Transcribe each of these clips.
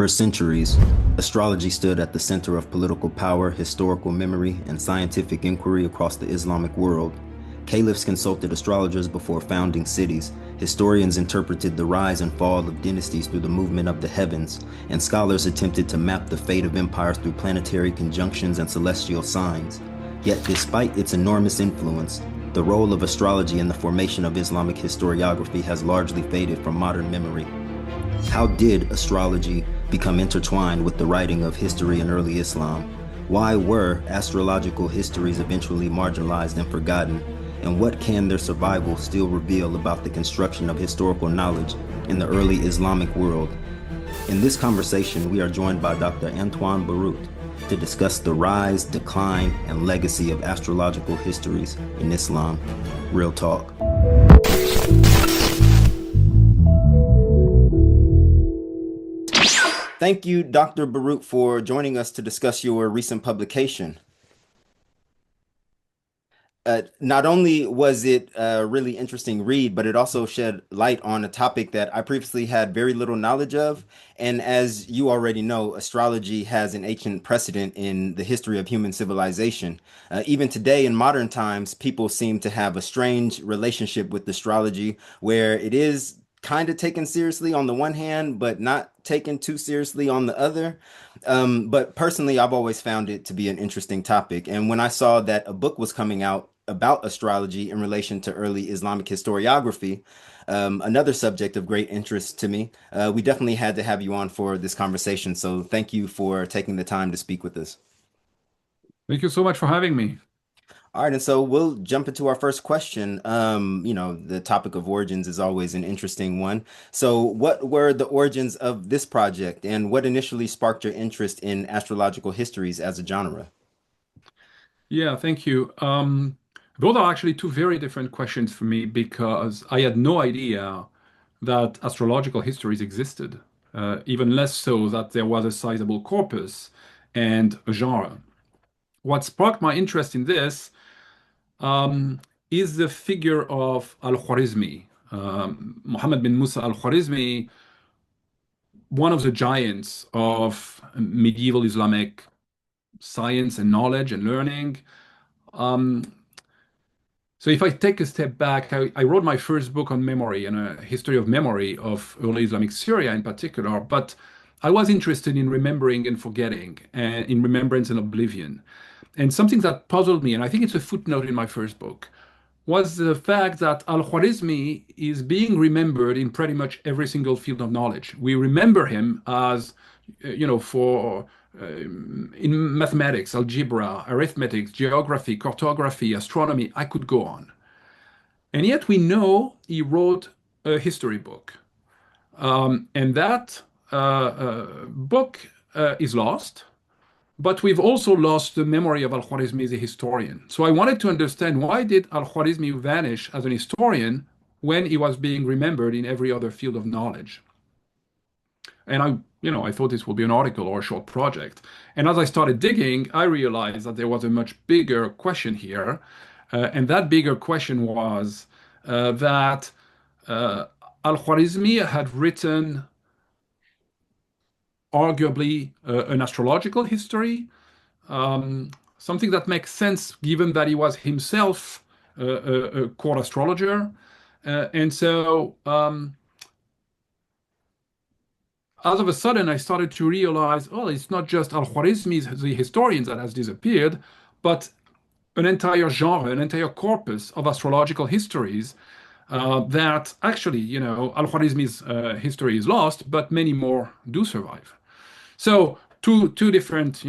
For centuries, astrology stood at the center of political power, historical memory, and scientific inquiry across the Islamic world. Caliphs consulted astrologers before founding cities, historians interpreted the rise and fall of dynasties through the movement of the heavens, and scholars attempted to map the fate of empires through planetary conjunctions and celestial signs. Yet despite its enormous influence, the role of astrology in the formation of Islamic historiography has largely faded from modern memory. How did astrology become intertwined with the writing of history in early Islam? Why were astrological histories eventually marginalized and forgotten? And what can their survival still reveal about the construction of historical knowledge in the early Islamic world? In this conversation, we are joined by Dr. Antoine Borrut to discuss the rise, decline, and legacy of astrological histories in Islam. Real talk. Thank you, Dr. Borrut, for joining us to discuss your recent publication. Not only was it a really interesting read, but it also shed light on a topic that I previously had very little knowledge of. And as you already know, astrology has an ancient precedent in the history of human civilization. Even today, in modern times, people seem to have a strange relationship with astrology, where it is kind of taken seriously on the one hand, but not taken too seriously on the other. But personally, I've always found it to be an interesting topic. And when I saw that a book was coming out about astrology in relation to early Islamic historiography, another subject of great interest to me, we definitely had to have you on for this conversation. So thank you for taking the time to speak with us. Thank you so much for having me. All right, and so we'll jump into our first question. The topic of origins is always an interesting one. So what were the origins of this project, and what initially sparked your interest in astrological histories as a genre? Yeah, thank you. Those are actually two very different questions for me because I had no idea that astrological histories existed, even less so that there was a sizable corpus and a genre. What sparked my interest in this is the figure of al-Khwarizmi. Muhammad bin Musa al-Khwarizmi, one of the giants of medieval Islamic science and knowledge and learning. Um, so if I take a step back, I wrote my first book on memory and a history of memory of early Islamic Syria in particular, but I was interested in remembering and forgetting, and in remembrance and oblivion. And something that puzzled me, and I think it's a footnote in my first book, was the fact that Al-Khwarizmi is being remembered in pretty much every single field of knowledge. We remember him as, for in mathematics, algebra, arithmetic, geography, cartography, astronomy, I could go on. And yet we know he wrote a history book. And that book is lost. But we've also lost the memory of al-Khwarizmi as a historian. So I wanted to understand, why did al-Khwarizmi vanish as an historian when he was being remembered in every other field of knowledge? And I thought this would be an article or a short project. And as I started digging, I realized that there was a much bigger question here. And that bigger question was that al-Khwarizmi had written arguably an astrological history, something that makes sense given that he was himself a court astrologer. And so all of a sudden, I started to realize, oh, it's not just al-Khwarizmi, the historians, that has disappeared, but an entire genre, an entire corpus of astrological histories that actually, al-Khwarizmi's history is lost, but many more do survive. So two different,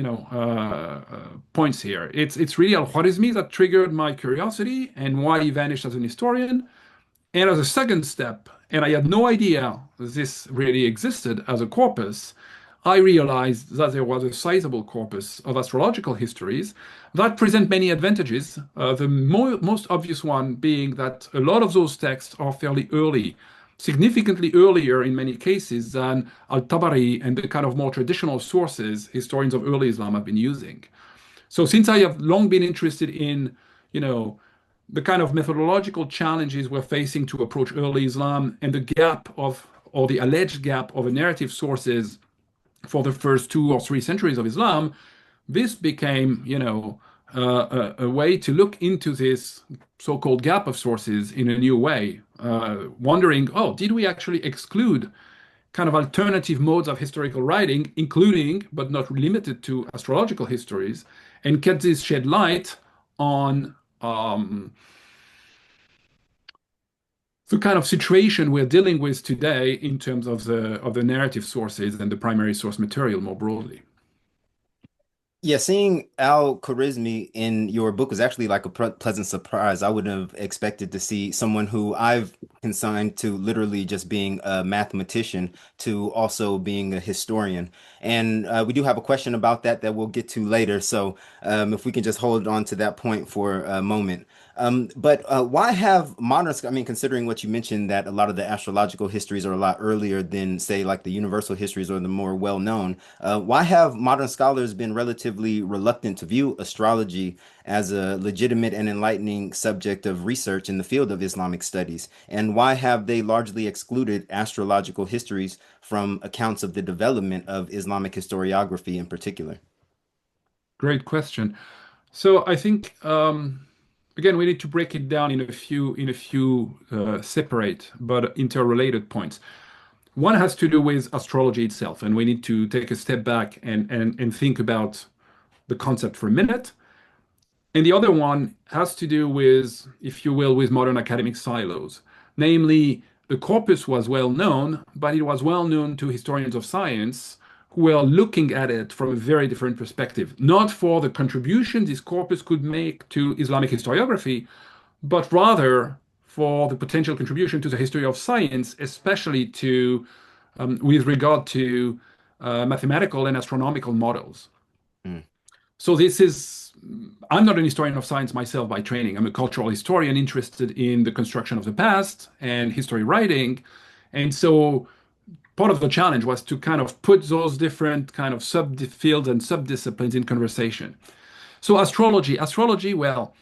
points here. It's really al-Khwarizmi that triggered my curiosity and why he vanished as an historian. And as a second step, and I had no idea this really existed as a corpus, I realized that there was a sizable corpus of astrological histories that present many advantages. The most obvious one being that a lot of those texts are fairly early, significantly earlier in many cases than al-Tabari and the kind of more traditional sources historians of early Islam have been using. So since I have long been interested in, the kind of methodological challenges we're facing to approach early Islam and the gap of, or the alleged gap of narrative sources for the first 2 or 3 centuries of Islam, this became, a way to look into this so-called gap of sources in a new way, wondering, oh, did we actually exclude kind of alternative modes of historical writing, including, but not limited to, astrological histories, and can this shed light on the kind of situation we're dealing with today in terms of the narrative sources and the primary source material more broadly. Yeah, seeing al-Khwarizmi in your book was actually like a pleasant surprise. I wouldn't have expected to see someone who I've consigned to literally just being a mathematician to also being a historian. And we do have a question about that we'll get to later. So if we can just hold on to that point for a moment. But why have I mean, considering what you mentioned, that a lot of the astrological histories are a lot earlier than, say, like the universal histories or the more well-known, why have modern scholars been relatively reluctant to view astrology as a legitimate and enlightening subject of research in the field of Islamic studies? And why have they largely excluded astrological histories from accounts of the development of Islamic historiography in particular? Great question. So I think again we need to break it down in a few separate but interrelated points. One has to do with astrology itself, and we need to take a step back and think about the concept for a minute. And the other one has to do with, if you will, with modern academic silos. Namely, the corpus was well known, but it was well known to historians of science who were looking at it from a very different perspective. Not for the contribution this corpus could make to Islamic historiography, but rather for the potential contribution to the history of science, especially with regard to mathematical and astronomical models. Mm, So I'm not an historian of science myself by training. I'm a cultural historian interested in the construction of the past and history writing. And so part of the challenge was to kind of put those different kind of subfields and subdisciplines in conversation. So astrology, well,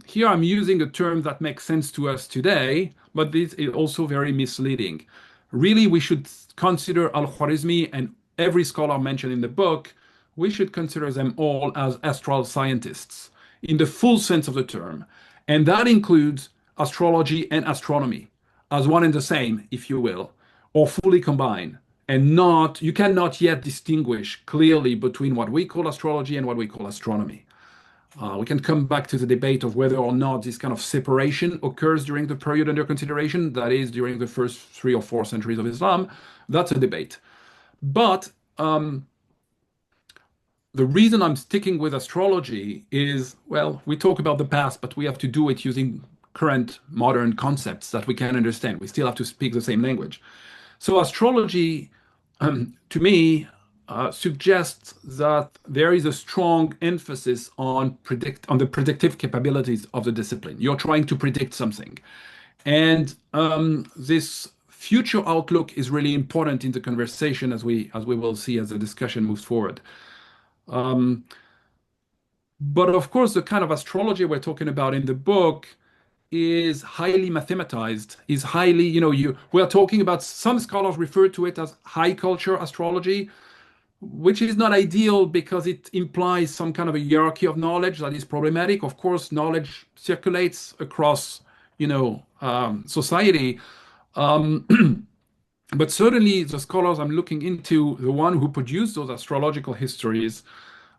here I'm using a term that makes sense to us today, but this is also very misleading. Really, we should consider al-Khwarizmi and every scholar mentioned in the book, we should consider them all as astral scientists in the full sense of the term. And that includes astrology and astronomy as one and the same, if you will, or fully combined. And you cannot yet distinguish clearly between what we call astrology and what we call astronomy. We can come back to the debate of whether or not this kind of separation occurs during the period under consideration, that is, during the first 3 or 4 centuries of Islam. That's a debate. But the reason I'm sticking with astrology is, well, we talk about the past, but we have to do it using current modern concepts that we can understand. We still have to speak the same language. So astrology, to me, suggests that there is a strong emphasis on the predictive capabilities of the discipline. You're trying to predict something, and this future outlook is really important in the conversation, as we will see as the discussion moves forward. But of course, the kind of astrology we're talking about in the book is highly mathematized, is highly, we're talking about, some scholars refer to it as high culture astrology, which is not ideal because it implies some kind of a hierarchy of knowledge that is problematic. Of course, knowledge circulates across, society. But certainly the scholars I'm looking into, the one who produced those astrological histories,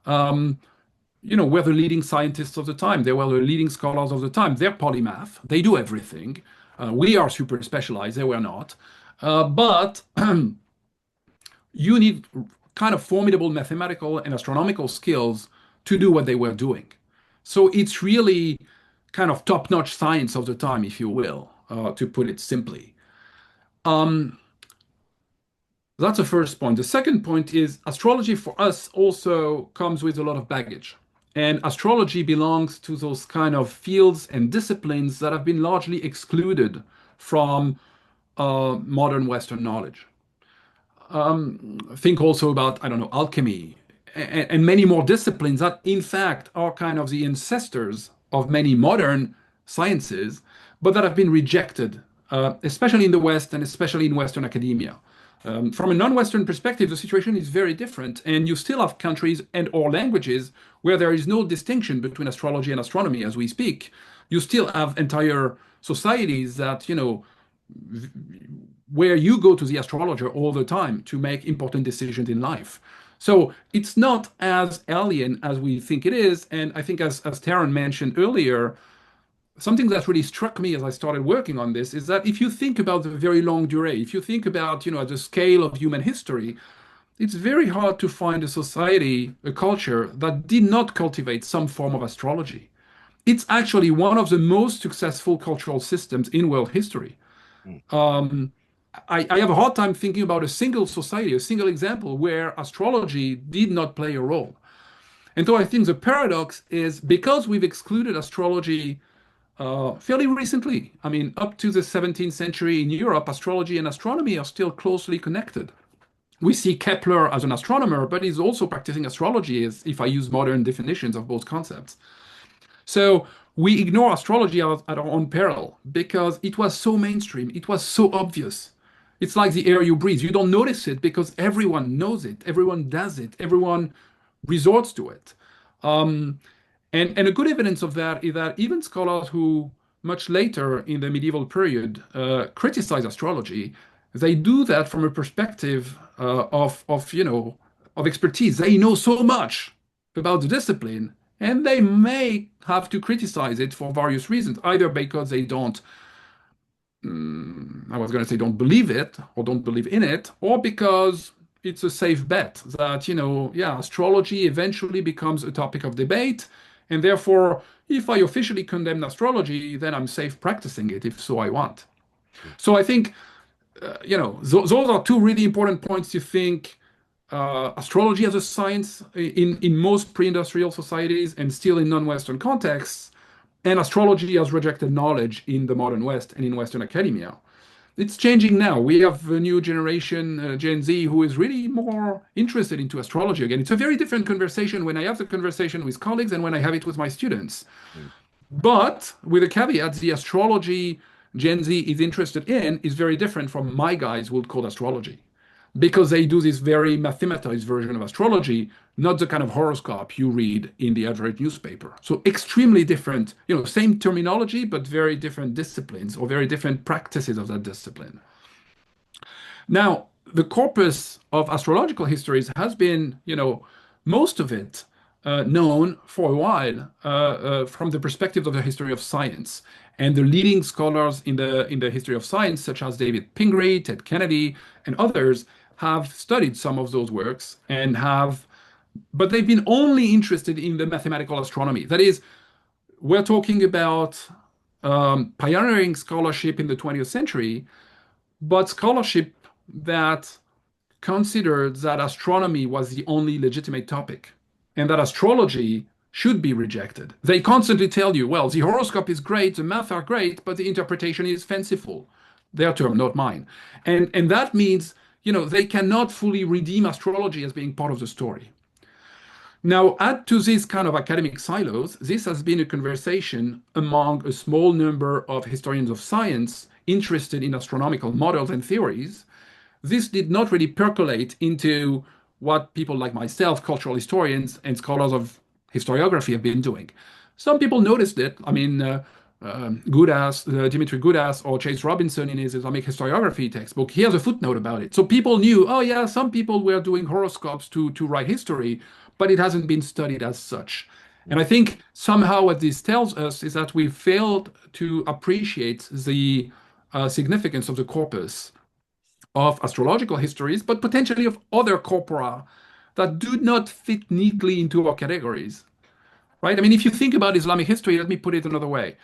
were the leading scientists of the time. They were the leading scholars of the time. They're polymath. They do everything. We are super specialized. They were not. But you need kind of formidable mathematical and astronomical skills to do what they were doing. So it's really kind of top-notch science of the time, if you will, to put it simply. That's the first point. The second point is astrology for us also comes with a lot of baggage. And astrology belongs to those kind of fields and disciplines that have been largely excluded from modern Western knowledge. Think also about, I don't know, alchemy and many more disciplines that, in fact, are kind of the ancestors of many modern sciences, but that have been rejected, especially in the West and especially in Western academia. From a non-Western perspective, the situation is very different, and you still have countries and/or languages where there is no distinction between astrology and astronomy as we speak. You still have entire societies that, where you go to the astrologer all the time to make important decisions in life. So it's not as alien as we think it is. And I think, as Taryn mentioned earlier, something that really struck me as I started working on this is that if you think about the very longue durée, if you think about, at the scale of human history, it's very hard to find a society, a culture that did not cultivate some form of astrology. It's actually one of the most successful cultural systems in world history. Um, I have a hard time thinking about a single society, a single example where astrology did not play a role. And so I think the paradox is because we've excluded astrology fairly recently. I mean, up to the 17th century in Europe, astrology and astronomy are still closely connected. We see Kepler as an astronomer, but he's also practicing astrology, as if I use modern definitions of both concepts. So we ignore astrology at our own peril because it was so mainstream, it was so obvious. It's like the air you breathe. You don't notice it because everyone knows it, everyone does it, everyone resorts to it. Um, and a good evidence of that is that even scholars who much later in the medieval period criticize astrology, they do that from a perspective of expertise. They know so much about the discipline, and they may have to criticize it for various reasons, either because they don't, I was going to say don't believe it or don't believe in it, or because it's a safe bet that, yeah, astrology eventually becomes a topic of debate. And therefore, if I officially condemn astrology, then I'm safe practicing it if so I want. So I think, those are two really important points to think. Astrology as a science in most pre-industrial societies and still in non-Western contexts, and astrology as rejected knowledge in the modern West and in Western academia. It's changing now. We have a new generation, Gen Z, who is really more interested into astrology again. It's a very different conversation when I have the conversation with colleagues and when I have it with my students. But with a caveat, the astrology Gen Z is interested in is very different from my guys would call astrology because they do this very mathematized version of astrology, not the kind of horoscope you read in the average newspaper. So extremely different, same terminology, but very different disciplines or very different practices of that discipline. Now, the corpus of astrological histories has been, most of it known for a while from the perspective of the history of science. And the leading scholars in the history of science, such as David Pingree, Ted Kennedy, and others, have studied some of those works but they've been only interested in the mathematical astronomy. That is, we're talking about pioneering scholarship in the 20th century, but scholarship that considered that astronomy was the only legitimate topic and that astrology should be rejected. They constantly tell you, well, the horoscope is great, the math are great, but the interpretation is fanciful. Their term, not mine. And that means, they cannot fully redeem astrology as being part of the story. Now, add to this kind of academic silos, this has been a conversation among a small number of historians of science interested in astronomical models and theories. This did not really percolate into what people like myself, cultural historians and scholars of historiography have been doing. Some people noticed it. I mean, Dimitri Goodas or Chase Robinson in his Islamic historiography textbook, he has a footnote about it. So people knew, oh yeah, some people were doing horoscopes to write history, but it hasn't been studied as such. And I think somehow what this tells us is that we failed to appreciate the significance of the corpus of astrological histories, but potentially of other corpora that do not fit neatly into our categories, right? I mean, if you think about Islamic history, let me put it another way.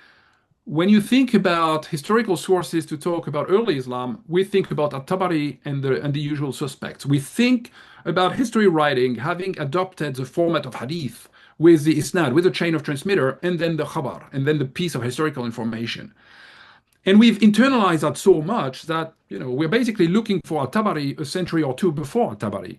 When you think about historical sources to talk about early Islam, we think about at-Tabari and the usual suspects. We think about history writing having adopted the format of hadith with the isnad, with the chain of transmitter, and then the khabar, and then the piece of historical information. And we've internalized that so much that we're basically looking for at-Tabari a century or two before at-Tabari.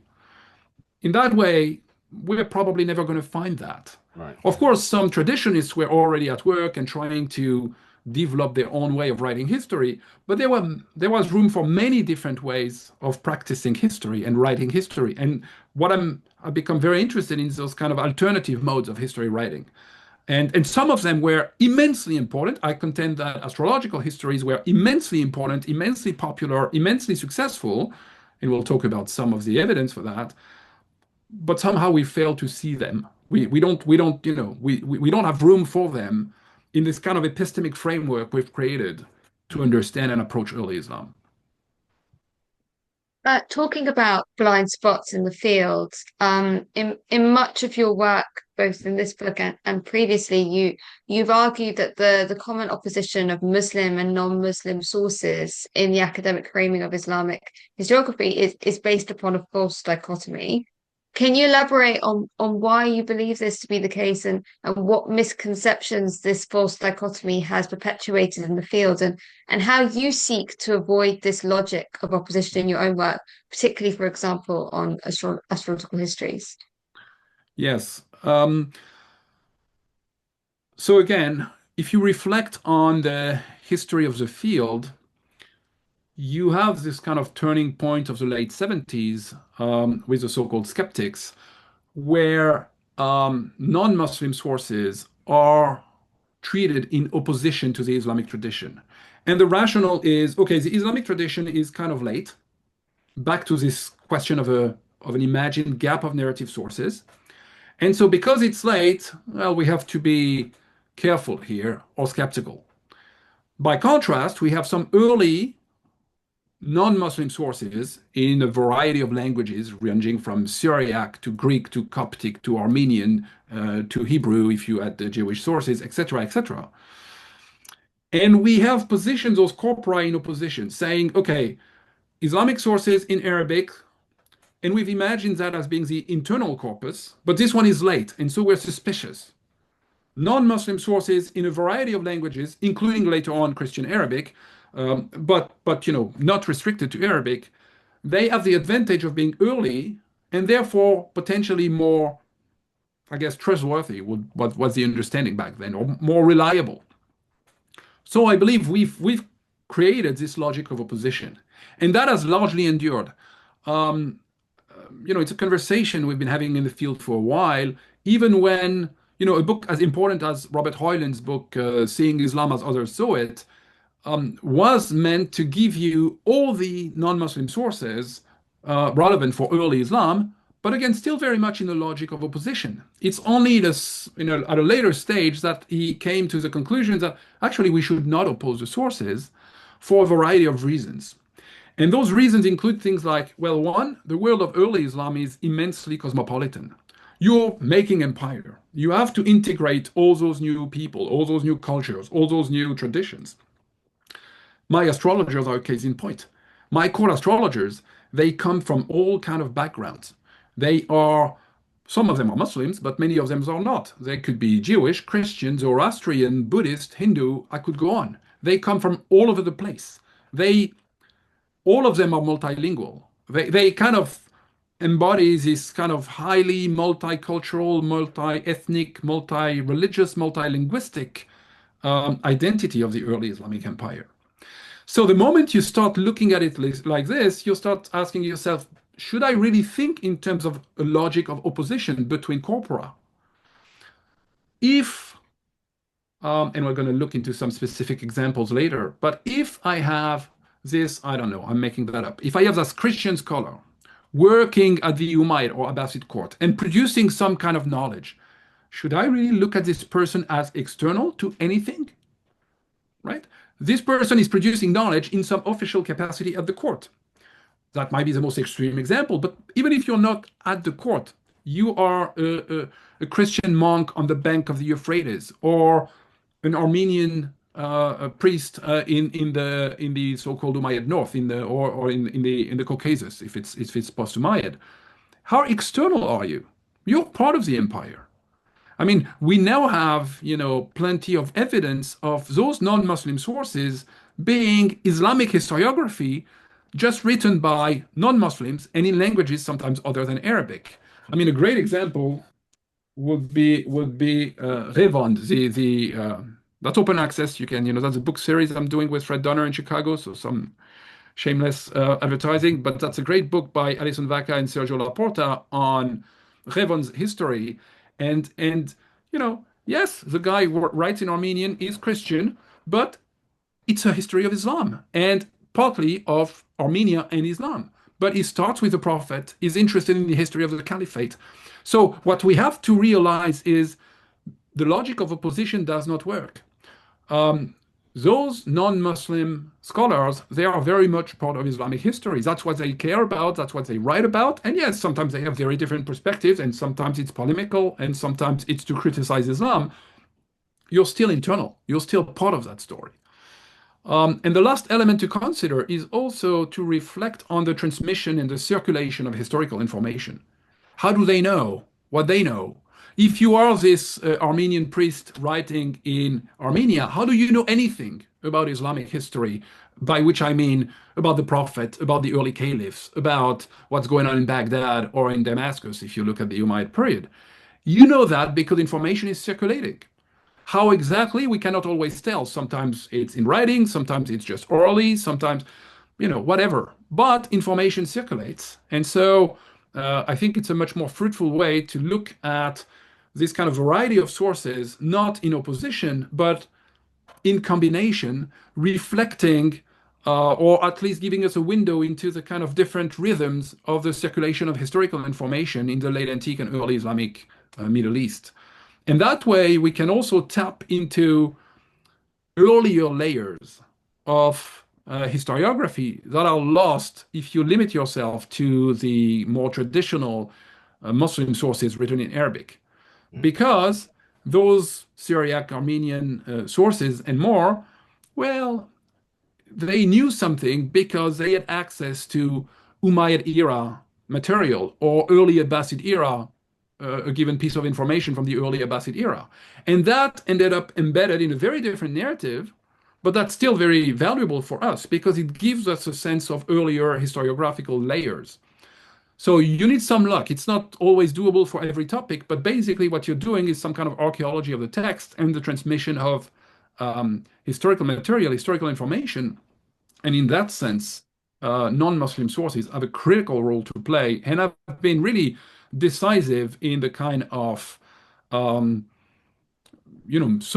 In that way, we're probably never going to find that. Right. Of course, some traditionists were already at work and trying to developed their own way of writing history, but there was room for many different ways of practicing history and writing history. And I've become very interested in those kind of alternative modes of history writing. And some of them were immensely important. I contend that astrological histories were immensely important, immensely popular, immensely successful, and we'll talk about some of the evidence for that. But somehow we fail to see them. We don't have room for them in this kind of epistemic framework we've created to understand and approach early Islam. Talking about blind spots in the field, in much of your work, both in this book and previously, you've argued that the common opposition of Muslim and non-Muslim sources in the academic framing of Islamic historiography is based upon a false dichotomy. Can you elaborate on why you believe this to be the case and what misconceptions this false dichotomy has perpetuated in the field and how you seek to avoid this logic of opposition in your own work, particularly, for example, on astrological histories? Yes. So again, if you reflect on the history of the field, you have this kind of turning point of the late 70s with the so-called skeptics, where non-Muslim sources are treated in opposition to the Islamic tradition. And the rationale is, okay, the Islamic tradition is kind of late, back to this question of an imagined gap of narrative sources. And so because it's late, well, we have to be careful here or skeptical. By contrast, we have some early non-Muslim sources in a variety of languages, ranging from Syriac to Greek to Coptic to Armenian to Hebrew, if you add the Jewish sources, etc., etc. And we have positioned those corpora in opposition, saying, okay, Islamic sources in Arabic, and we've imagined that as being the internal corpus, but this one is late, and so we're suspicious. Non-Muslim sources in a variety of languages, including later on Christian Arabic, but not restricted to Arabic, they have the advantage of being early and therefore potentially more, I guess, trustworthy, what was the understanding back then, or more reliable. So I believe we've created this logic of opposition, and that has largely endured. It's a conversation we've been having in the field for a while, even when, a book as important as Robert Hoyland's book, Seeing Islam as Others Saw It, was meant to give you all the non-Muslim sources relevant for early Islam, but again, still very much in the logic of opposition. It's only this, at a later stage that he came to the conclusion that actually we should not oppose the sources for a variety of reasons. And those reasons include things like, well, one, the world of early Islam is immensely cosmopolitan. You're making empire. You have to integrate all those new people, all those new cultures, all those new traditions. My astrologers are a case in point. My core astrologers, they come from all kind of backgrounds. Some of them are Muslims, but many of them are not. They could be Jewish, Christian, Zoroastrian, Buddhist, Hindu, I could go on. They come from all over the place. All of them are multilingual. They kind of embody this kind of highly multicultural, multi-ethnic, multi-religious, multilinguistic identity of the early Islamic empire. So the moment you start looking at it like this, you start asking yourself, should I really think in terms of a logic of opposition between corpora? And we're going to look into some specific examples later, but if I have this, I don't know, I'm making that up. If I have this Christian scholar working at the Umayyad or Abbasid court and producing some kind of knowledge, should I really look at this person as external to anything? Right? This person is producing knowledge in some official capacity at the court. That might be the most extreme example, but even if you're not at the court, you are a Christian monk on the bank of the Euphrates, or an Armenian priest in the so-called Umayyad North, in the Caucasus, if it's post-Umayyad. How external are you? You're part of the empire. I mean, we now have, plenty of evidence of those non-Muslim sources being Islamic historiography, just written by non-Muslims and in languages sometimes other than Arabic. I mean, a great example would be Revand, That's open access. You can, that's a book series I'm doing with Fred Donner in Chicago. So some shameless advertising, but that's a great book by Alison Vaca and Sergio Laporta on Revon's history. And yes, the guy who writes in Armenian is Christian, but it's a history of Islam and partly of Armenia and Islam. But he starts with the Prophet, is interested in the history of the Caliphate. So what we have to realize is the logic of opposition does not work. Those non-Muslim scholars, they are very much part of Islamic history. That's what they care about. That's what they write about. And yes, sometimes they have very different perspectives, and sometimes it's polemical, and sometimes it's to criticize Islam. You're still internal. You're still part of that story. And the last element to consider is also to reflect on the transmission and the circulation of historical information. How do they know what they know? If you are this Armenian priest writing in Armenia, how do you know anything about Islamic history? By which I mean about the Prophet, about the early Caliphs, about what's going on in Baghdad or in Damascus, if you look at the Umayyad period. You know that because information is circulating. How exactly, we cannot always tell. Sometimes it's in writing, sometimes it's just orally, sometimes, whatever. But information circulates. And so I think it's a much more fruitful way to look at this kind of variety of sources, not in opposition, but in combination, reflecting or at least giving us a window into the kind of different rhythms of the circulation of historical information in the late antique and early Islamic Middle East. And that way, we can also tap into earlier layers of historiography that are lost if you limit yourself to the more traditional Muslim sources written in Arabic. Because those Syriac, Armenian sources and more, well, they knew something because they had access to Umayyad era material or early Abbasid era, a given piece of information from the early Abbasid era. And that ended up embedded in a very different narrative, but that's still very valuable for us because it gives us a sense of earlier historiographical layers. So you need some luck. It's not always doable for every topic, but basically what you're doing is some kind of archaeology of the text and the transmission of historical material, historical information. And in that sense, non-Muslim sources have a critical role to play and have been really decisive in the kind of, so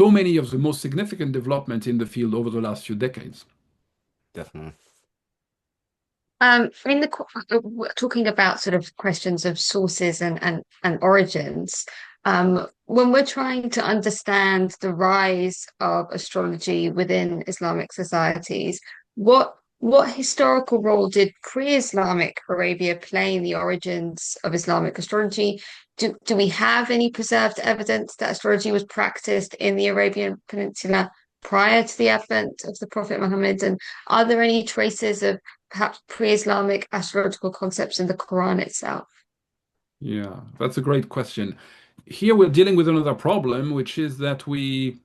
many of the most significant developments in the field over the last few decades. Definitely. Talking about sort of questions of sources and origins, when we're trying to understand the rise of astrology within Islamic societies, what historical role did pre-Islamic Arabia play in the origins of Islamic astrology? Do we have any preserved evidence that astrology was practiced in the Arabian Peninsula prior to the advent of the Prophet Muhammad? And are there any traces of perhaps pre-Islamic astrological concepts in the Quran itself? Yeah, that's a great question. Here we're dealing with another problem, which is that we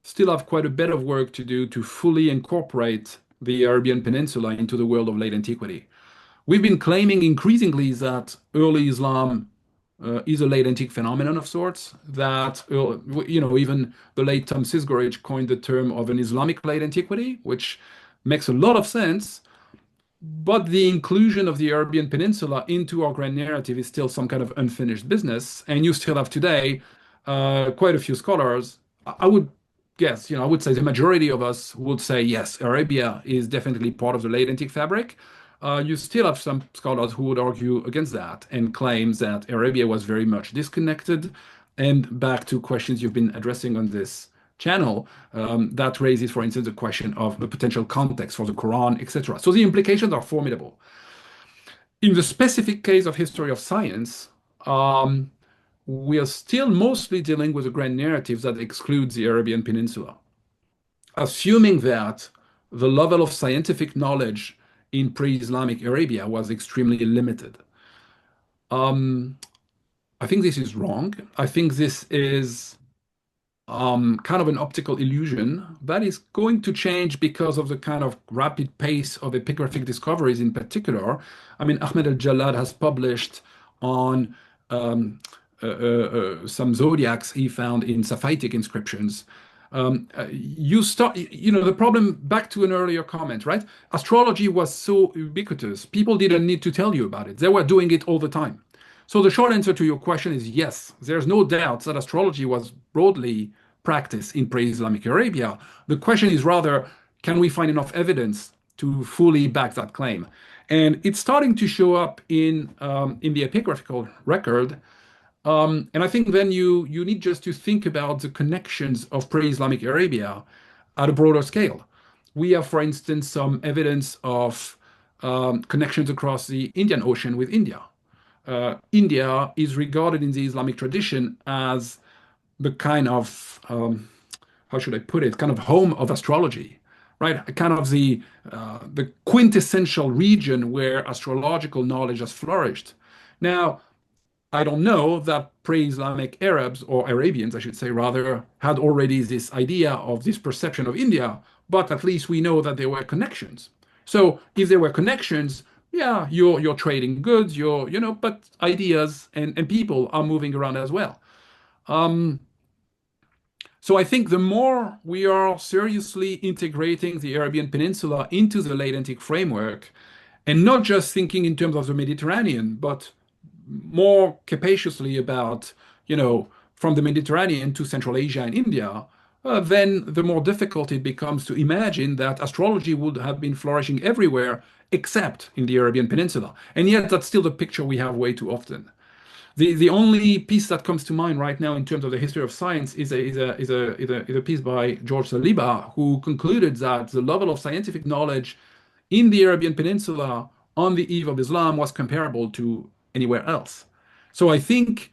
still have quite a bit of work to do to fully incorporate the Arabian Peninsula into the world of late antiquity. We've been claiming increasingly that early Islam is a late antique phenomenon of sorts, that, even the late Tom Sisgoridge coined the term of an Islamic late antiquity, which makes a lot of sense. But the inclusion of the Arabian Peninsula into our grand narrative is still some kind of unfinished business. And you still have today quite a few scholars. I would guess, I would say the majority of us would say, yes, Arabia is definitely part of the late antique fabric. You still have some scholars who would argue against that and claims that Arabia was very much disconnected. And back to questions you've been addressing on this channel, that raises, for instance, the question of the potential context for the Quran, etc. So the implications are formidable. In the specific case of history of science, we are still mostly dealing with a grand narrative that excludes the Arabian Peninsula, assuming that the level of scientific knowledge in pre-Islamic Arabia was extremely limited. I think this is wrong. I think this is kind of an optical illusion that is going to change because of the kind of rapid pace of epigraphic discoveries in particular. I mean, Ahmed al-Jallad has published on some zodiacs he found in Safavitic inscriptions. The problem, back to an earlier comment, right? Astrology was so ubiquitous, people didn't need to tell you about it. They were doing it all the time. So the short answer to your question is yes, there's no doubt that astrology was broadly practiced in pre-Islamic Arabia. The question is rather, can we find enough evidence to fully back that claim? And it's starting to show up in the epigraphical record. And I think then you need just to think about the connections of pre-Islamic Arabia at a broader scale. We have, for instance, some evidence of connections across the Indian Ocean with India. India is regarded in the Islamic tradition as the kind of, how should I put it, kind of home of astrology, right? Kind of the quintessential region where astrological knowledge has flourished. Now, I don't know that pre-Islamic Arabs, or Arabians, I should say, rather, had already this idea of this perception of India, but at least we know that there were connections. So if there were connections, yeah, you're trading goods, but ideas and people are moving around as well. So I think the more we are seriously integrating the Arabian Peninsula into the late antique framework, and not just thinking in terms of the Mediterranean, but more capaciously about, from the Mediterranean to Central Asia and India, then the more difficult it becomes to imagine that astrology would have been flourishing everywhere except in the Arabian Peninsula. And yet that's still the picture we have way too often. The only piece that comes to mind right now in terms of the history of science is a piece by George Saliba, who concluded that the level of scientific knowledge in the Arabian Peninsula on the eve of Islam was comparable to anywhere else. So I think,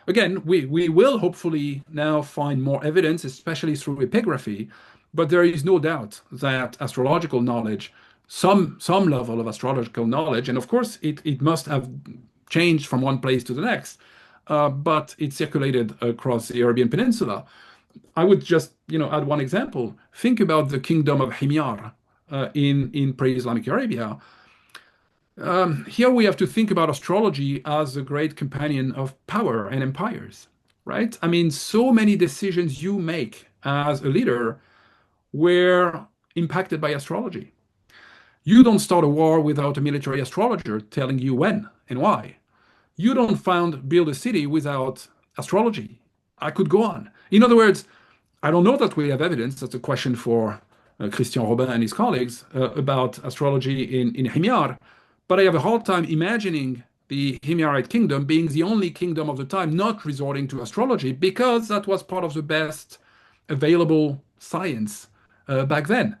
again, we will hopefully now find more evidence, especially through epigraphy, but there is no doubt that astrological knowledge, some level of astrological knowledge, and of course it must have changed from one place to the next, but it circulated across the Arabian Peninsula. I would just, add one example. Think about the kingdom of Himyar in pre-Islamic Arabia. Here we have to think about astrology as a great companion of power and empires, right? I mean, so many decisions you make as a leader were impacted by astrology. You don't start a war without a military astrologer telling you when and why. You don't build a city without astrology. I could go on. In other words, I don't know that we have evidence. That's a question for Christian Robin and his colleagues about astrology in Himyar. But I have a hard time imagining the Himyarite kingdom being the only kingdom of the time not resorting to astrology, because that was part of the best available science back then.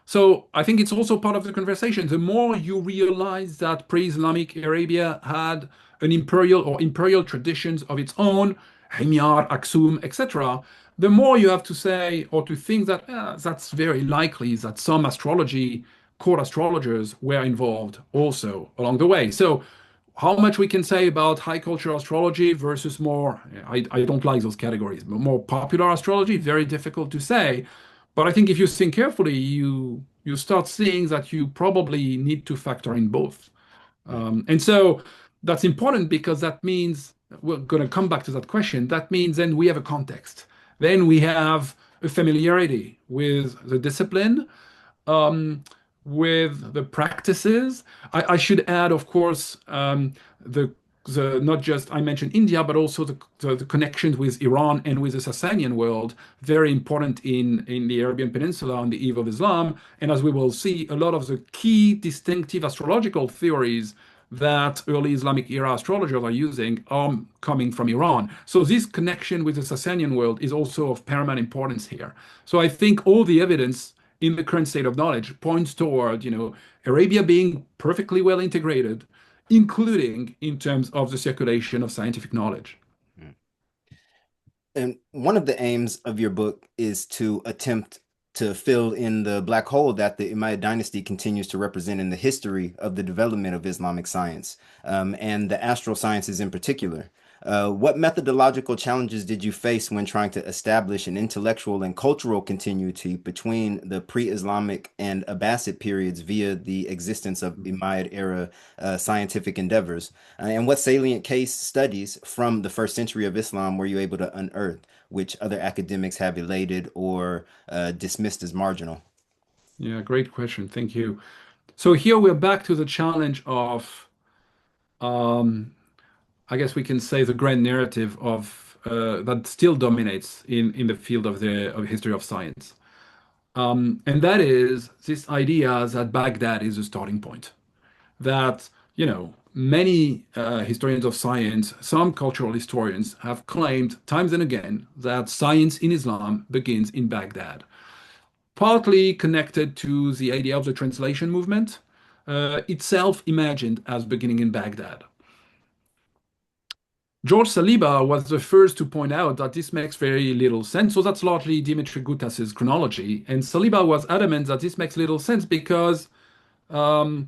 So I think it's also part of the conversation. The more you realize that pre-Islamic Arabia had an imperial traditions of its own, Himyar, Aksum, etc., the more you have to say or to think that that's very likely that some court astrologers were involved also along the way. So how much we can say about high culture astrology versus more, I don't like those categories, but more popular astrology, very difficult to say. But I think if you think carefully, you start seeing that you probably need to factor in both. And so that's important, because that means, we're going to come back to that question, that means then we have a context. Then we have a familiarity with the discipline, with the practices. I should add, of course, the not just, I mentioned India, but also the connections with Iran and with the Sasanian world, very important in the Arabian Peninsula on the eve of Islam. And as we will see, a lot of the key distinctive astrological theories that early Islamic era astrologers are using are coming from Iran. So this connection with the Sasanian world is also of paramount importance here. So I think all the evidence in the current state of knowledge points toward, Arabia being perfectly well integrated, including in terms of the circulation of scientific knowledge. And one of the aims of your book is to attempt to fill in the black hole that the Umayyad dynasty continues to represent in the history of the development of Islamic science, and the astral sciences in particular. What methodological challenges did you face when trying to establish an intellectual and cultural continuity between the pre-Islamic and Abbasid periods via the existence of Umayyad era scientific endeavors? And what salient case studies from the first century of Islam were you able to unearth, which other academics have elated or dismissed as marginal? Yeah, great question. Thank you. So here we're back to the challenge of, um, I guess we can say, the grand narrative of that still dominates in the field of the history of science, and that is this idea that Baghdad is a starting point. That many historians of science, some cultural historians, have claimed times and again that science in Islam begins in Baghdad, partly connected to the idea of the translation movement, itself imagined as beginning in Baghdad. George Saliba was the first to point out that this makes very little sense. So that's largely Dimitri Gutas's chronology. And Saliba was adamant that this makes little sense because um,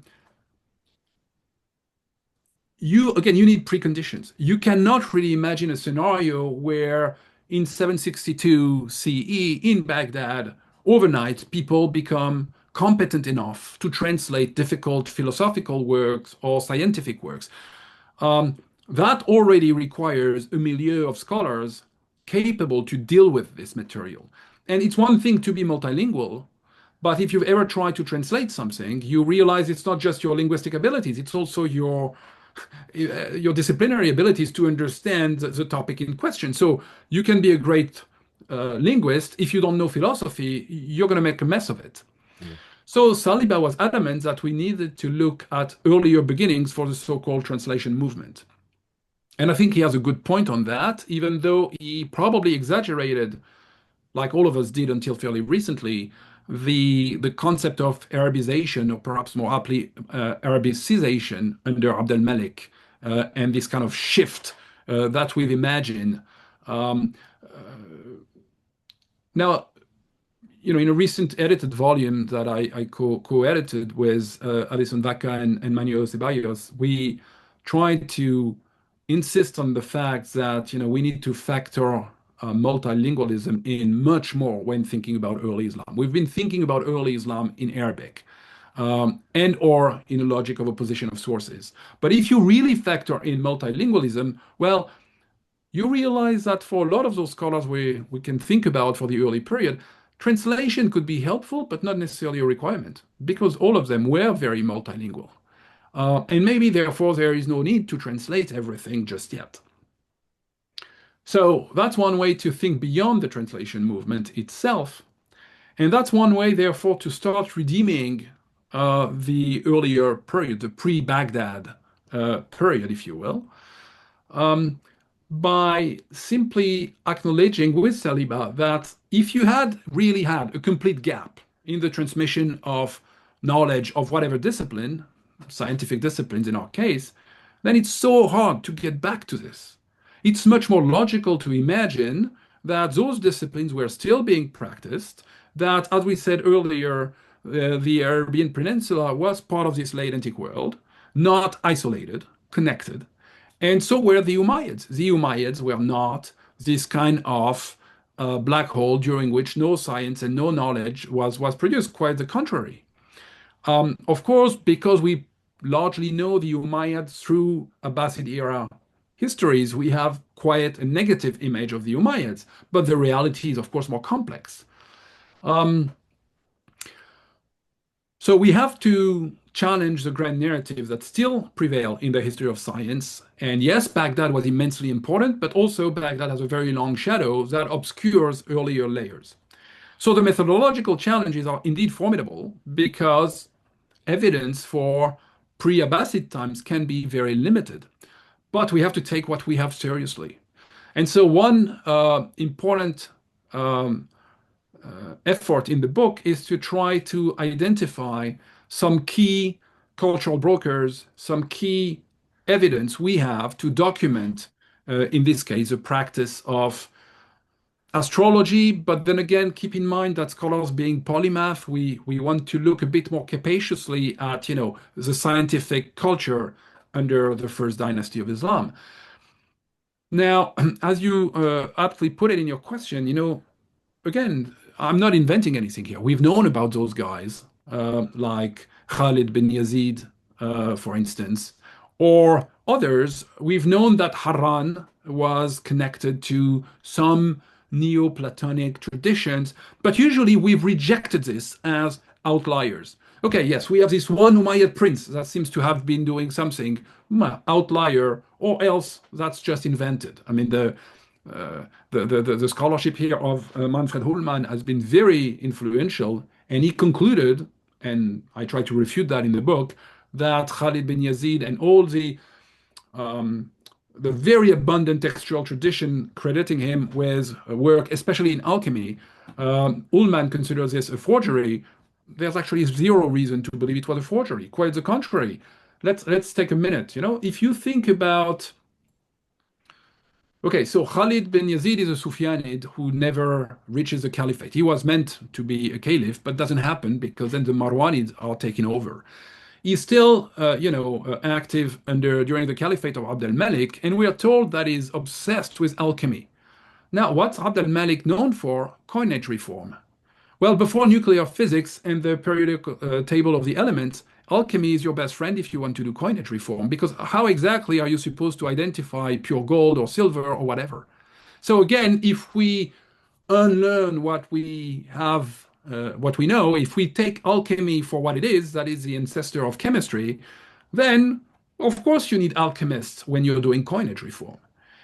you need preconditions. You cannot really imagine a scenario where in 762 CE in Baghdad, overnight, people become competent enough to translate difficult philosophical works or scientific works. Um, that already requires a milieu of scholars capable to deal with this material. And it's one thing to be multilingual, but if you've ever tried to translate something, you realize it's not just your linguistic abilities, it's also your disciplinary abilities to understand the topic in question. So you can be a great linguist. If you don't know philosophy, you're going to make a mess of it. Mm. So Saliba was adamant that we needed to look at earlier beginnings for the so-called translation movement. And I think he has a good point on that, even though he probably exaggerated, like all of us did until fairly recently, the concept of Arabization, or perhaps more aptly Arabicization under Abd al-Malik, and this kind of shift that we've imagined. Um, Now, in a recent edited volume that I co-edited with Alison Vaca and Manuel Ceballos, we tried to insist on the fact that we need to factor multilingualism in much more when thinking about early Islam. We've been thinking about early Islam in Arabic, and or in a logic of opposition of sources. But if you really factor in multilingualism, well, you realize that for a lot of those scholars we can think about for the early period, translation could be helpful, but not necessarily a requirement, because all of them were very multilingual. And maybe, therefore, there is no need to translate everything just yet. So that's one way to think beyond the translation movement itself. And that's one way, therefore, to start redeeming the earlier period, the pre-Baghdad period, if you will. By simply acknowledging with Saliba that if you had really had a complete gap in the transmission of knowledge of whatever discipline, scientific disciplines in our case, then it's so hard to get back to this. It's much more logical to imagine that those disciplines were still being practiced, that, as we said earlier, the Arabian Peninsula was part of this late antique world, not isolated, connected. And so were the Umayyads. The Umayyads were not this kind of black hole during which no science and no knowledge was produced. Quite the contrary. Of course, because we largely know the Umayyads through Abbasid era histories, we have quite a negative image of the Umayyads, but the reality is, of course, more complex. So we have to challenge the grand narrative that still prevail in the history of science. And yes, Baghdad was immensely important, but also Baghdad has a very long shadow that obscures earlier layers. So the methodological challenges are indeed formidable because evidence for pre-Abbasid times can be very limited. But we have to take what we have seriously. And so one important effort in the book is to try to identify some key cultural brokers, some key evidence we have to document, in this case, the practice of astrology. But then again, keep in mind that scholars being polymath, we want to look a bit more capaciously at, the scientific culture under the first dynasty of Islam. Now, as you aptly put it in your question, again, I'm not inventing anything here. We've known about those guys, like Khalid bin Yazid, for instance, or others. We've known that Harran was connected to some Neoplatonic traditions, but usually we've rejected this as outliers. Okay, yes, we have this one Umayyad prince that seems to have been doing something, outlier, or else that's just invented. I mean, the scholarship here of Manfred Hullmann has been very influential, and he concluded, and I try to refute that in the book, that Khalid bin Yazid and all the very abundant textual tradition crediting him with work, especially in alchemy, Ullmann considers this a forgery. There's actually zero reason to believe it was a forgery. Quite the contrary. Let's take a minute. If you think about, okay, so Khalid bin Yazid is a Sufyanid who never reaches the caliphate. He was meant to be a caliph, but doesn't happen because then the Marwanids are taking over. He's still, active during the caliphate of Abd al-Malik, and we are told that he's obsessed with alchemy. Now, what's Abd al-Malik known for? Coinage reform. Well, before nuclear physics and the periodic table of the elements, alchemy is your best friend if you want to do coinage reform, because how exactly are you supposed to identify pure gold or silver or whatever? So again, if we unlearn what we have, what we know, if we take alchemy for what it is, that is the ancestor of chemistry, then of course you need alchemists when you're doing coinage reform.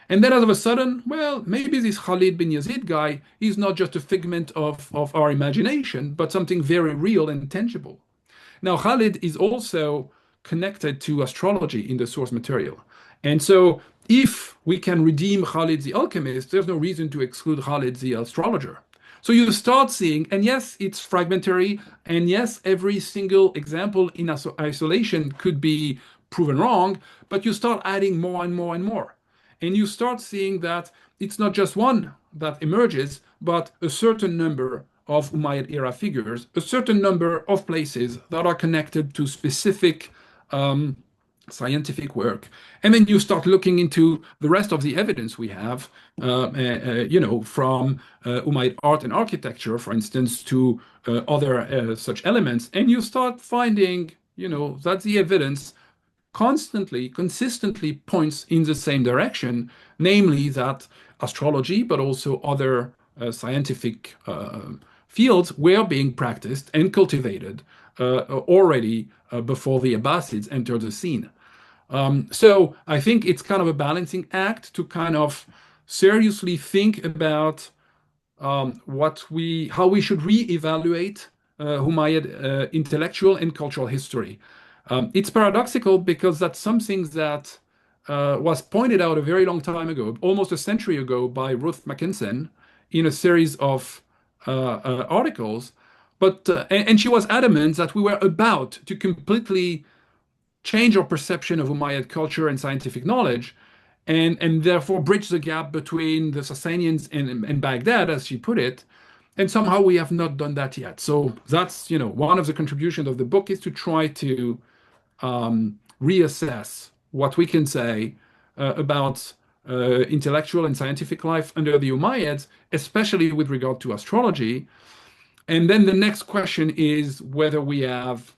And then all of a sudden, well, maybe this Khalid bin Yazid guy is not just a figment of our imagination, but something very real and tangible. Now, Khalid is also connected to astrology in the source material. And so, if we can redeem Khalid the alchemist, there's no reason to exclude Khalid the astrologer. So you start seeing, and yes, it's fragmentary, and yes, every single example in isolation could be proven wrong, but you start adding more and more and more. And you start seeing that it's not just one that emerges, but a certain number of Umayyad era figures, a certain number of places that are connected to specific scientific work. And then you start looking into the rest of the evidence we have, from Umayyad art and architecture, for instance, to other such elements. And you start finding, that the evidence consistently points in the same direction, namely that astrology, but also other scientific fields were being practiced and cultivated already before the Abbasids entered the scene. So I think it's kind of a balancing act to kind of seriously think about how we should reevaluate Humayyad intellectual and cultural history. It's paradoxical because that's something that was pointed out a very long time ago, almost a century ago, by Ruth Mackinson in a series of articles. And she was adamant that we were about to completely change our perception of Umayyad culture and scientific knowledge, and therefore bridge the gap between the Sasanians and Baghdad, as she put it. And somehow we have not done that yet. So that's, one of the contributions of the book is to try to reassess what we can say about intellectual and scientific life under the Umayyads, especially with regard to astrology. And then the next question is whether we have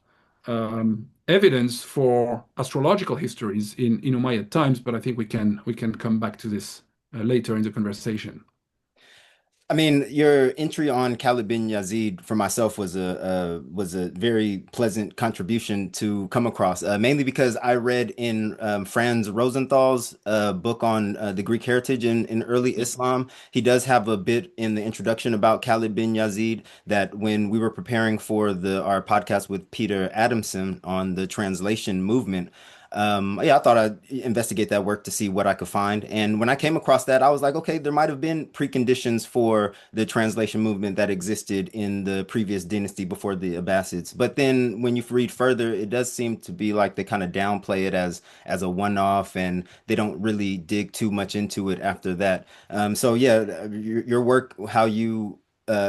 evidence for astrological histories in Umayyad times, but I think we can come back to this later in the conversation. I mean, your entry on Khalid bin Yazid for myself was a very pleasant contribution to come across, mainly because I read in Franz Rosenthal's book on the Greek heritage in early Islam. He does have a bit in the introduction about Khalid bin Yazid that when we were preparing for our podcast with Peter Adamson on the translation movement. Yeah, I thought I'd investigate that work to see what I could find. And when I came across that, I was like, okay, there might have been preconditions for the translation movement that existed in the previous dynasty before the Abbasids. But then when you read further, it does seem to be like they kind of downplay it as a one-off, and they don't really dig too much into it after that. So yeah, your work, how you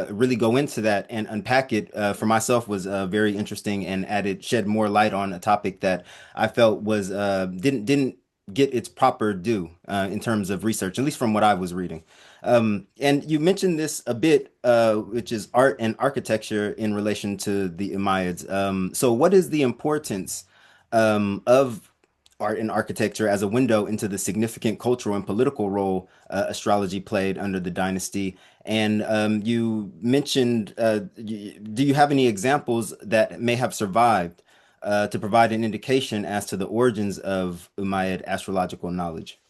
really go into that and unpack it for myself was very interesting and shed more light on a topic that I felt was didn't get its proper due in terms of research, at least from what I was reading. And you mentioned this a bit, which is art and architecture in relation to the Umayyads. So, what is the importance of art and architecture as a window into the significant cultural and political role astrology played under the dynasty? And you mentioned, do you have any examples that may have survived to provide an indication as to the origins of Umayyad astrological knowledge?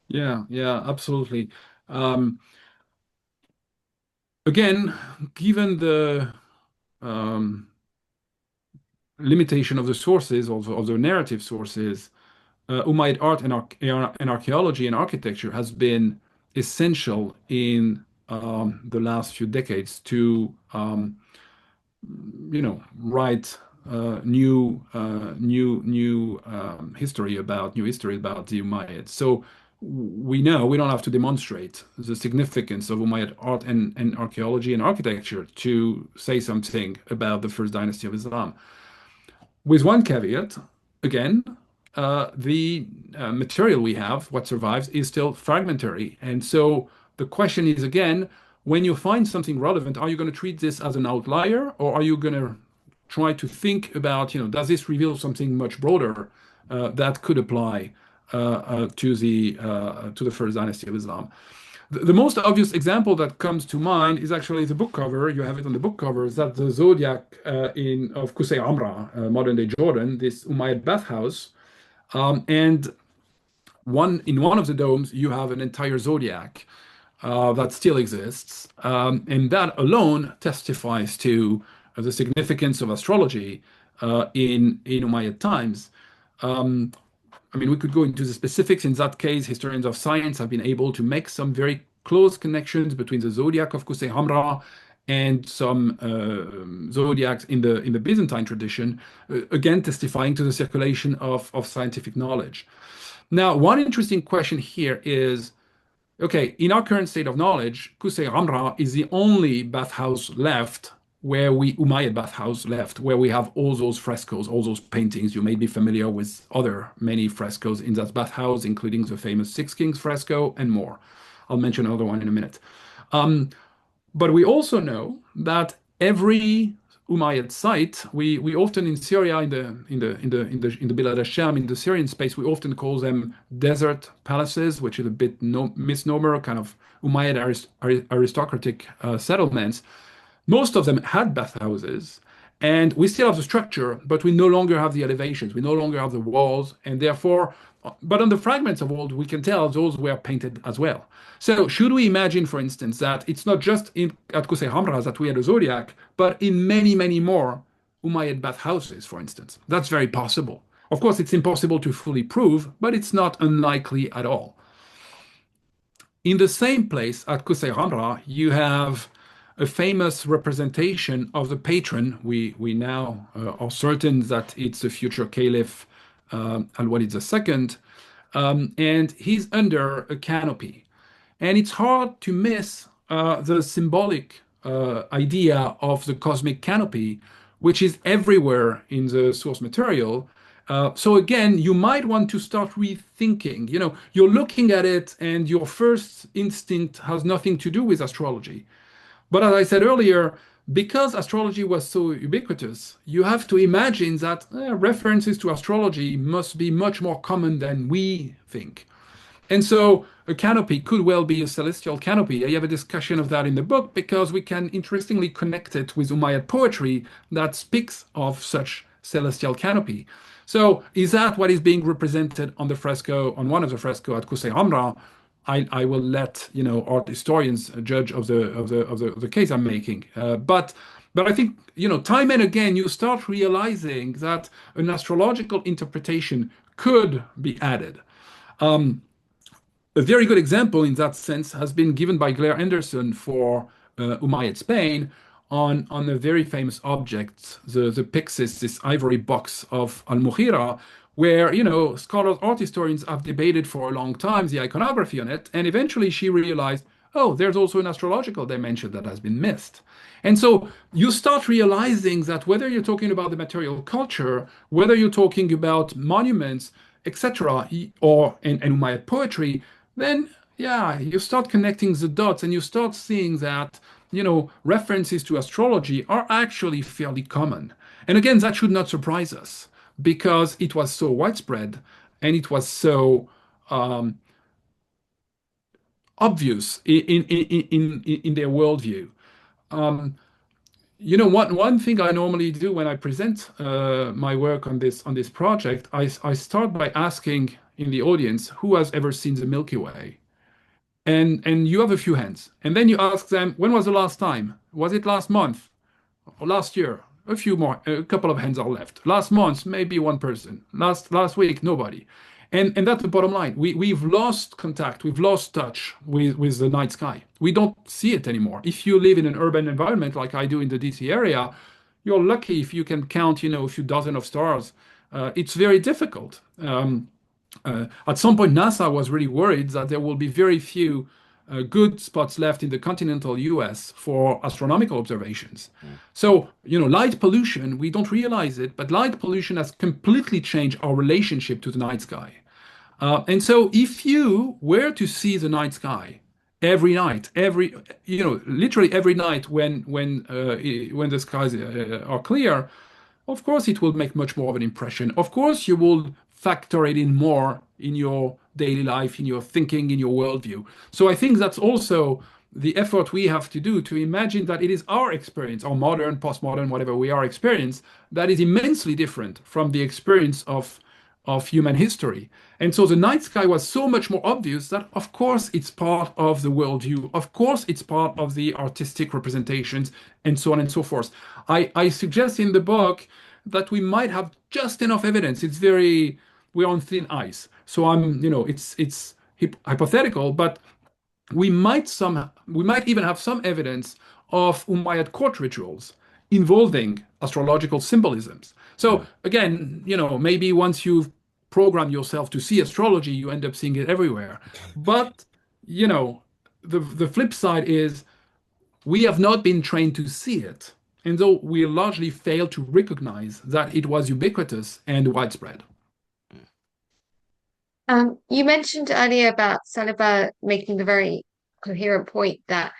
Yeah, yeah, absolutely. Um, Again, given the um, limitation of the sources, of the narrative sources, Umayyad art and, and archaeology and architecture has been essential in the last few decades to, write new history about the Umayyads. So we know we don't have to demonstrate the significance of Umayyad art and archaeology and architecture to say something about the first dynasty of Islam. With one caveat, again, the material we have, what survives, is still fragmentary. And so the question is again, when you find something relevant, are you going to treat this as an outlier, or are you going to try to think about, does this reveal something much broader that could apply to the first dynasty of Islam? The most obvious example that comes to mind is actually the book cover. You have it on the book cover. Is that the zodiac in of Qusay Amra, modern day Jordan, this Umayyad bathhouse, and one of the domes you have an entire zodiac that still exists, and that alone testifies to the significance of astrology in Umayyad times. Um, I mean, we could go into the specifics. In that case, historians of science have been able to make some very close connections between the zodiac of Qusay Hamra and some zodiacs in the Byzantine tradition, again testifying to the circulation of scientific knowledge. Now, one interesting question here is, okay, in our current state of knowledge, Qusay Amra is the only bathhouse left Umayyad bathhouse left, where we have all those frescoes, all those paintings. You may be familiar with other many frescoes in that bathhouse, including the famous Six Kings fresco and more. I'll mention another one in a minute. But we also know that every Umayyad site, we often in Syria, in the Bilad al-Sham, in the Syrian space, we often call them desert palaces, which is a bit misnomer, kind of Umayyad aristocratic settlements. Most of them had bathhouses, and we still have the structure, but we no longer have the elevations, we no longer have the walls, and therefore, but on the fragments of old, we can tell those were painted as well. So should we imagine, for instance, that it's not just at Qusay Hamra that we had a zodiac, but in many, many more Umayyad bathhouses, for instance? That's very possible. Of course, it's impossible to fully prove, but it's not unlikely at all. In the same place at Qusay Hamra, you have a famous representation of the patron. We now are certain that it's the future Caliph Al-Walid II, and he's under a canopy. And it's hard to miss the symbolic idea of the cosmic canopy, which is everywhere in the source material. So again, you might want to start rethinking. You're looking at it, and your first instinct has nothing to do with astrology. But as I said earlier, because astrology was so ubiquitous, you have to imagine that references to astrology must be much more common than we think. And so a canopy could well be a celestial canopy. I have a discussion of that in the book because we can interestingly connect it with Umayyad poetry that speaks of such celestial canopy. So is that what is being represented on the fresco, on one of the fresco at Qusay Hamra? I will let art historians judge of the case I'm making. But I think time and again you start realizing that an astrological interpretation could be added. A very good example in that sense has been given by Claire Anderson for Umayyad Spain on a very famous object, the Pyxis, this ivory box of Al-Mughira, where scholars, art historians have debated for a long time the iconography on it, and eventually she realized, oh, there's also an astrological dimension that has been missed. And so you start realizing that whether you're talking about the material culture, whether you're talking about monuments, etc., or and Umayyad poetry, then yeah, you start connecting the dots and you start seeing that, references to astrology are actually fairly common. And again, that should not surprise us because it was so widespread and it was so obvious in their worldview. One thing I normally do when I present my work on this project, I start by asking in the audience who has ever seen the Milky Way, and you have a few hands, and then you ask them when was the last time? Was it last month or last year? A few more, a couple of hands are left. Last month, maybe one person. Last week, nobody. And that's the bottom line. We've lost contact, we've lost touch with the night sky. We don't see it anymore. If you live in an urban environment like I do in the DC area, you're lucky if you can count, a few dozen of stars. It's very difficult. At some point, NASA was really worried that there will be very few good spots left in the continental US for astronomical observations. So, light pollution, we don't realize it, but light pollution has completely changed our relationship to the night sky. And so if you were to see the night sky every night, literally every night when the skies are clear, of course it will make much more of an impression. Of course you will factor it in more in your daily life, in your thinking, in your worldview. So I think that's also the effort we have to do to imagine that it is our experience, our modern, postmodern, whatever we are experience, that is immensely different from the experience of human history. And so the night sky was so much more obvious that, of course, it's part of the worldview. Of course, it's part of the artistic representations, and so on and so forth. I suggest in the book that we might have just enough evidence. We're on thin ice. So it's hypothetical, but we might even have some evidence of Umayyad court rituals involving astrological symbolisms. So again, maybe once you've programmed yourself to see astrology, you end up seeing it everywhere. But the flip side is we have not been trained to see it, and so we largely fail to recognize that it was ubiquitous and widespread. You mentioned earlier about Saliba making the very coherent point that,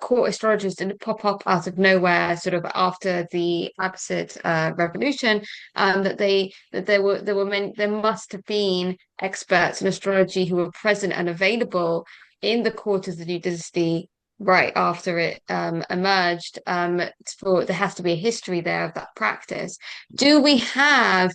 court astrologers didn't pop up out of nowhere, sort of after the Abbasid revolution. There must have been experts in astrology who were present and available in the court of the new dynasty right after it emerged. There has to be a history there of that practice. Do we have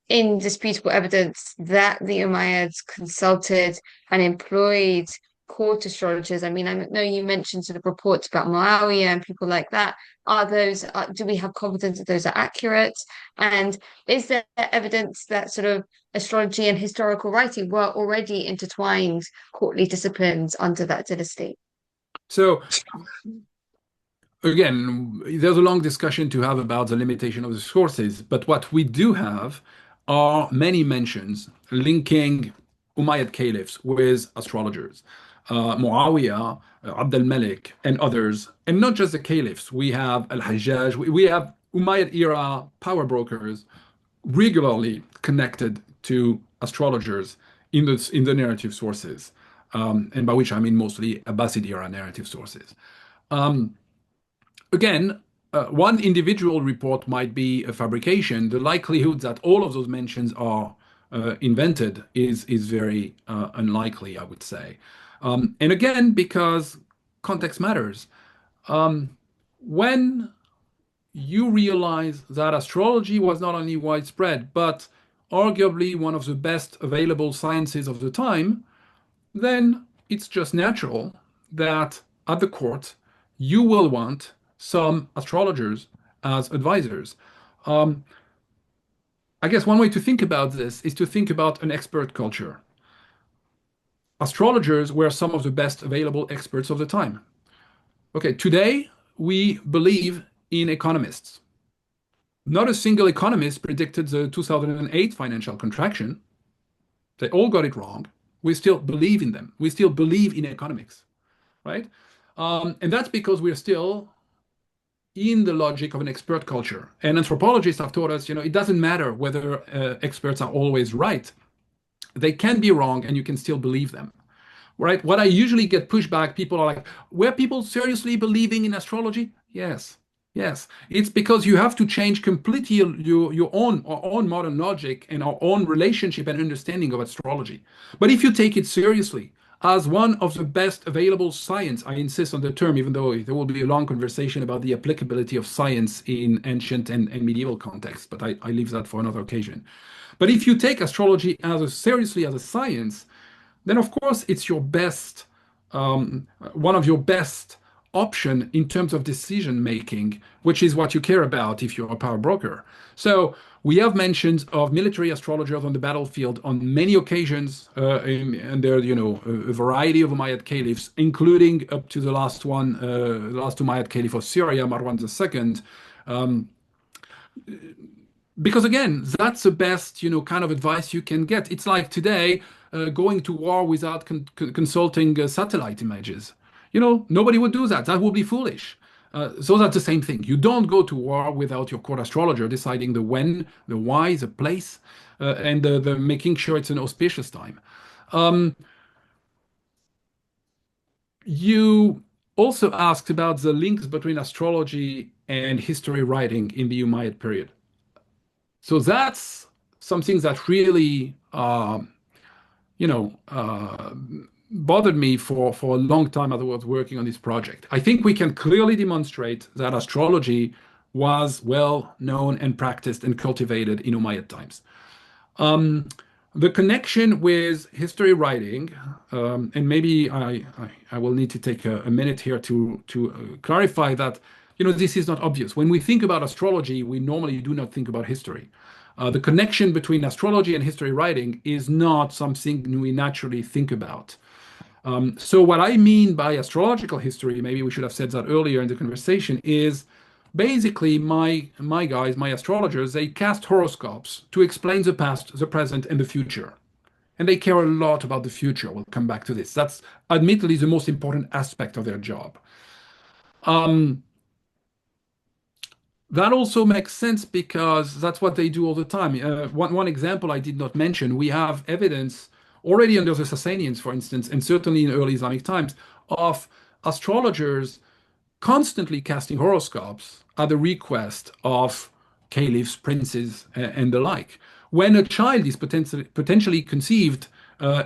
indisputable evidence that the Umayyads consulted and employed court astrologers? I mean, I know you mentioned sort of reports about Muawiyah and people like that. Do we have confidence that those are accurate? And is there evidence that sort of astrology and historical writing were already intertwined courtly disciplines under that dynasty? So again, there's a long discussion to have about the limitation of the sources, but what we do have are many mentions linking Umayyad Caliphs with astrologers. Muawiyah, Abd al-Malik, and others, and not just the Caliphs. We have al-Hajjaj, we have Umayyad era power brokers regularly connected to astrologers in the narrative sources, and by which I mean mostly Abbasid era narrative sources. Again, one individual report might be a fabrication. The likelihood that all of those mentions are invented is very unlikely, I would say. And again, because context matters. When you realize that astrology was not only widespread, but arguably one of the best available sciences of the time, then it's just natural that at the court you will want some astrologers as advisors. I guess one way to think about this is to think about an expert culture. Astrologers were some of the best available experts of the time. Okay, today we believe in economists. Not a single economist predicted the 2008 financial contraction. They all got it wrong. We still believe in them. We still believe in economics, right? And that's because we're still in the logic of an expert culture. And anthropologists have taught us, it doesn't matter whether experts are always right. They can be wrong and you can still believe them. Right? What I usually get pushback, people are like, were people seriously believing in astrology? Yes. Yes. It's because you have to change completely your own modern logic and our own relationship and understanding of astrology. But if you take it seriously as one of the best available science, I insist on the term, even though there will be a long conversation about the applicability of science in ancient and medieval contexts, but I leave that for another occasion. But if you take astrology seriously as a science, then of course it's your best, one of your best option in terms of decision making, which is what you care about if you're a power broker. So we have mentions of military astrologers on the battlefield on many occasions, and there are, a variety of Umayyad Caliphs, including up to the last one, the last Umayyad Caliph of Syria, Marwan II. Because again, that's the best, kind of advice you can get. It's like today, going to war without consulting satellite images. Nobody would do that. That would be foolish. So that's the same thing. You don't go to war without your court astrologer deciding the when, the why, the place, and the making sure it's an auspicious time. You also asked about the links between astrology and history writing in the Umayyad period. So that's something that really, bothered me for a long time as I was working on this project. I think we can clearly demonstrate that astrology was well known and practiced and cultivated in Umayyad times. The connection with history writing, and maybe I will need to take a minute here to clarify that, this is not obvious. When we think about astrology, we normally do not think about history. The connection between astrology and history writing is not something we naturally think about. So what I mean by astrological history, maybe we should have said that earlier in the conversation, is basically my guys, my astrologers, they cast horoscopes to explain the past, the present, and the future. And they care a lot about the future. We'll come back to this. That's admittedly the most important aspect of their job. That also makes sense because that's what they do all the time. One example I did not mention, we have evidence already under the Sasanians, for instance, and certainly in early Islamic times, of astrologers constantly casting horoscopes at the request of caliphs, princes, and the like. When a child is potentially conceived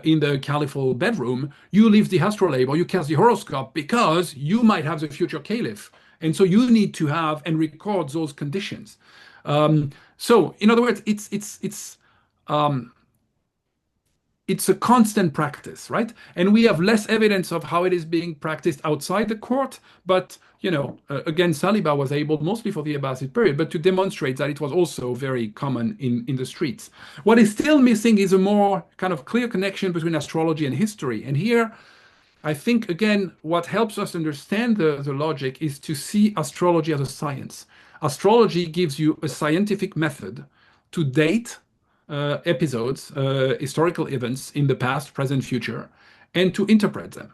in the caliphal bedroom, you leave the astrolabe or you cast the horoscope because you might have the future caliph. And so you need to have and record those conditions. So in other words, it's a constant practice, right? And we have less evidence of how it is being practiced outside the court. But, again, Saliba was able, mostly for the Abbasid period, but to demonstrate that it was also very common in the streets. What is still missing is a more kind of clear connection between astrology and history. And here, I think, again, what helps us understand the logic is to see astrology as a science. Astrology gives you a scientific method to date episodes, historical events in the past, present, future, and to interpret them.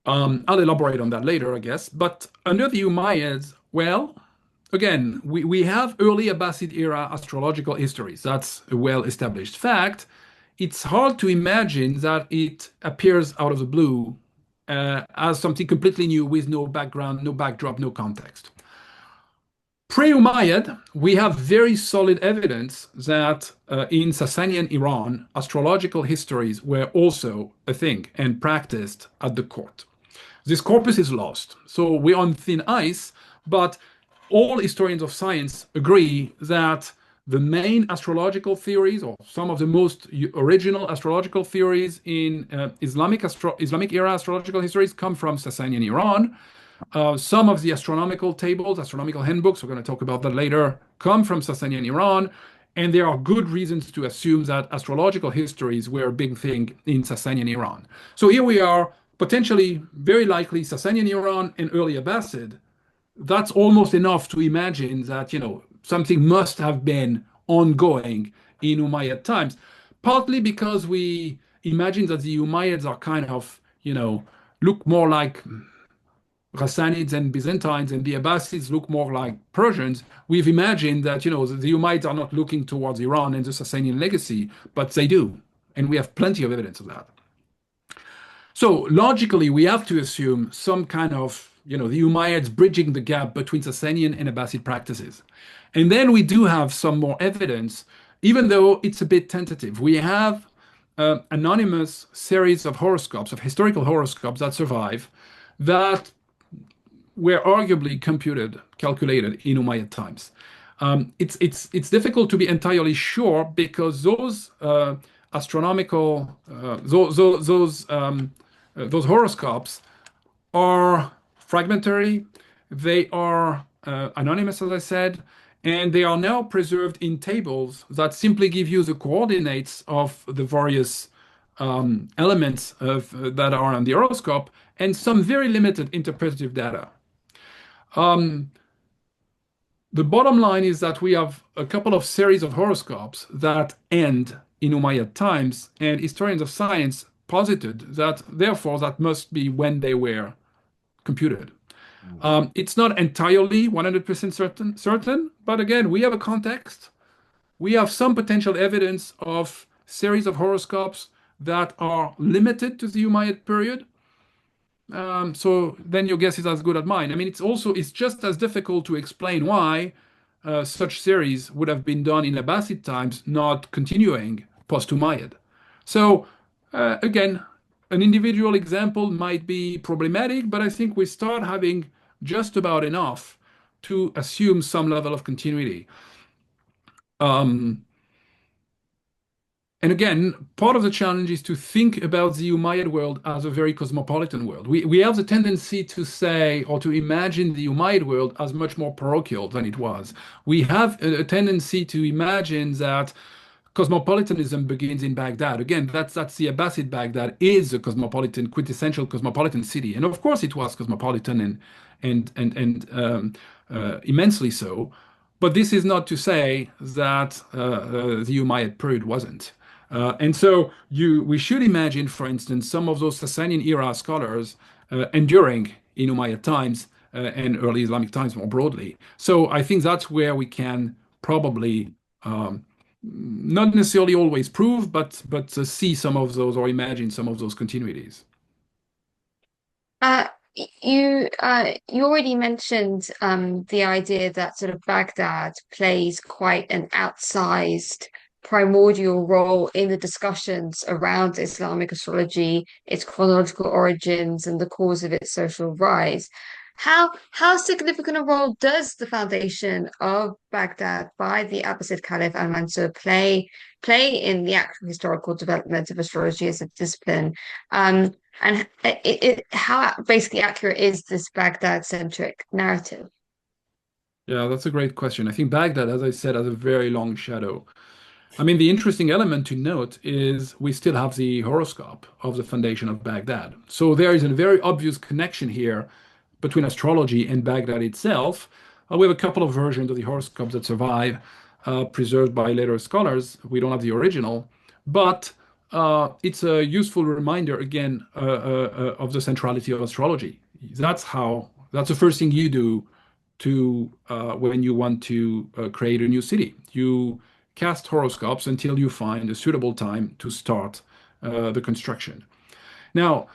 I'll elaborate on that later, I guess. But under the Umayyads, well, again, we have early Abbasid era astrological histories. That's a well-established fact. It's hard to imagine that it appears out of the blue as something completely new with no background, no backdrop, no context. Pre-Umayyad, we have very solid evidence that in Sasanian Iran, astrological histories were also a thing and practiced at the court. This corpus is lost, so we're on thin ice, but all historians of science agree that the main astrological theories, or some of the most original astrological theories in Islamic era astrological histories, come from Sasanian Iran. Some of the astronomical tables, astronomical handbooks, we're going to talk about that later, come from Sasanian Iran. And there are good reasons to assume that astrological histories were a big thing in Sasanian Iran. So here we are, potentially, very likely, Sasanian Iran and early Abbasid. That's almost enough to imagine that, something must have been ongoing in Umayyad times, partly because we imagine that the Umayyads are kind of, look more like, Ghassanids and Byzantines and the Abbasids look more like Persians, we've imagined that, the Umayyads are not looking towards Iran and the Sasanian legacy, but they do. And we have plenty of evidence of that. So logically, we have to assume some kind of, the Umayyads bridging the gap between Sasanian and Abbasid practices. And then we do have some more evidence, even though it's a bit tentative. We have anonymous series of horoscopes, of historical horoscopes that survive, that were arguably calculated in Umayyad times. It's difficult to be entirely sure because those astronomical those horoscopes are fragmentary, they are anonymous, as I said, and they are now preserved in tables that simply give you the coordinates of the various elements that are on the horoscope and some very limited interpretative data. The bottom line is that we have a couple of series of horoscopes that end in Umayyad times, and historians of science posited that therefore that must be when they were computed. It's not entirely 100% certain, but again, we have a context. We have some potential evidence of series of horoscopes that are limited to the Umayyad period. So then your guess is as good as mine. I mean, it's just as difficult to explain why such series would have been done in Abbasid times, not continuing post-Umayyad. So again, an individual example might be problematic, but I think we start having just about enough to assume some level of continuity. And again, part of the challenge is to think about the Umayyad world as a very cosmopolitan world. We have the tendency to say or to imagine the Umayyad world as much more parochial than it was. We have a tendency to imagine that cosmopolitanism begins in Baghdad. Again, that's the Abbasid Baghdad is a cosmopolitan, quintessential cosmopolitan city. And of course it was cosmopolitan and immensely so. But this is not to say that the Umayyad period wasn't. And so we should imagine, for instance, some of those Sasanian era scholars enduring in Umayyad times and early Islamic times more broadly. So I think that's where we can probably not necessarily always prove, but see some of those or imagine some of those continuities. You already mentioned the idea that sort of Baghdad plays quite an outsized primordial role in the discussions around Islamic astrology, its chronological origins, and the cause of its social rise. How significant a role does the foundation of Baghdad by the Abbasid Caliph al-Mansur play in the actual historical development of astrology as a discipline? And how basically accurate is this Baghdad-centric narrative? Yeah, that's a great question. I think Baghdad, as I said, has a very long shadow. I mean, the interesting element to note is we still have the horoscope of the foundation of Baghdad. So there is a very obvious connection here between astrology and Baghdad itself. We have a couple of versions of the horoscopes that survive, preserved by later scholars. We don't have the original, but it's a useful reminder again of the centrality of astrology. That's the first thing you do when you want to create a new city. You cast horoscopes until you find a suitable time to start the construction. Now,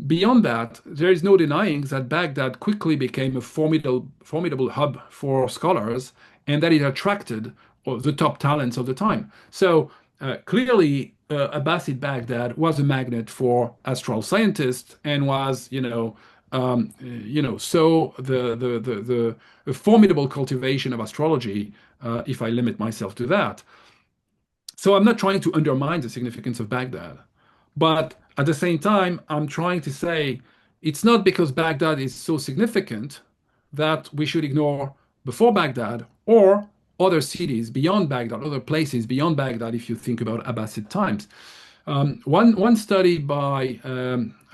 beyond that, there is no denying that Baghdad quickly became a formidable hub for scholars and that it attracted the top talents of the time. So clearly, Abbasid Baghdad was a magnet for astral scientists and was, so the formidable cultivation of astrology, if I limit myself to that. So I'm not trying to undermine the significance of Baghdad, but at the same time, I'm trying to say it's not because Baghdad is so significant that we should ignore before Baghdad or other cities beyond Baghdad, other places beyond Baghdad, if you think about Abbasid times. One study by,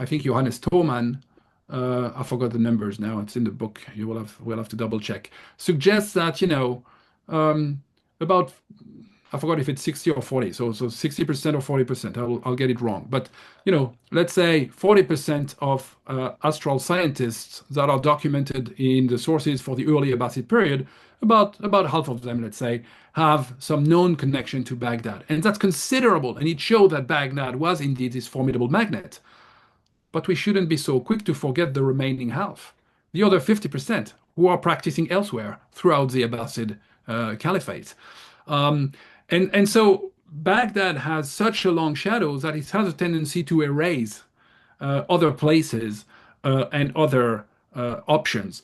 I think, Johannes Thoman, I forgot the numbers now, it's in the book, we'll have to double check, suggests that, about I forgot if it's 60 or 40. So 60% or 40%. I'll get it wrong. But let's say 40% of astral scientists that are documented in the sources for the early Abbasid period, about half of them, let's say, have some known connection to Baghdad. And that's considerable. And it showed that Baghdad was indeed this formidable magnet. But we shouldn't be so quick to forget the remaining half, the other 50% who are practicing elsewhere throughout the Abbasid Caliphate. And so Baghdad has such a long shadow that it has a tendency to erase other places and other options.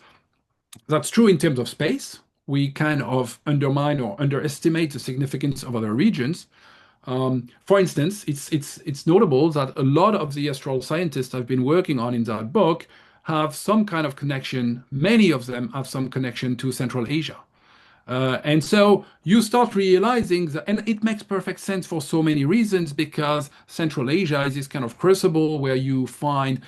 That's true in terms of space. We kind of undermine or underestimate the significance of other regions. For instance, it's notable that a lot of the astral scientists I've been working on in that book have some kind of connection. Many of them have some connection to Central Asia. And so you start realizing that, and it makes perfect sense for so many reasons, because Central Asia is this kind of crucible where you find,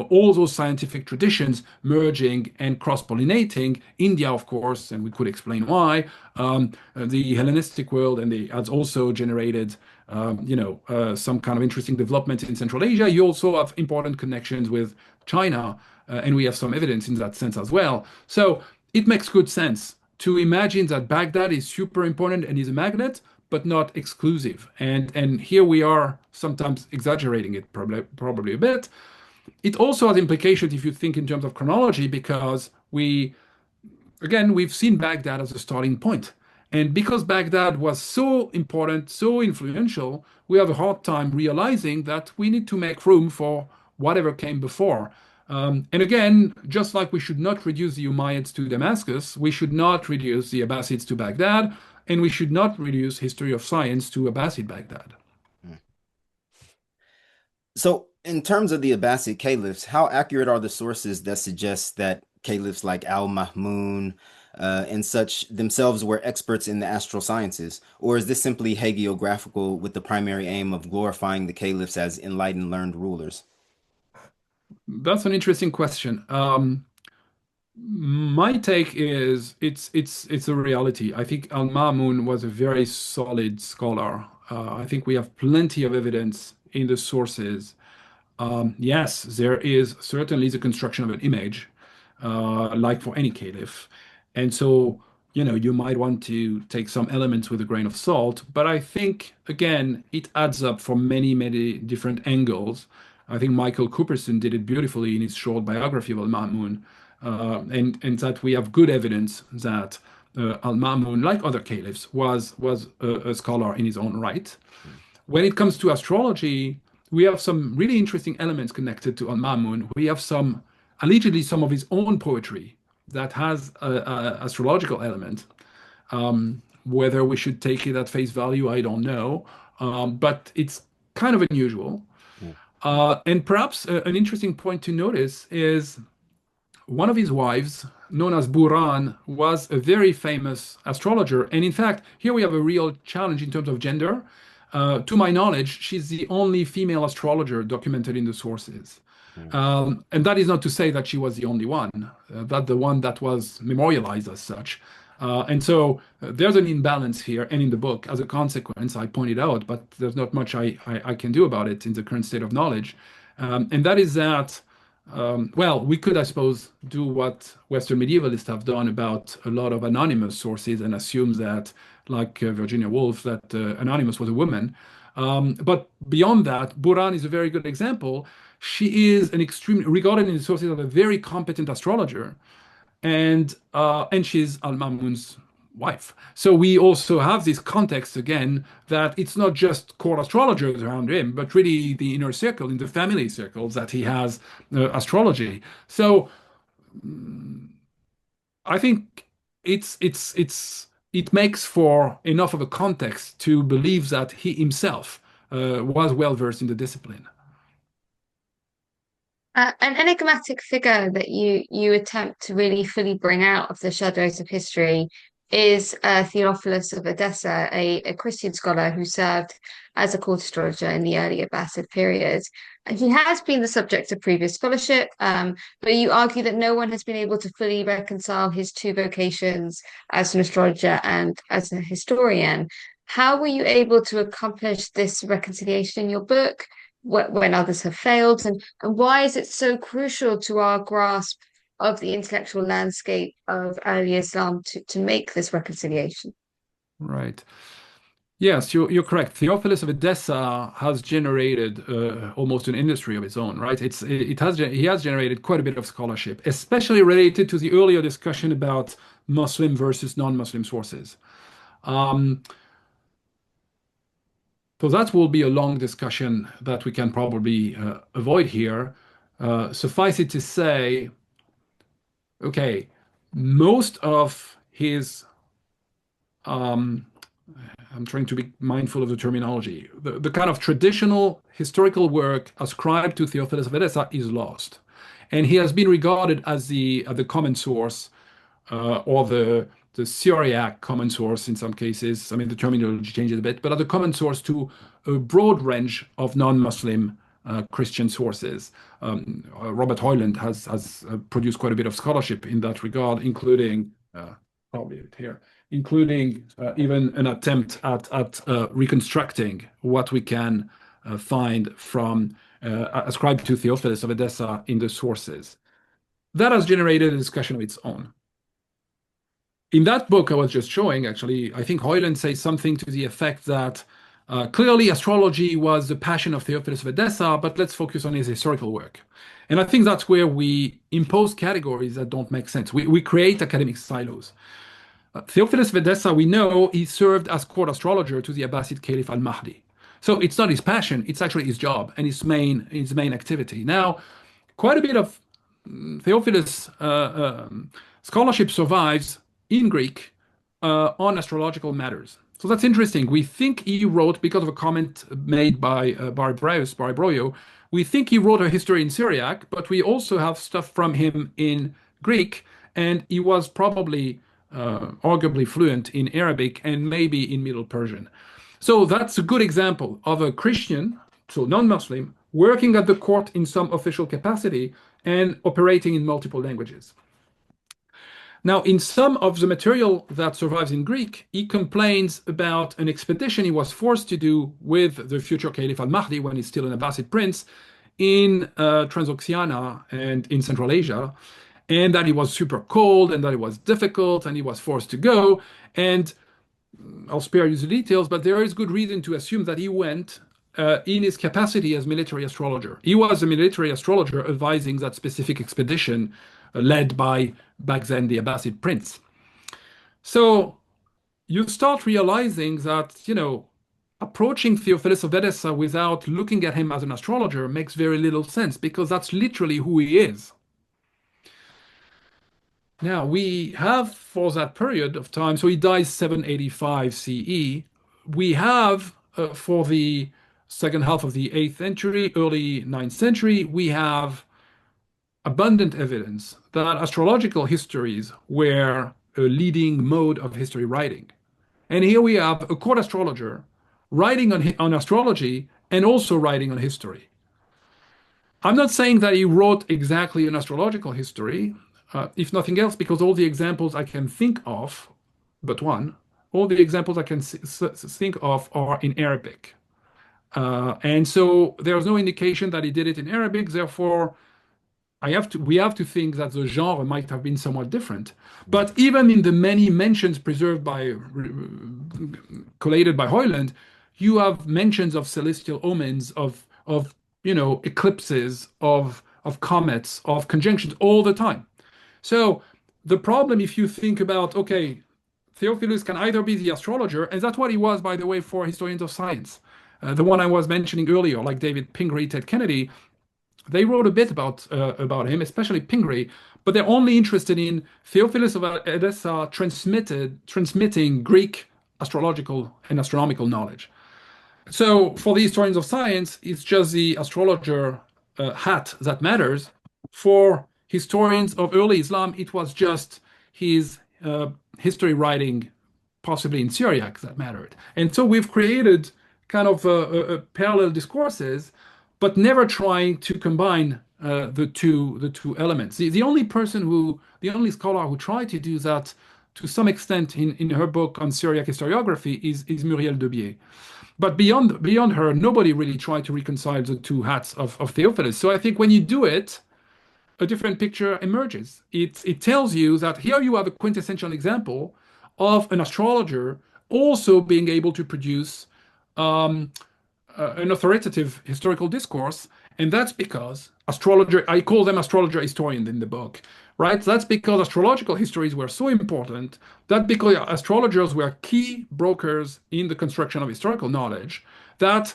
all those scientific traditions merging and cross-pollinating. India, of course, and we could explain why. The Hellenistic world, and they has also generated, some kind of interesting development in Central Asia. You also have important connections with China, and we have some evidence in that sense as well. So it makes good sense to imagine that Baghdad is super important and is a magnet, but not exclusive. And here we are sometimes exaggerating it probably a bit. It also has implications if you think in terms of chronology, because we've seen Baghdad as a starting point. And because Baghdad was so important, so influential, we have a hard time realizing that we need to make room for whatever came before. And again, just like we should not reduce the Umayyads to Damascus, we should not reduce the Abbasids to Baghdad, and we should not reduce history of science to Abbasid Baghdad. So, in terms of the Abbasid caliphs, how accurate are the sources that suggest that caliphs like al-Ma'mun and such themselves were experts in the astral sciences? Or is this simply hagiographical with the primary aim of glorifying the caliphs as enlightened, learned rulers? That's an interesting question. My take is it's a reality. I think al-Ma'mun was a very solid scholar. I think we have plenty of evidence in the sources. Yes, there is certainly the construction of an image, like for any caliph. And so, you might want to take some elements with a grain of salt, but I think, again, it adds up from many, many different angles. I think Michael Cooperson did it beautifully in his short biography of al-Ma'mun, and that we have good evidence that al-Ma'mun, like other caliphs, was a scholar in his own right. When it comes to astrology, we have some really interesting elements connected to al-Ma'mun. We have allegedly some of his own poetry that has a astrological element. Whether we should take it at face value, I don't know, but it's kind of unusual. And perhaps an interesting point to notice is one of his wives, known as Buran, was a very famous astrologer. And in fact, here we have a real challenge in terms of gender. To my knowledge, she's the only female astrologer documented in the sources. And that is not to say that she was the only one, but the one that was memorialized as such. And so there's an imbalance here, and in the book, as a consequence, I pointed out, but there's not much I can do about it in the current state of knowledge. And that is that, we could, I suppose, do what Western medievalists have done about a lot of anonymous sources and assume that, like Virginia Woolf, that Anonymous was a woman. But beyond that, Buran is a very good example. She is regarded in the sources as a very competent astrologer. And she's al-Ma'mun's wife. So we also have this context again that it's not just court astrologers around him, but really the inner circle, in the family circles that he has astrology. So I think it makes for enough of a context to believe that he himself was well versed in the discipline. An enigmatic figure that you attempt to really fully bring out of the shadows of history is Theophilus of Edessa, a Christian scholar who served as a court astrologer in the early Abbasid period. And he has been the subject of previous scholarship, but you argue that no one has been able to fully reconcile his two vocations as an astrologer and as a historian. How were you able to accomplish this reconciliation in your book when others have failed? And why is it so crucial to our grasp of the intellectual landscape of early Islam to make this reconciliation? Right. Yes, you're correct. Theophilus of Edessa has generated almost an industry of its own, right? He has generated quite a bit of scholarship, especially related to the earlier discussion about Muslim versus non-Muslim sources. Um, so that will be a long discussion that we can probably avoid here. Suffice it to say, okay, most of his um, I'm trying to be mindful of the terminology. The kind of traditional historical work ascribed to Theophilus of Edessa is lost. And he has been regarded as the common source or the Syriac common source in some cases. I mean, the terminology changes a bit, but as the common source to a broad range of non-Muslim Christian sources. Robert Hoyland has produced quite a bit of scholarship in that regard, including probably here, including even an attempt at reconstructing what we can find from ascribed to Theophilus of Edessa in the sources. That has generated a discussion of its own. In that book I was just showing, actually, I think Hoyland says something to the effect that clearly astrology was the passion of Theophilus of Edessa, but let's focus on his historical work. And I think that's where we impose categories that don't make sense. We create academic silos. Theophilus of Edessa, we know he served as court astrologer to the Abbasid Caliph al-Mahdi. So it's not his passion, it's actually his job and his main activity. Now, quite a bit of Theophilus scholarship survives in Greek on astrological matters. So that's interesting. We think he wrote, because of a comment made by Baribroyo, we think he wrote a history in Syriac, but we also have stuff from him in Greek, and he was probably arguably fluent in Arabic and maybe in Middle Persian. So that's a good example of a Christian, so non-Muslim, working at the court in some official capacity and operating in multiple languages. Now, in some of the material that survives in Greek, he complains about an expedition he was forced to do with the future Caliph al-Mahdi when he's still an Abbasid prince in Transoxiana and in Central Asia, and that it was super cold and that it was difficult and he was forced to go. And I'll spare you the details, but there is good reason to assume that he went in his capacity as military astrologer. He was a military astrologer advising that specific expedition led by, back then, the Abbasid prince. So you start realizing that, approaching Theophilus of Edessa without looking at him as an astrologer makes very little sense, because that's literally who he is. Now, we have, for that period of time, so he dies 785 CE, we have, for the second half of the 8th century, early 9th century, we have abundant evidence that astrological histories were a leading mode of history writing. And here we have a court astrologer writing on astrology and also writing on history. I'm not saying that he wrote exactly an astrological history, if nothing else, because all the examples I can think of, but one, all the examples I can think of are in Arabic. And so there's no indication that he did it in Arabic, therefore, we have to think that the genre might have been somewhat different. But even in the many mentions preserved collated by Hoyland, you have mentions of celestial omens, of eclipses, of comets, of conjunctions all the time. So the problem, if you think about, okay, Theophilus can either be the astrologer, and that's what he was, by the way, for historians of science. The one I was mentioning earlier, like David Pingree, Ted Kennedy, they wrote a bit about him, especially Pingree, but they're only interested in Theophilus of Edessa transmitting Greek astrological and astronomical knowledge. So for the historians of science, it's just the astrologer hat that matters. For historians of early Islam, it was just his history writing, possibly in Syriac, that mattered. And so we've created kind of parallel discourses, but never trying to combine the two elements. The only scholar who tried to do that to some extent in her book on Syriac historiography is Muriel Debier. But beyond her, nobody really tried to reconcile the two hats of Theophilus. So I think when you do it, a different picture emerges. It tells you that here you have a quintessential example of an astrologer also being able to produce um, an authoritative historical discourse. And that's because I call them astrologer historians in the book, right? That's because astrological histories were so important, that because astrologers were key brokers in the construction of historical knowledge, that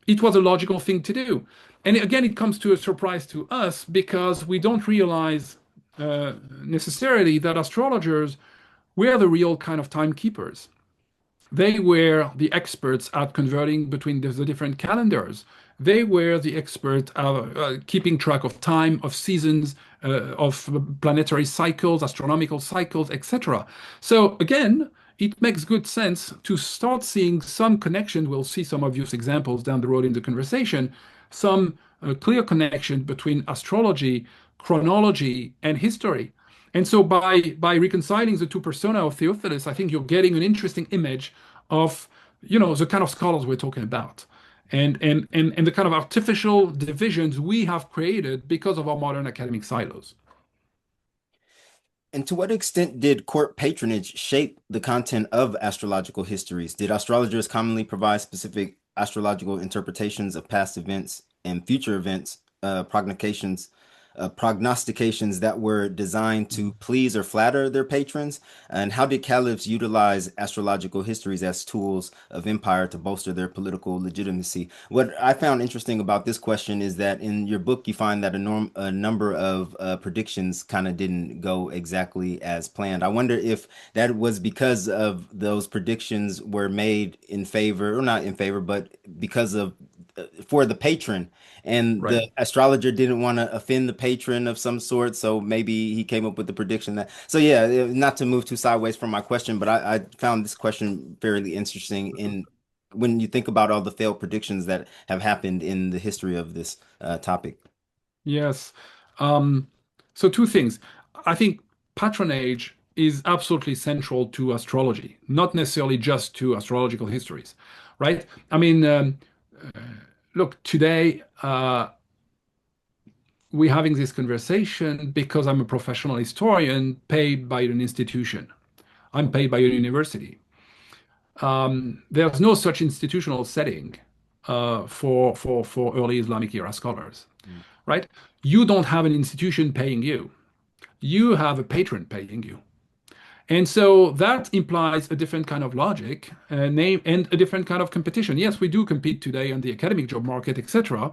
it was a logical thing to do. And again, it comes to a surprise to us because we don't realize necessarily that astrologers were the real kind of timekeepers. They were the experts at converting between the different calendars. They were the expert at keeping track of time, of seasons, of planetary cycles, astronomical cycles, etc. So again, it makes good sense to start seeing some connection. We'll see some obvious examples down the road in the conversation, some clear connection between astrology, chronology, and history. And so by reconciling the two persona of Theophilus, I think you're getting an interesting image of, the kind of scholars we're talking about. And the kind of artificial divisions we have created because of our modern academic silos. And to what extent did court patronage shape the content of astrological histories? Did astrologers commonly provide specific astrological interpretations of past events and future events, prognostications that were designed to please or flatter their patrons? And how did caliphs utilize astrological histories as tools of empire to bolster their political legitimacy? What I found interesting about this question is that in your book, you find that a number of predictions kind of didn't go exactly as planned. I wonder if that was because of those predictions were made in favor, or not in favor, but because of for the patron, and Right. the astrologer didn't want to offend the patron of some sort, so maybe he came up with the prediction that. So yeah, not to move too sideways from my question, but I found this question fairly interesting in when you think about all the failed predictions that have happened in the history of this topic. Yes. Um, so two things. I think patronage is absolutely central to astrology, not necessarily just to astrological histories, right? I mean, look, today we're having this conversation because I'm a professional historian paid by an institution. I'm paid by a university. There's no such institutional setting for early Islamic era scholars, Mm. right? You don't have an institution paying you. You have a patron paying you. And so that implies a different kind of logic, name, and a different kind of competition. Yes, we do compete today on the academic job market, etc.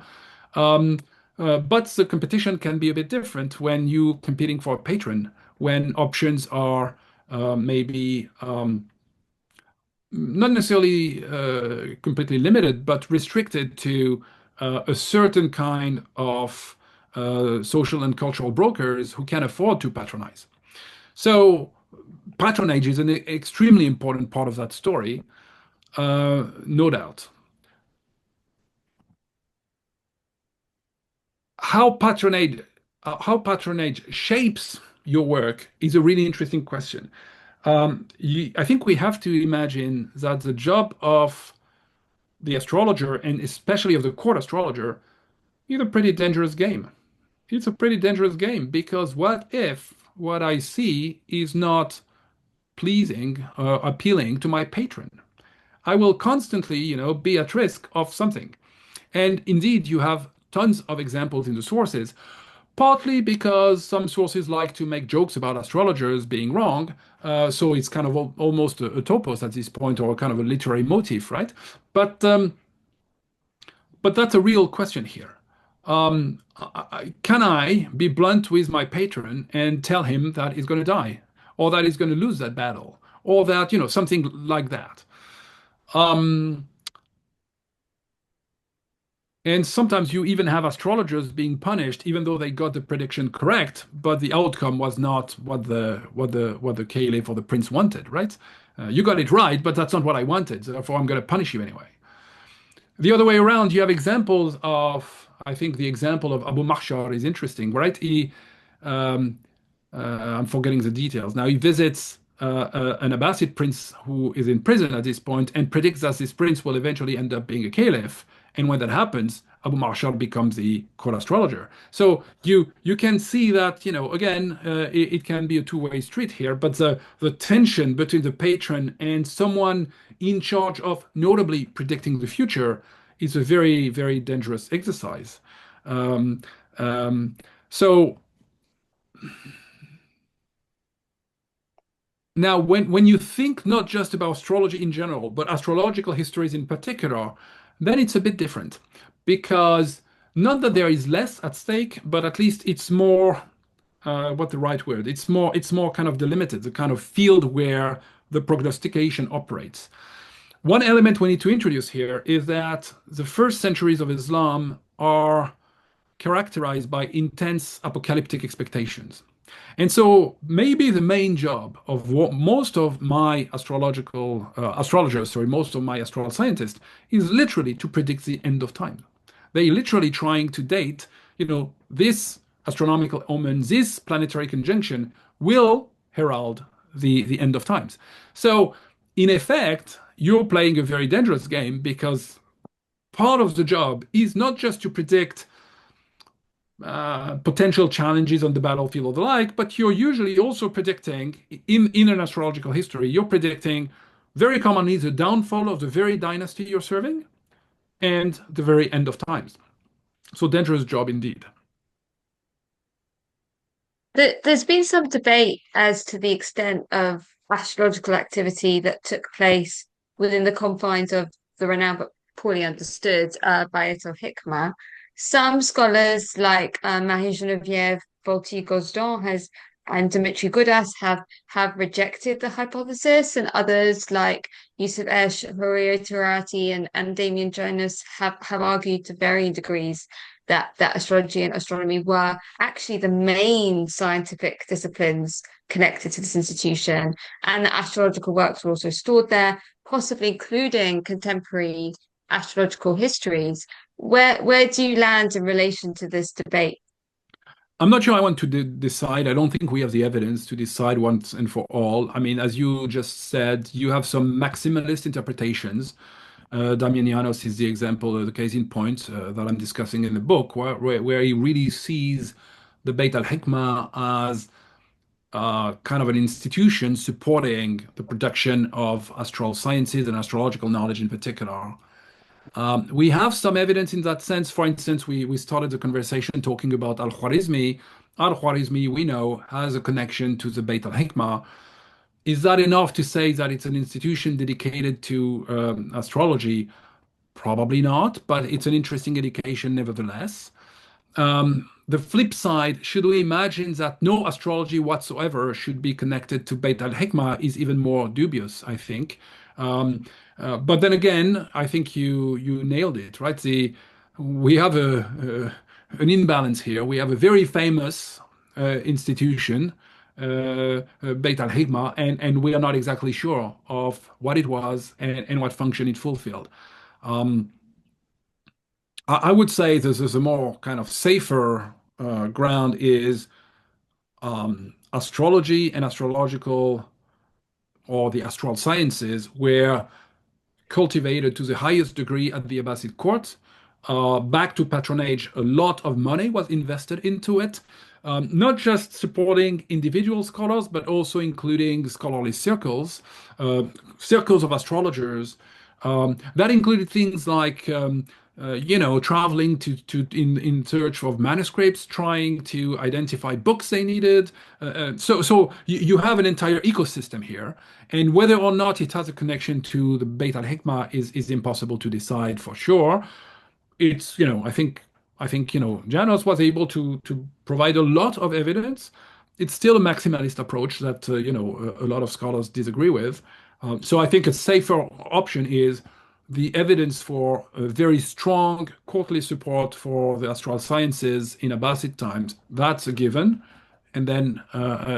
Um, but the competition can be a bit different when you're competing for a patron, when options are maybe not necessarily completely limited, but restricted to a certain kind of social and cultural brokers who can afford to patronize. So patronage is an extremely important part of that story, no doubt. How patronage shapes your work is a really interesting question. I think we have to imagine that the job of the astrologer, and especially of the court astrologer, is a pretty dangerous game. It's a pretty dangerous game because what if what I see is not pleasing or appealing to my patron? I will constantly, be at risk of something. And indeed, you have tons of examples in the sources, partly because some sources like to make jokes about astrologers being wrong. So it's kind of almost a topos at this point, or kind of a literary motif, right? But that's a real question here. Can I be blunt with my patron and tell him that he's going to die, or that he's going to lose that battle, or that, something like that? Um, And sometimes you even have astrologers being punished, even though they got the prediction correct, but the outcome was not what the caliph or the prince wanted, right? You got it right, but that's not what I wanted. Therefore, I'm going to punish you anyway. The other way around, you have examples of. I think the example of Abu Mahshar is interesting, right? Um, I'm forgetting the details now. He visits an Abbasid prince who is in prison at this point and predicts that this prince will eventually end up being a caliph. And when that happens, Abu Marshal becomes the court astrologer. So you can see that, again, it can be a two-way street here, but the tension between the patron and someone in charge of notably predicting the future is a very, very dangerous exercise. Um, so now, when you think not just about astrology in general, but astrological histories in particular, then it's a bit different. Because not that there is less at stake, but at least it's more, what the right word? It's more kind of delimited, the kind of field where the prognostication operates. One element we need to introduce here is that the first centuries of Islam are characterized by intense apocalyptic expectations. And so maybe the main job of what most of my most of my astral scientists is literally to predict the end of time. They literally trying to date, this astronomical omen, this planetary conjunction will herald the end of times. So in effect, you're playing a very dangerous game because part of the job is not just to predict potential challenges on the battlefield or the like, but you're usually also predicting, in an astrological history, you're predicting very commonly the downfall of the very dynasty you're serving and the very end of times. So dangerous job indeed. There's been some debate as to the extent of astrological activity that took place within the confines of the renowned but poorly understood Bayt al-Hikma. Some scholars like Marie-Geneviève Volty-Gosdon and Dimitri Gudas have rejected the hypothesis, and others like Yusuf Esh, Horia Turati, and Damien Jonas have argued to varying degrees that astrology and astronomy were actually the main scientific disciplines connected to this institution, and the astrological works were also stored there, possibly including contemporary astrological histories. Where do you land in relation to this debate? I'm not sure I want to decide. I don't think we have the evidence to decide once and for all. I mean, as you just said, you have some maximalist interpretations. Damian Llanos is the example, the case in point that I'm discussing in the book, where he really sees the Bayt al-Hikma as kind of an institution supporting the production of astral sciences and astrological knowledge in particular. We have some evidence in that sense. For instance, we started the conversation talking about al-Khwarizmi. Al-Khwarizmi, we know, has a connection to the Bayt al-Hikma. Is that enough to say that it's an institution dedicated to astrology? Probably not, but it's an interesting indication nevertheless. The flip side, should we imagine that no astrology whatsoever should be connected to Bayt al-Hikma is even more dubious, I think. But then again, I think you nailed it, right? We have an imbalance here. We have a very famous institution, Bayt al-Hikma, and we are not exactly sure of what it was and what function it fulfilled. I would say this is a more kind of safer ground is astrology and astrological or the astral sciences were cultivated to the highest degree at the Abbasid court. Back to patronage, a lot of money was invested into it, not just supporting individual scholars, but also including scholarly circles, circles of astrologers. That included things like traveling in search of manuscripts, trying to identify books they needed. So you have an entire ecosystem here, and whether or not it has a connection to the Bayt al-Hikma is impossible to decide for sure. It's I think Janos was able to provide a lot of evidence. It's still a maximalist approach that a lot of scholars disagree with. So I think a safer option is the evidence for a very strong courtly support for the astral sciences in Abbasid times. That's a given. And then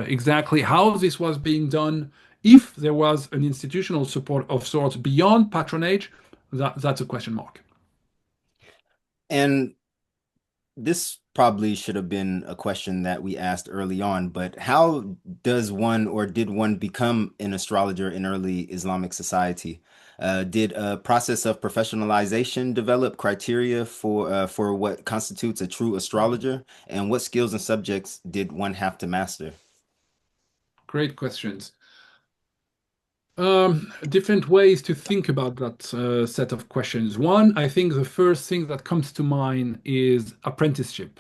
exactly how this was being done, if there was an institutional support of sorts beyond patronage, that's a question mark. And this probably should have been a question that we asked early on, but how does one or did one become an astrologer in early Islamic society? Did a process of professionalization develop criteria for what constitutes a true astrologer? And what skills and subjects did one have to master? Great questions. Different ways to think about that set of questions. One, I think the first thing that comes to mind is apprenticeship.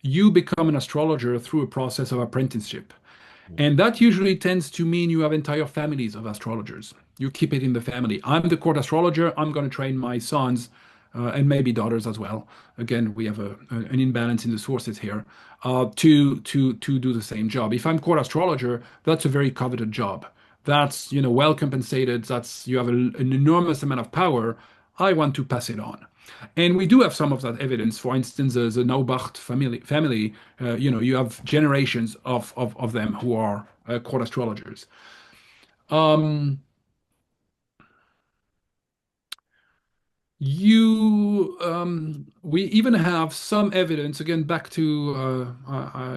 You become an astrologer through a process of apprenticeship. And that usually tends to mean you have entire families of astrologers. You keep it in the family. I'm the court astrologer. I'm going to train my sons and maybe daughters as well. Again, we have an imbalance in the sources here to do the same job. If I'm court astrologer, that's a very coveted job. That's well compensated. That's you have an enormous amount of power. I want to pass it on. And we do have some of that evidence. For instance, the Naubacht family, you have generations of them who are court astrologers. Um, we even have some evidence, again, back to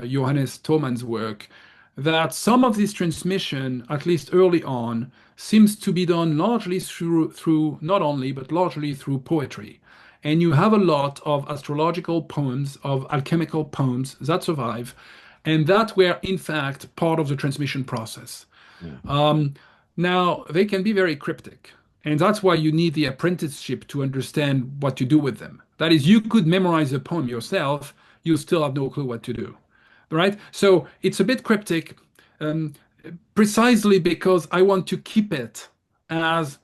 Johannes Thomann's work, that some of this transmission, at least early on, seems to be done largely through not only, but largely through poetry. And you have a lot of astrological poems, of alchemical poems that survive, and that were, in fact, part of the transmission process. Um, Now, they can be very cryptic, and that's why you need the apprenticeship to understand what to do with them. That is, you could memorize a poem yourself, you still have no clue what to do, right? So it's a bit cryptic, um, precisely because I want to keep it as,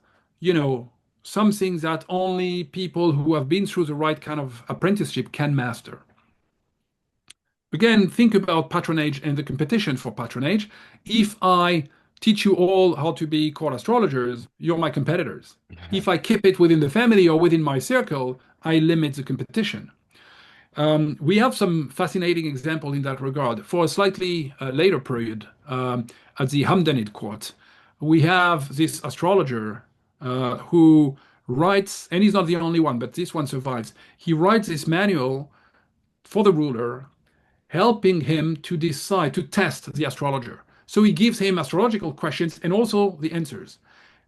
something that only people who have been through the right kind of apprenticeship can master. Again, think about patronage and the competition for patronage. If I teach you all how to be court astrologers, you're my competitors. If I keep it within the family or within my circle, I limit the competition. We have some fascinating example in that regard. For a slightly later period, at the Hamdanid court, we have this astrologer who writes, and he's not the only one, but this one survives. He writes this manual for the ruler, helping him to decide, to test the astrologer. So he gives him astrological questions and also the answers,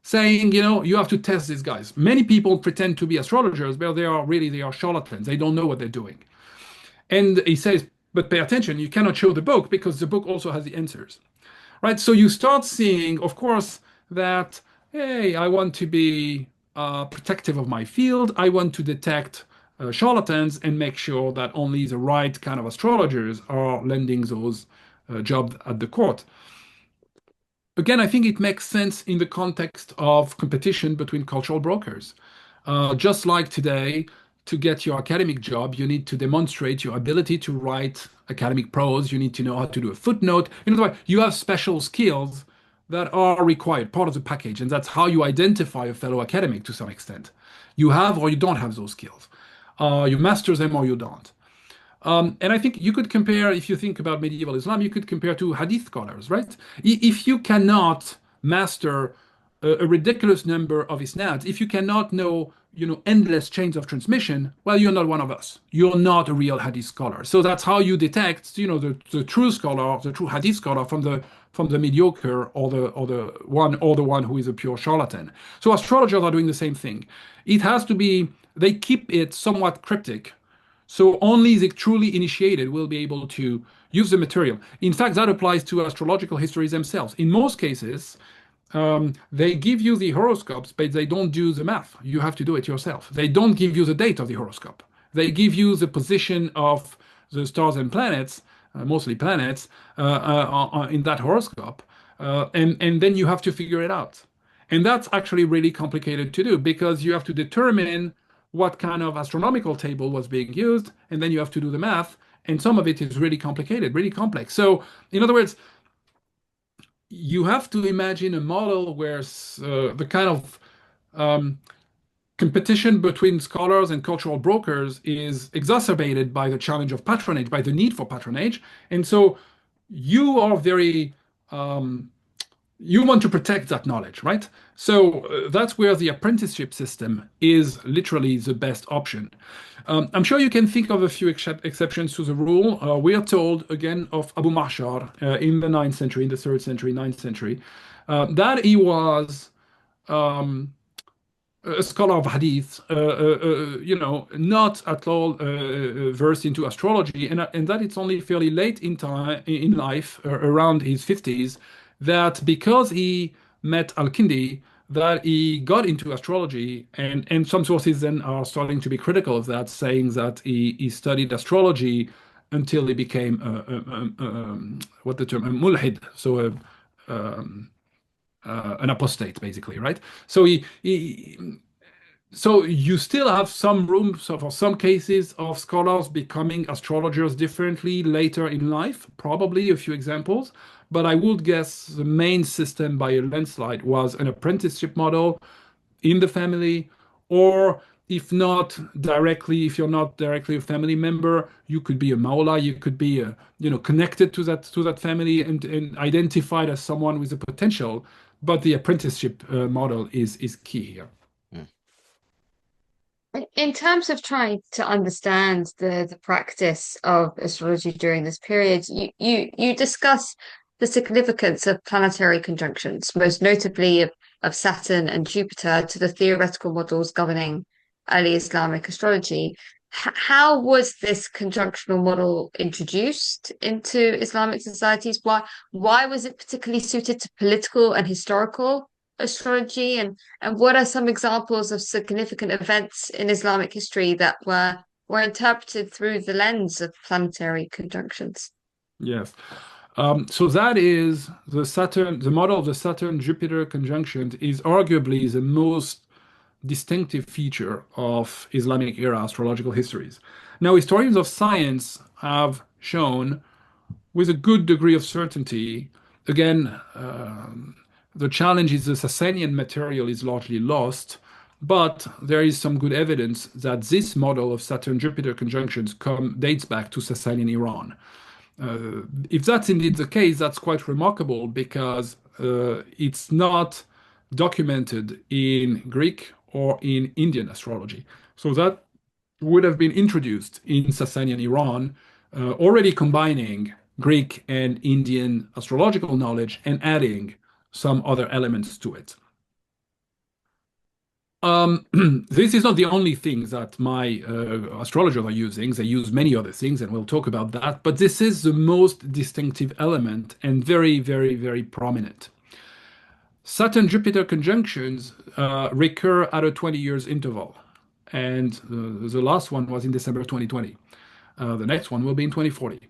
saying, you have to test these guys. Many people pretend to be astrologers, but they are charlatans. They don't know what they're doing. And he says, but pay attention, you cannot show the book because the book also has the answers. Right? So you start seeing, of course, that, hey, I want to be protective of my field. I want to detect charlatans and make sure that only the right kind of astrologers are landing those jobs at the court. Again, I think it makes sense in the context of competition between cultural brokers. Just like today, to get your academic job, you need to demonstrate your ability to write academic prose. You need to know how to do a footnote. You have special skills that are required, part of the package, and that's how you identify a fellow academic to some extent. You have or you don't have those skills. You master them or you don't. And I think you could compare, if you think about medieval Islam, you could compare to hadith scholars, right? If you cannot master a ridiculous number of isnads, if you cannot know, endless chains of transmission, well, you're not one of us. You're not a real hadith scholar. So that's how you detect, the true scholar, the true hadith scholar from the mediocre or the one who is a pure charlatan. So astrologers are doing the same thing. It has to be, they keep it somewhat cryptic. So only the truly initiated will be able to use the material. In fact, that applies to astrological histories themselves. In most cases, they give you the horoscopes, but they don't do the math. You have to do it yourself. They don't give you the date of the horoscope. They give you the position of the stars and planets, mostly planets, in that horoscope, and then you have to figure it out. And that's actually really complicated to do because you have to determine what kind of astronomical table was being used, and then you have to do the math, and some of it is really complicated, really complex. So, in other words, you have to imagine a model where the kind of competition between scholars and cultural brokers is exacerbated by the challenge of patronage, by the need for patronage. And so you are very you want to protect that knowledge, right? So that's where the apprenticeship system is literally the best option. I'm sure you can think of a few exceptions to the rule. We are told again of Abu Ma'shar in the 9th century, in the 3rd century, 9th century, that he was a scholar of hadith, not at all versed into astrology, and that it's only fairly late in time in life, around his 50s, that because he met al-Kindi, that he got into astrology, and some sources then are starting to be critical of that, saying that he studied astrology until he became what the term, a mulhid, so an apostate, basically, right? So so you still have some room for some cases of scholars becoming astrologers differently later in life, probably a few examples. But I would guess the main system by a landslide was an apprenticeship model in the family, or if not directly, if you're not directly a family member, you could be a maula, you could be connected to that family and identified as someone with a potential. But the apprenticeship model is key here. In terms of trying to understand the practice of astrology during this period, you discuss the significance of planetary conjunctions, most notably of Saturn and Jupiter, to the theoretical models governing early Islamic astrology. How was this conjunctional model introduced into Islamic societies? Why was it particularly suited to political and historical astrology? And what are some examples of significant events in Islamic history that were interpreted through the lens of planetary conjunctions? Yes. So that is the model of the Saturn-Jupiter conjunction is arguably the most distinctive feature of Islamic era astrological histories. Now, historians of science have shown with a good degree of certainty, again, the challenge is the Sasanian material is largely lost, but there is some good evidence that this model of Saturn-Jupiter conjunctions dates back to Sasanian Iran. If that's indeed the case, that's quite remarkable because it's not documented in Greek or in Indian astrology. So that would have been introduced in Sasanian Iran, already combining Greek and Indian astrological knowledge and adding some other elements to it. This is not the only thing that my astrologers are using. They use many other things, and we'll talk about that. But this is the most distinctive element and very, very, very prominent. Saturn-Jupiter conjunctions recur at a 20 years interval. And the last one was in December 2020. The next one will be in 2040.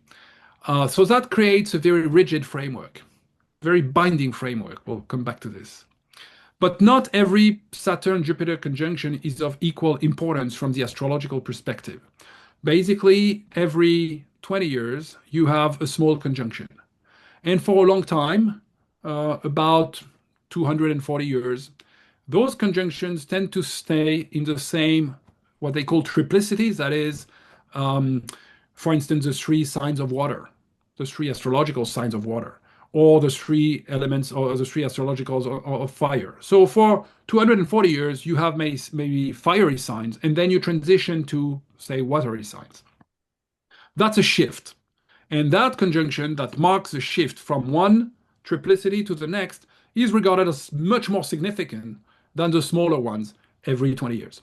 So that creates a very rigid framework, very binding framework. We'll come back to this. But not every Saturn-Jupiter conjunction is of equal importance from the astrological perspective. Basically, every 20 years, you have a small conjunction. And for a long time, about 240 years, those conjunctions tend to stay in the same, what they call triplicities, that is, for instance, the 3 signs of water, the 3 astrological signs of water, or the 3 elements or the 3 astrologicals of fire. So for 240 years, you have maybe fiery signs, and then you transition to, say, watery signs. That's a shift. And that conjunction that marks a shift from one triplicity to the next is regarded as much more significant than the smaller ones every 20 years.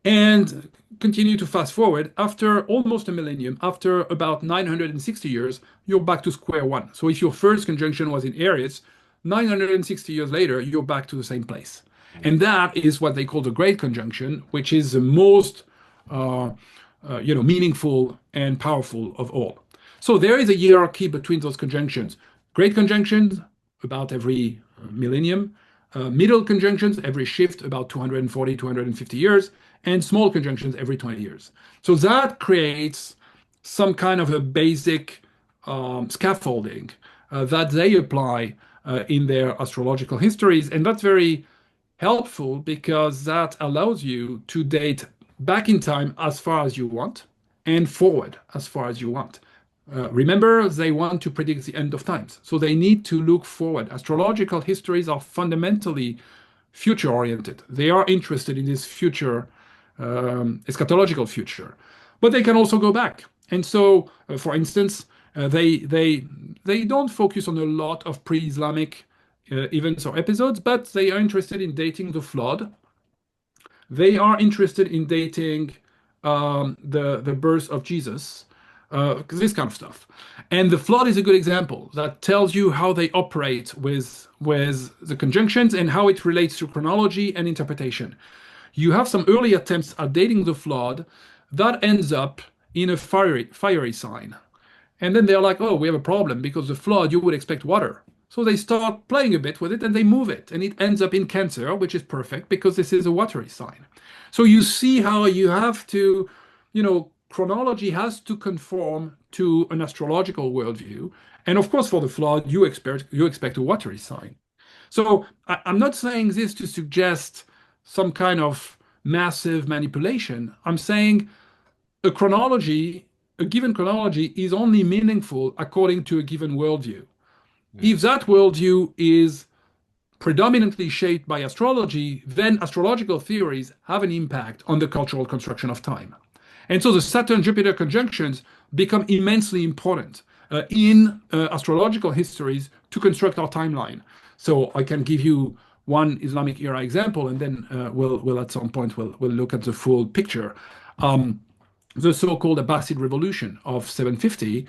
And continue to fast forward, after almost a millennium, after about 960 years, you're back to square one. So if your first conjunction was in Aries, 960 years later, you're back to the same place. And that is what they call the Great Conjunction, which is the most meaningful and powerful of all. So there is a hierarchy between those conjunctions. Great conjunctions, about every millennium. Middle conjunctions, every shift, about 240, 250 years. And small conjunctions every 20 years. So that creates some kind of a basic scaffolding that they apply in their astrological histories. And that's very helpful because that allows you to date back in time as far as you want and forward as far as you want. Remember, they want to predict the end of times. So they need to look forward. Astrological histories are fundamentally future oriented. They are interested in this future, eschatological future, but they can also go back. And so, for instance, they don't focus on a lot of pre-Islamic events or episodes, but they are interested in dating the flood. They are interested in dating the birth of Jesus, this kind of stuff. And the flood is a good example that tells you how they operate with the conjunctions and how it relates to chronology and interpretation. You have some early attempts at dating the flood that ends up in a fiery sign. And then they're like, oh, we have a problem because the flood, you would expect water. So they start playing a bit with it and they move it. And it ends up in Cancer, which is perfect because this is a watery sign. So you see how you have to, chronology has to conform to an astrological worldview. And of course, for the flood, you expect a watery sign. So I'm not saying this to suggest some kind of massive manipulation. I'm saying a given chronology is only meaningful according to a given worldview. If that worldview is predominantly shaped by astrology, then astrological theories have an impact on the cultural construction of time. And so the Saturn-Jupiter conjunctions become immensely important in astrological histories to construct our timeline. So I can give you one Islamic era example, and then we'll at some point we'll look at the full picture. The so-called Abbasid revolution of 750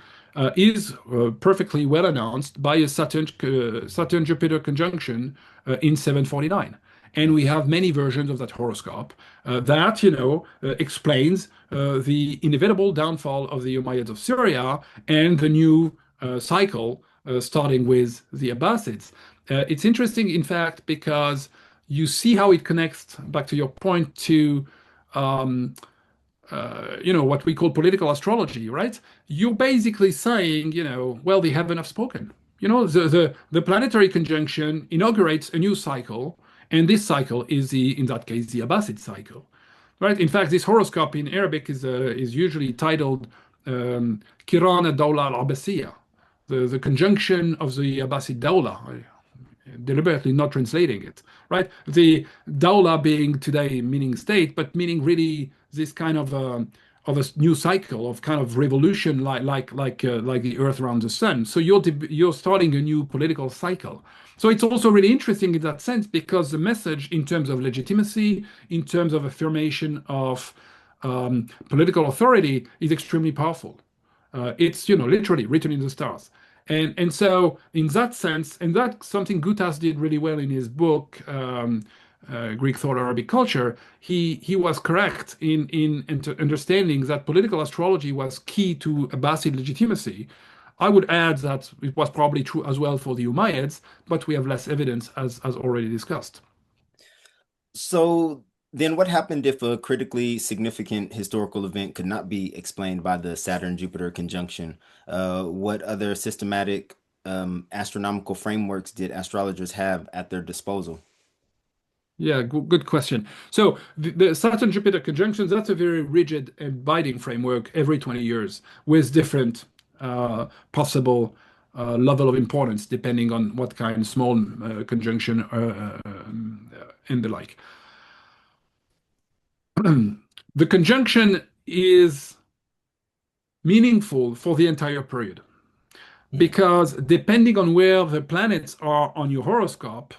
is perfectly well announced by a Saturn-Jupiter conjunction in 749. And we have many versions of that horoscope that, explains the inevitable downfall of the Umayyads of Syria and the new cycle starting with the Abbasids. It's interesting, in fact, because you see how it connects, back to your point, to what we call political astrology, right? You're basically saying, well, the heaven have spoken. The planetary conjunction inaugurates a new cycle, and this cycle is in that case, the Abbasid cycle, right? In fact, this horoscope in Arabic is usually titled Kiran al-Dawla al-Abbasiyya, the conjunction of the Abbasid Dawla. Deliberately not translating it, right? The Dawla being today meaning state, but meaning really this kind of a new cycle of kind of revolution, like the Earth around the sun. So you're starting a new political cycle. So it's also really interesting in that sense because the message in terms of legitimacy, in terms of affirmation of political authority, is extremely powerful. It's literally written in the stars. And so in that sense, and that's something Gutas did really well in his book, Greek Thought, Arabic Culture, he was correct in understanding that political astrology was key to Abbasid legitimacy. I would add that it was probably true as well for the Umayyads, but we have less evidence as already discussed. So then what happened if a critically significant historical event could not be explained by the Saturn-Jupiter conjunction? What other systematic astronomical frameworks did astrologers have at their disposal? Yeah, good question. So the Saturn-Jupiter conjunctions, that's a very rigid and binding framework every 20 years with different possible level of importance depending on what kind of small conjunction and the like. The conjunction is meaningful for the entire period because depending on where the planets are on your horoscope,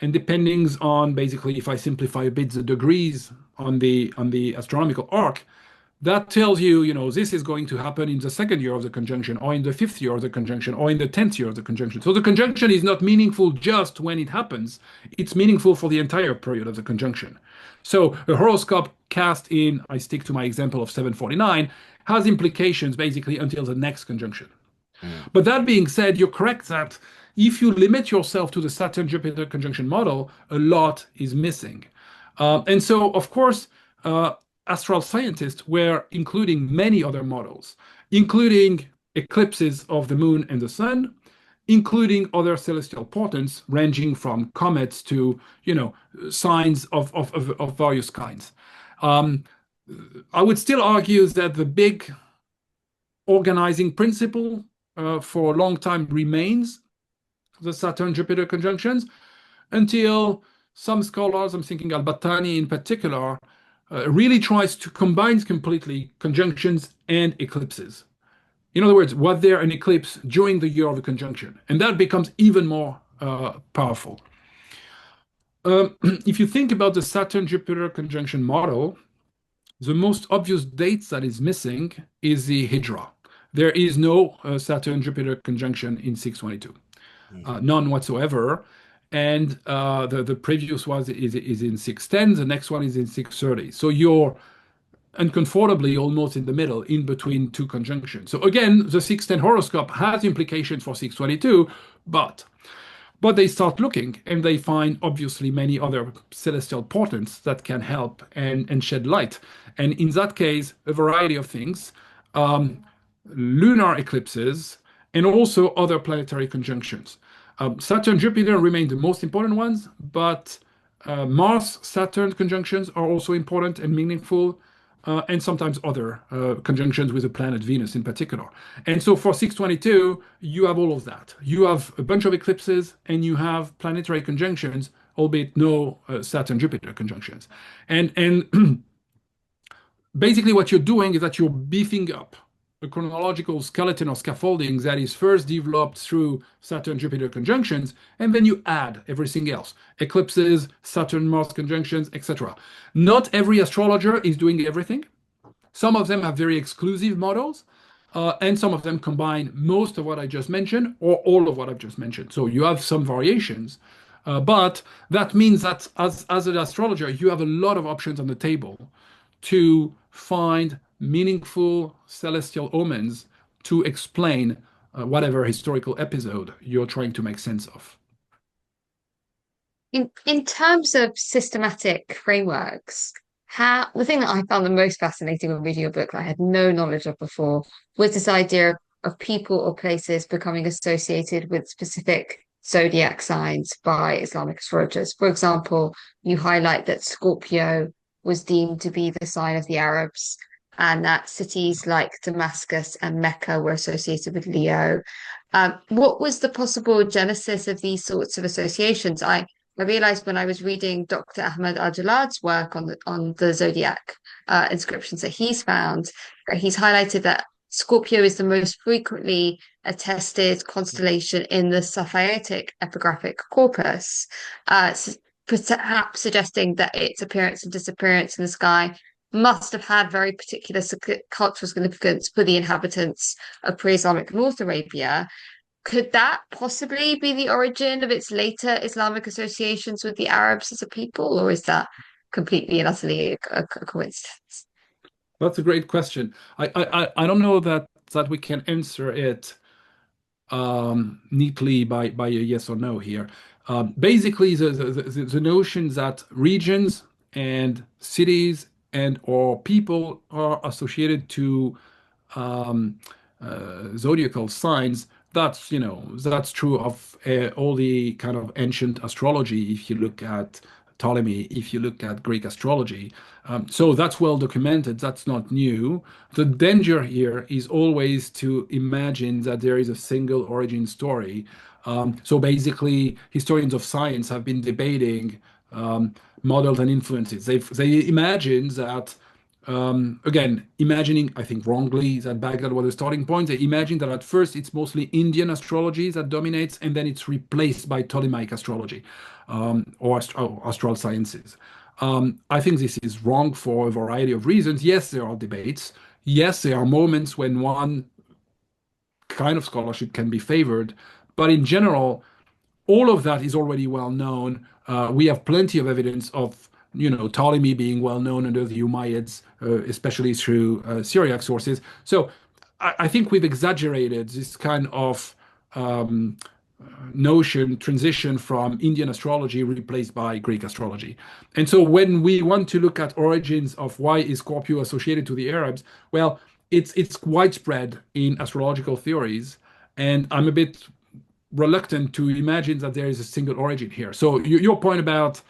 and depending on basically, if I simplify a bit, the degrees on the astronomical arc, that tells you, this is going to happen in the second year of the conjunction, or in the fifth year of the conjunction, or in the 10th year of the conjunction. So the conjunction is not meaningful just when it happens, it's meaningful for the entire period of the conjunction. So a horoscope cast in, I stick to my example of 749, has implications basically until the next conjunction. But that being said, you're correct that if you limit yourself to the Saturn-Jupiter conjunction model, a lot is missing. And so, of course, astral scientists were including many other models, including eclipses of the moon and the sun, including other celestial portents ranging from comets to, signs of various kinds. I would still argue that the big organizing principle for a long time remains the Saturn-Jupiter conjunctions until some scholars, I'm thinking al-Battani in particular, really tries to combine completely conjunctions and eclipses. In other words, was there an eclipse during the year of the conjunction? And that becomes even more powerful. If you think about the Saturn-Jupiter conjunction model, the most obvious date that is missing is the Hijra. There is no Saturn-Jupiter conjunction in 622, none whatsoever. And the previous one is in 610, the next one is in 630. So you're uncomfortably almost in the middle, in between two conjunctions. So again, the 610 horoscope has implications for 622, but they start looking and they find obviously many other celestial portents that can help and shed light. And in that case, a variety of things, lunar eclipses, and also other planetary conjunctions. Saturn, Jupiter remain the most important ones, but Mars, Saturn conjunctions are also important and meaningful, and sometimes other conjunctions with the planet Venus in particular. And so for 622, you have all of that. You have a bunch of eclipses and you have planetary conjunctions, albeit no Saturn-Jupiter conjunctions. And basically what you're doing is that you're beefing up a chronological skeleton or scaffolding that is first developed through Saturn-Jupiter conjunctions, and then you add everything else: eclipses, Saturn-Mars conjunctions, etc. Not every astrologer is doing everything. Some of them have very exclusive models, and some of them combine most of what I just mentioned or all of what I've just mentioned. So you have some variations, but that means that as an astrologer, you have a lot of options on the table to find meaningful celestial omens to explain whatever historical episode you're trying to make sense of. In terms of systematic frameworks, the thing that I found the most fascinating when reading your book that I had no knowledge of before was this idea of people or places becoming associated with specific zodiac signs by Islamic astrologers. For example, you highlight that Scorpio was deemed to be the sign of the Arabs, and that cities like Damascus and Mecca were associated with Leo. What was the possible genesis of these sorts of associations? I realized when I was reading Dr. Ahmad Al-Jalad's work on the zodiac inscriptions that he's found, he's highlighted that Scorpio is the most frequently attested constellation in the Safavitic epigraphic corpus, perhaps suggesting that its appearance and disappearance in the sky must have had very particular cultural significance for the inhabitants of pre-Islamic North Arabia. Could that possibly be the origin of its later Islamic associations with the Arabs as a people, or is that completely and utterly a coincidence? That's a great question. I don't know that we can answer it neatly by a yes or no here. Basically, the notion that regions and cities and or people are associated to zodiacal signs, that's true of all the kind of ancient astrology. If you look at Ptolemy, if you look at Greek astrology, so that's well documented. That's not new. The danger here is always to imagine that there is a single origin story. So basically, historians of science have been debating models and influences. They imagine that, again, imagining, I think wrongly, that Baghdad was a starting point. They imagine that at first it's mostly Indian astrology that dominates, and then it's replaced by Ptolemaic astrology or astral sciences. I think this is wrong for a variety of reasons. Yes, there are debates. Yes, there are moments when one kind of scholarship can be favored, but in general, all of that is already well known. We have plenty of evidence of Ptolemy being well known under the Umayyads, especially through Syriac sources. So I think we've exaggerated this kind of transition from Indian astrology replaced by Greek astrology. And so when we want to look at origins of why is Scorpio associated to the Arabs, well, it's widespread in astrological theories, and I'm a bit reluctant to imagine that there is a single origin here. So your point about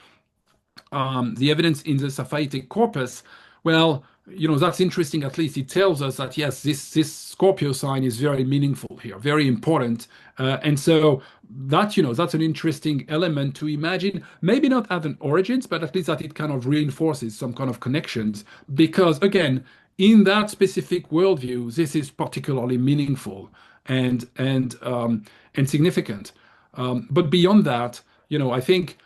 the evidence in the Safavitic corpus, well, that's interesting. At least it tells us that yes, this Scorpio sign is very meaningful here, very important. And so that's an interesting element to imagine, maybe not at an origins, but at least that it kind of reinforces some kind of connections. Because again, in that specific worldview, this is particularly meaningful and significant. But beyond that, I think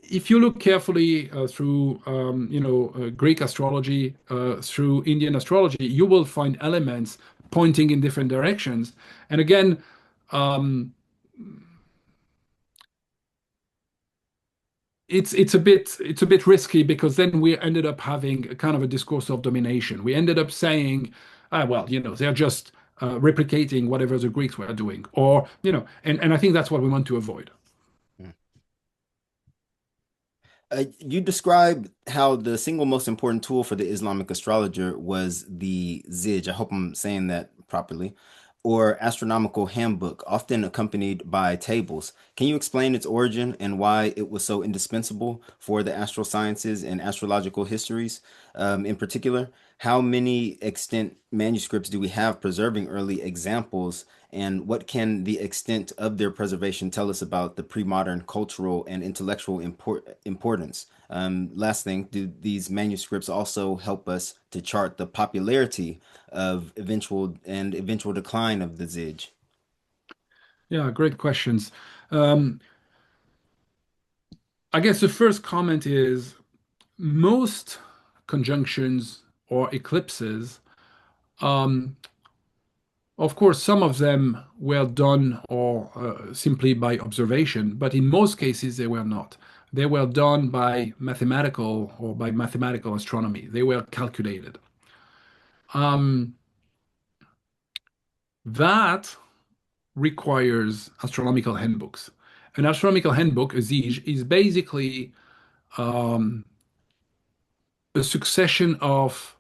if you look carefully through Greek astrology, through Indian astrology, you will find elements pointing in different directions. And again, it's a bit risky because then we ended up having a kind of a discourse of domination. We ended up saying, well, they're just replicating whatever the Greeks were doing, or and I think that's what we want to avoid. You described how the single most important tool for the Islamic astrologer was the Zij. I hope I'm saying that properly, or astronomical handbook, often accompanied by tables. Can you explain its origin and why it was so indispensable for the astral sciences and astrological histories? In particular, how many extant manuscripts do we have preserving early examples, and what can the extent of their preservation tell us about the pre-modern cultural and intellectual importance? Last thing, do these manuscripts also help us to chart the popularity of eventual decline of the Zij? Yeah, great questions. Um, I guess the first comment is most conjunctions or eclipses, um, of course, some of them were done or simply by observation, but in most cases they were not. They were done by mathematical or by mathematical astronomy. They were calculated. Um, that requires astronomical handbooks. An astronomical handbook, a Zij, is basically um, a succession of,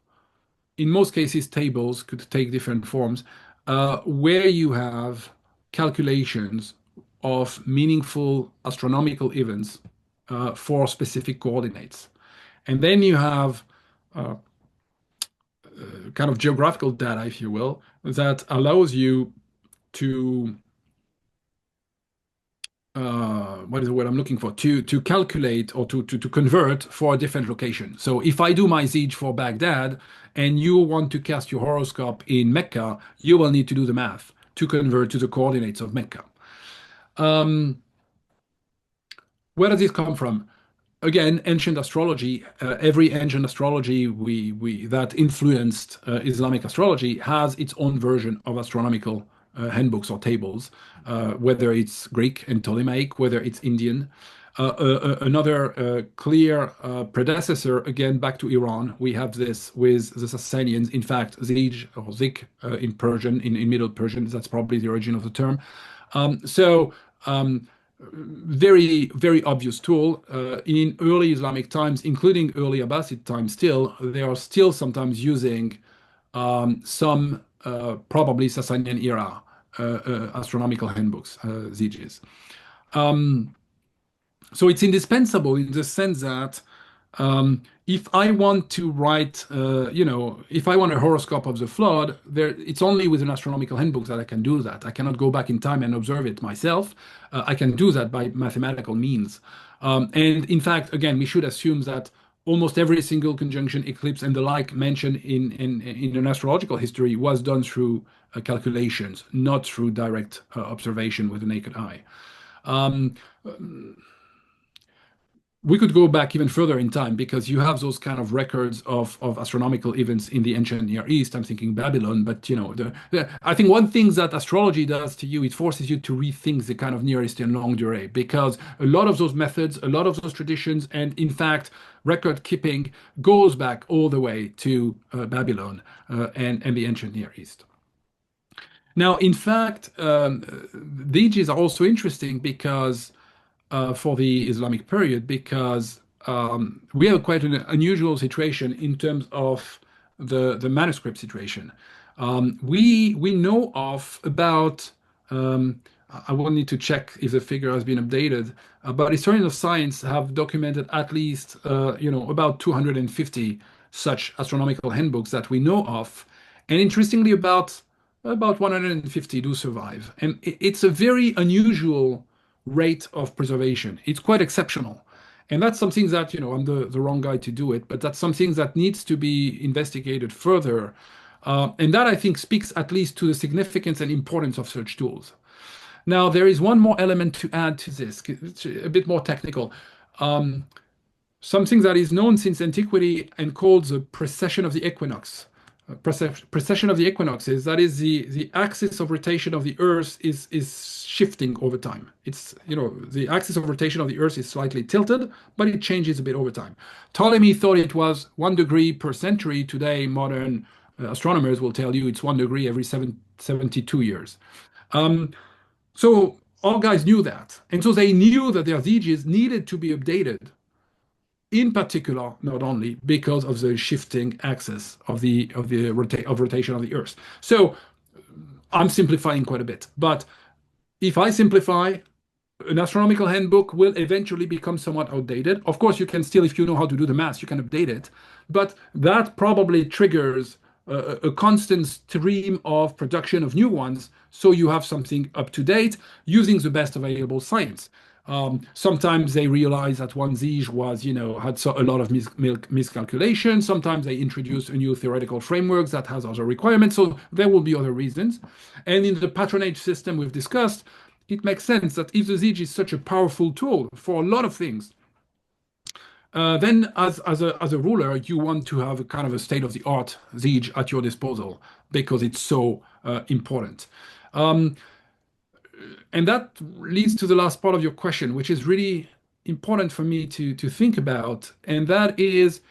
in most cases, tables could take different forms, where you have calculations of meaningful astronomical events for specific coordinates. And then you have kind of geographical data, if you will, that allows you to what is the word I'm looking for? To calculate or to convert for a different location. So if I do my Zij for Baghdad and you want to cast your horoscope in Mecca, you will need to do the math to convert to the coordinates of Mecca. Um, where does this come from? Again, ancient astrology, every ancient astrology that influenced Islamic astrology has its own version of astronomical handbooks or tables, whether it's Greek and Ptolemaic, whether it's Indian. Another clear predecessor, again, back to Iran, we have this with the Sasanians. In fact, Zij or Zik in Persian, in Middle Persian, that's probably the origin of the term. So, very, very obvious tool. In early Islamic times, including early Abbasid times still, they are still sometimes using some probably Sasanian era astronomical handbooks, Zijis. So it's indispensable in the sense that if I want to write, if I want a horoscope of the flood, it's only with an astronomical handbook that I can do that. I cannot go back in time and observe it myself. I can do that by mathematical means. And in fact, again, we should assume that almost every single conjunction, eclipse, and the like mentioned in an astrological history was done through calculations, not through direct observation with the naked eye. Um, we could go back even further in time because you have those kind of records of astronomical events in the ancient Near East. I'm thinking Babylon, but I think one thing that astrology does to you, it forces you to rethink the kind of Near Eastern longue durée because a lot of those methods, a lot of those traditions, and in fact, record keeping goes back all the way to Babylon and the ancient Near East. Now, in fact, these are also interesting because for the Islamic period because we have quite an unusual situation in terms of the manuscript situation. We know of about I will need to check if the figure has been updated, but historians of science have documented at least about 250 such astronomical handbooks that we know of. And interestingly, about 150 do survive. And it's a very unusual rate of preservation. It's quite exceptional. And that's something that, I'm the wrong guy to do it, but that's something that needs to be investigated further. And that, I think, speaks at least to the significance and importance of such tools. Now, there is one more element to add to this. It's a bit more technical. Something that is known since antiquity and called the precession of the equinox. Precession of the equinox is that is the axis of rotation of the Earth is shifting over time. It's the axis of rotation of the Earth is slightly tilted, but it changes a bit over time. Ptolemy thought it was 1 degree per century. Today, modern astronomers will tell you it's 1 degree every 72 years. So all guys knew that, and so they knew that their ZGs needed to be updated. In particular, not only because of the shifting axis of rotation of the Earth. So I'm simplifying quite a bit, but if I simplify, an astronomical handbook will eventually become somewhat outdated. Of course, you can still, if you know how to do the math, you can update it, but that probably triggers a constant stream of production of new ones, so you have something up to date using the best available science. Sometimes they realize that one ZIJ was, had a lot of miscalculation. Sometimes they introduce a new theoretical framework that has other requirements. So there will be other reasons. And in the patronage system we've discussed, it makes sense that if the ZIJ is such a powerful tool for a lot of things, then as a ruler, you want to have a kind of a state-of-the-art ZIJ at your disposal because it's so important. And that leads to the last part of your question, which is really important for me to think about, and that is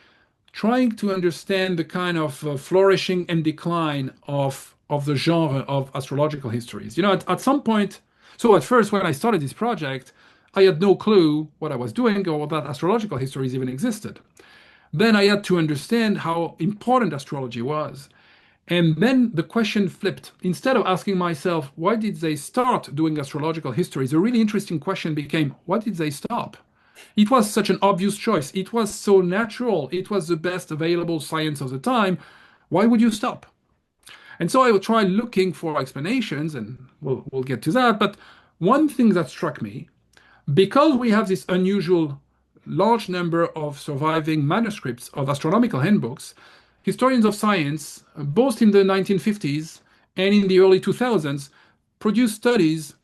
trying to understand the kind of flourishing and decline of the genre of astrological histories. At some point, so at first when I started this project, I had no clue what I was doing or that astrological histories even existed. Then I had to understand how important astrology was. And then the question flipped. Instead of asking myself, why did they start doing astrological histories? A really interesting question became, why did they stop? It was such an obvious choice. It was so natural. It was the best available science of the time. Why would you stop? And so I would try looking for explanations, and we'll get to that. But one thing that struck me, because we have this unusual large number of surviving manuscripts of astronomical handbooks, historians of science, both in the 1950s and in the early 2000s, produced studies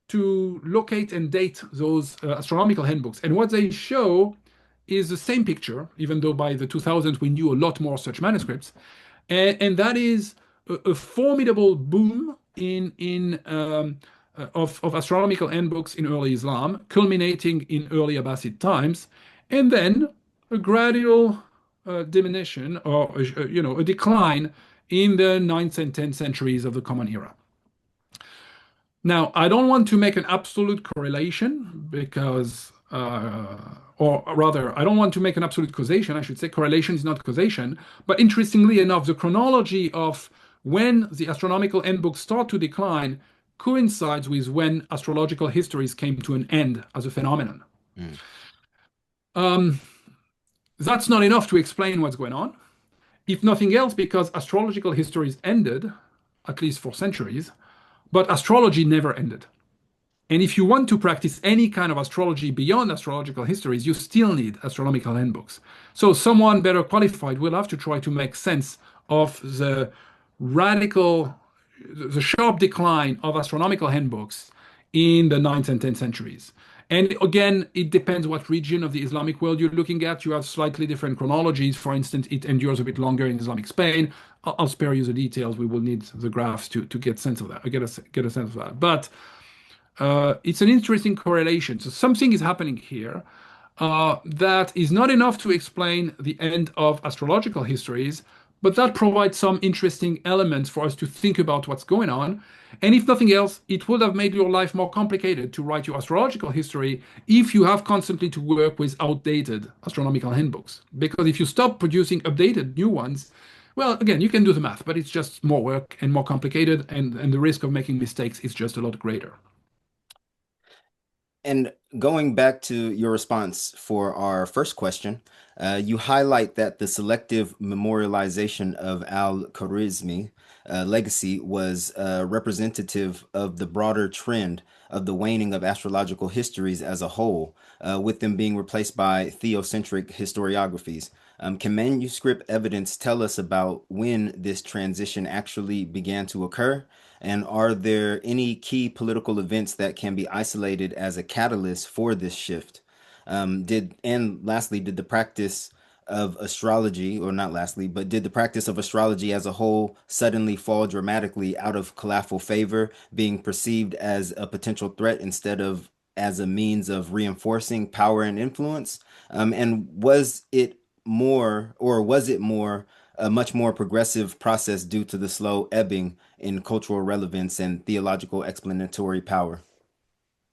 to locate and date those astronomical handbooks. And what they show is the same picture, even though by the 2000s we knew a lot more such manuscripts. And that is a formidable boom of astronomical handbooks in early Islam, culminating in early Abbasid times, and then a gradual diminution or a decline in the 9th and 10th centuries of the Common Era. Now, I don't want to make an absolute correlation because, or rather, I don't want to make an absolute causation. I should say correlation is not causation. But interestingly enough, the chronology of when the astronomical handbooks start to decline coincides with when astrological histories came to an end as a phenomenon. That's not enough to explain what's going on. If nothing else, because astrological histories ended, at least for centuries, but astrology never ended. And if you want to practice any kind of astrology beyond astrological histories, you still need astronomical handbooks. So someone better qualified will have to try to make sense of the sharp decline of astronomical handbooks in the 9th and 10th centuries. And again, it depends what region of the Islamic world you're looking at. You have slightly different chronologies. For instance, it endures a bit longer in Islamic Spain. I'll spare you the details. We will need the graphs to get sense of that. Get a sense of that. But it's an interesting correlation. So something is happening here that is not enough to explain the end of astrological histories, but that provides some interesting elements for us to think about what's going on. And if nothing else, it would have made your life more complicated to write your astrological history if you have constantly to work with outdated astronomical handbooks. Because if you stop producing updated new ones, well, again, you can do the math, but it's just more work and more complicated, and the risk of making mistakes is just a lot greater. And going back to your response for our first question, you highlight that the selective memorialization of al-Khwarizmi legacy was representative of the broader trend of the waning of astrological histories as a whole, with them being replaced by theocentric historiographies. Can manuscript evidence tell us about when this transition actually began to occur? And are there any key political events that can be isolated as a catalyst for this shift? And lastly, did the practice of astrology, or not lastly, but did the practice of astrology as a whole suddenly fall dramatically out of caliphal favor, being perceived as a potential threat instead of as a means of reinforcing power and influence? And was it more a much more progressive process due to the slow ebbing in cultural relevance and theological explanatory power?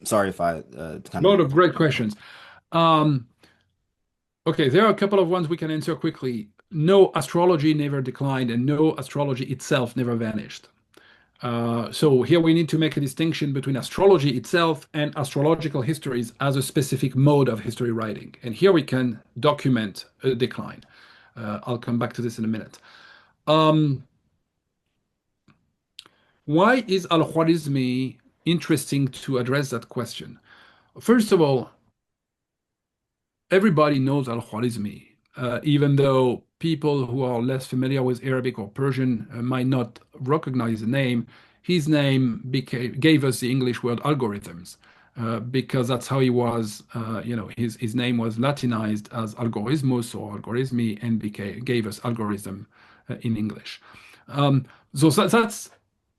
Sorry if I A kind of. lot of great questions. Um, okay, there are a couple of ones we can answer quickly. No, astrology never declined, and no, astrology itself never vanished. So here we need to make a distinction between astrology itself and astrological histories as a specific mode of history writing. And here we can document a decline. I'll come back to this in a minute. Um, why is al-Khwarizmi interesting to address that question? First of all, everybody knows al-Khwarizmi, even though people who are less familiar with Arabic or Persian might not recognize the name. His name gave us the English word algorithms, because that's how he was. His name was Latinized as algoritmus or algorithmi, and gave us algorithm in English. So that's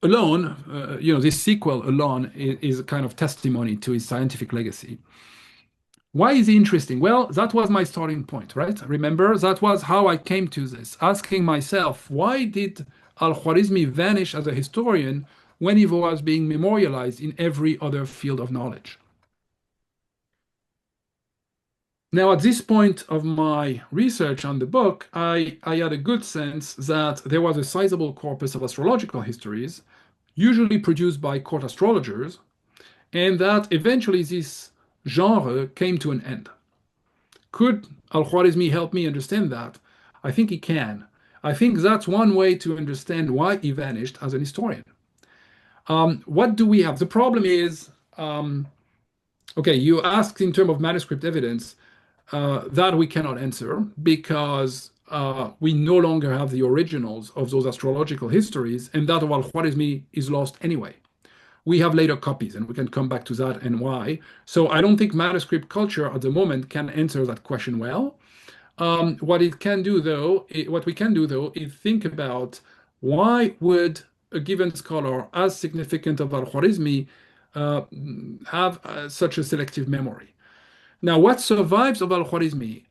alone, this sequel alone is a kind of testimony to his scientific legacy. Why is he interesting? Well, that was my starting point, right? Remember, that was how I came to this, asking myself, why did al-Khwarizmi vanish as a historian when he was being memorialized in every other field of knowledge? Now, at this point of my research on the book, I had a good sense that there was a sizable corpus of astrological histories, usually produced by court astrologers, and that eventually this genre came to an end. Could al-Khwarizmi help me understand that? I think he can. I think that's one way to understand why he vanished as an historian. What do we have? The problem is, okay, you asked in terms of manuscript evidence, that we cannot answer because we no longer have the originals of those astrological histories, and that of al-Khwarizmi is lost anyway. We have later copies, and we can come back to that and why. So I don't think manuscript culture at the moment can answer that question well. What we can do though is think about why would a given scholar as significant of al-Khwarizmi have such a selective memory. Now, what survives of al-Khwarizmi?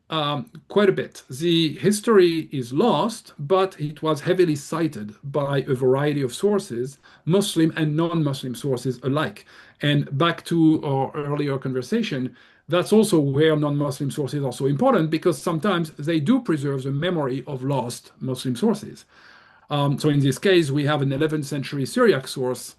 Quite a bit. The history is lost, but it was heavily cited by a variety of sources, Muslim and non-Muslim sources alike. And back to our earlier conversation, that's also where non-Muslim sources are so important because sometimes they do preserve the memory of lost Muslim sources. So in this case, we have an 11th century Syriac source,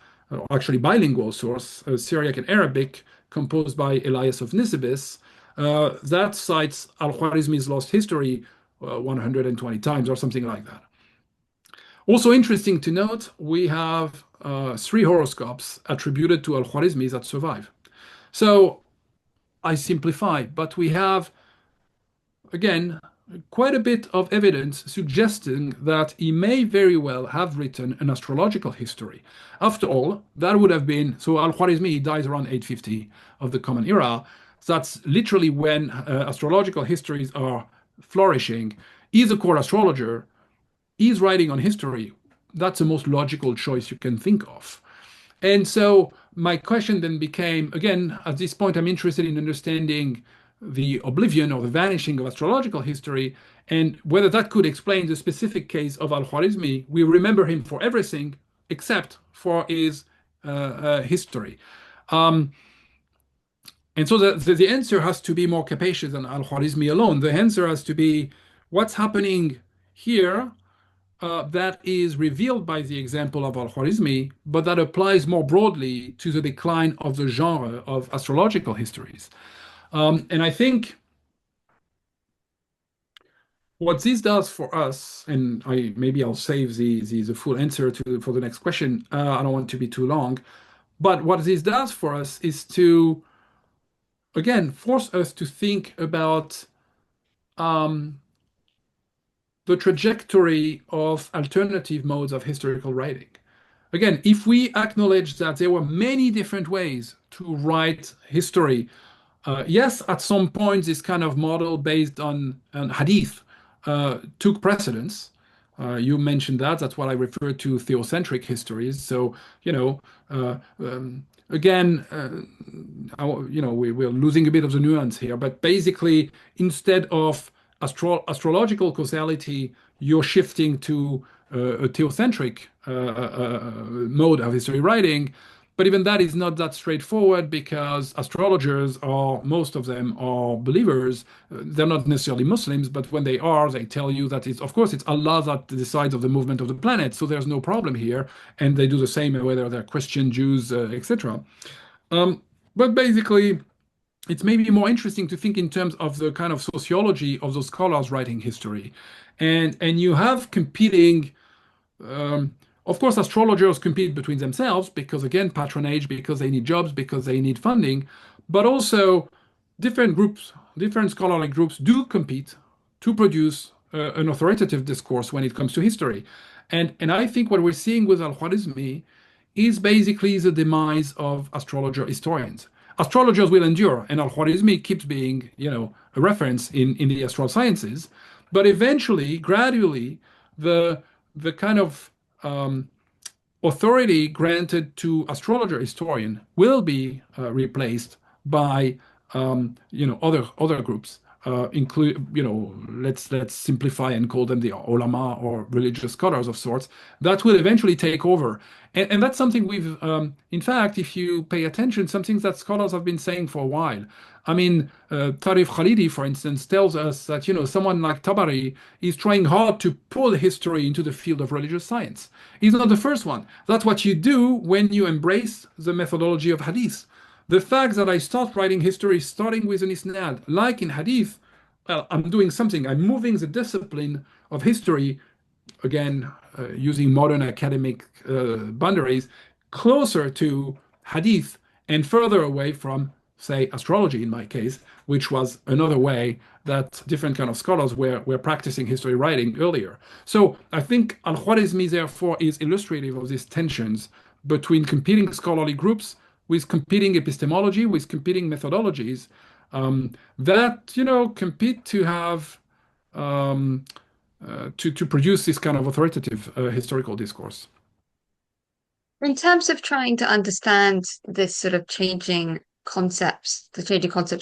actually bilingual source, Syriac and Arabic, composed by Elias of Nisibis, that cites al-Khwarizmi's lost history 120 times or something like that. Also interesting to note, we have 3 horoscopes attributed to al-Khwarizmi that survive. So I simplify, but we have, again, quite a bit of evidence suggesting that he may very well have written an astrological history. After all, that would have been, so al-Khwarizmi dies around 850 of the Common Era. That's literally when astrological histories are flourishing. He's a court astrologer. He's writing on history. That's the most logical choice you can think of. And so my question then became, again, at this point, I'm interested in understanding the oblivion or the vanishing of astrological history and whether that could explain the specific case of al-Khwarizmi. We remember him for everything except for his history. And so the answer has to be more capacious than al-Khwarizmi alone. The answer has to be what's happening here that is revealed by the example of al-Khwarizmi, but that applies more broadly to the decline of the genre of astrological histories. And I think what this does for us, and maybe I'll save the full answer for the next question. I don't want to be too long, but what this does for us is to again force us to think about um, the trajectory of alternative modes of historical writing. Again, if we acknowledge that there were many different ways to write history, yes, at some point, this kind of model based on hadith took precedence. You mentioned that. That's what I refer to theocentric histories. So, you know, again, we're losing a bit of the nuance here. But basically, instead of astrological causality, you're shifting to a theocentric mode of history writing. But even that is not that straightforward because astrologers are, most of them are believers. They're not necessarily Muslims, but when they are, they tell you that it's, of course, it's Allah that decides of the movement of the planet. So there's no problem here. And they do the same whether they're Christian, Jews, etc. But basically, it's maybe more interesting to think in terms of the kind of sociology of those scholars writing history. And you have competing of course, astrologers compete between themselves because, again, patronage, because they need jobs, because they need funding, but also different groups, different scholarly groups do compete to produce an authoritative discourse when it comes to history. And I think what we're seeing with al-Khwarizmi is basically the demise of astrologer historians. Astrologers will endure, and al-Khwarizmi keeps being, a reference in the astral sciences, but eventually, gradually, the kind of authority granted to astrologer historian will be replaced by other groups. Include let's simplify and call them the ulama or religious scholars of sorts that will eventually take over, and that's something we've in fact, if you pay attention, something that scholars have been saying for a while. I mean, Tarif Khalidi, for instance, tells us that someone like Tabari is trying hard to pull history into the field of religious science. He's not the first one. That's what you do when you embrace the methodology of hadith. The fact that I start writing history starting with an isnad, like in hadith, well, I'm doing something. I'm moving the discipline of history, again, using modern academic boundaries, closer to hadith and further away from, say, astrology in my case, which was another way that different kind of scholars were practicing history writing earlier. So I think al-Khwarizmi, therefore, is illustrative of these tensions between competing scholarly groups with competing epistemology, with competing methodologies that compete to have to produce this kind of authoritative historical discourse. In terms of trying to understand this sort of the changing concepts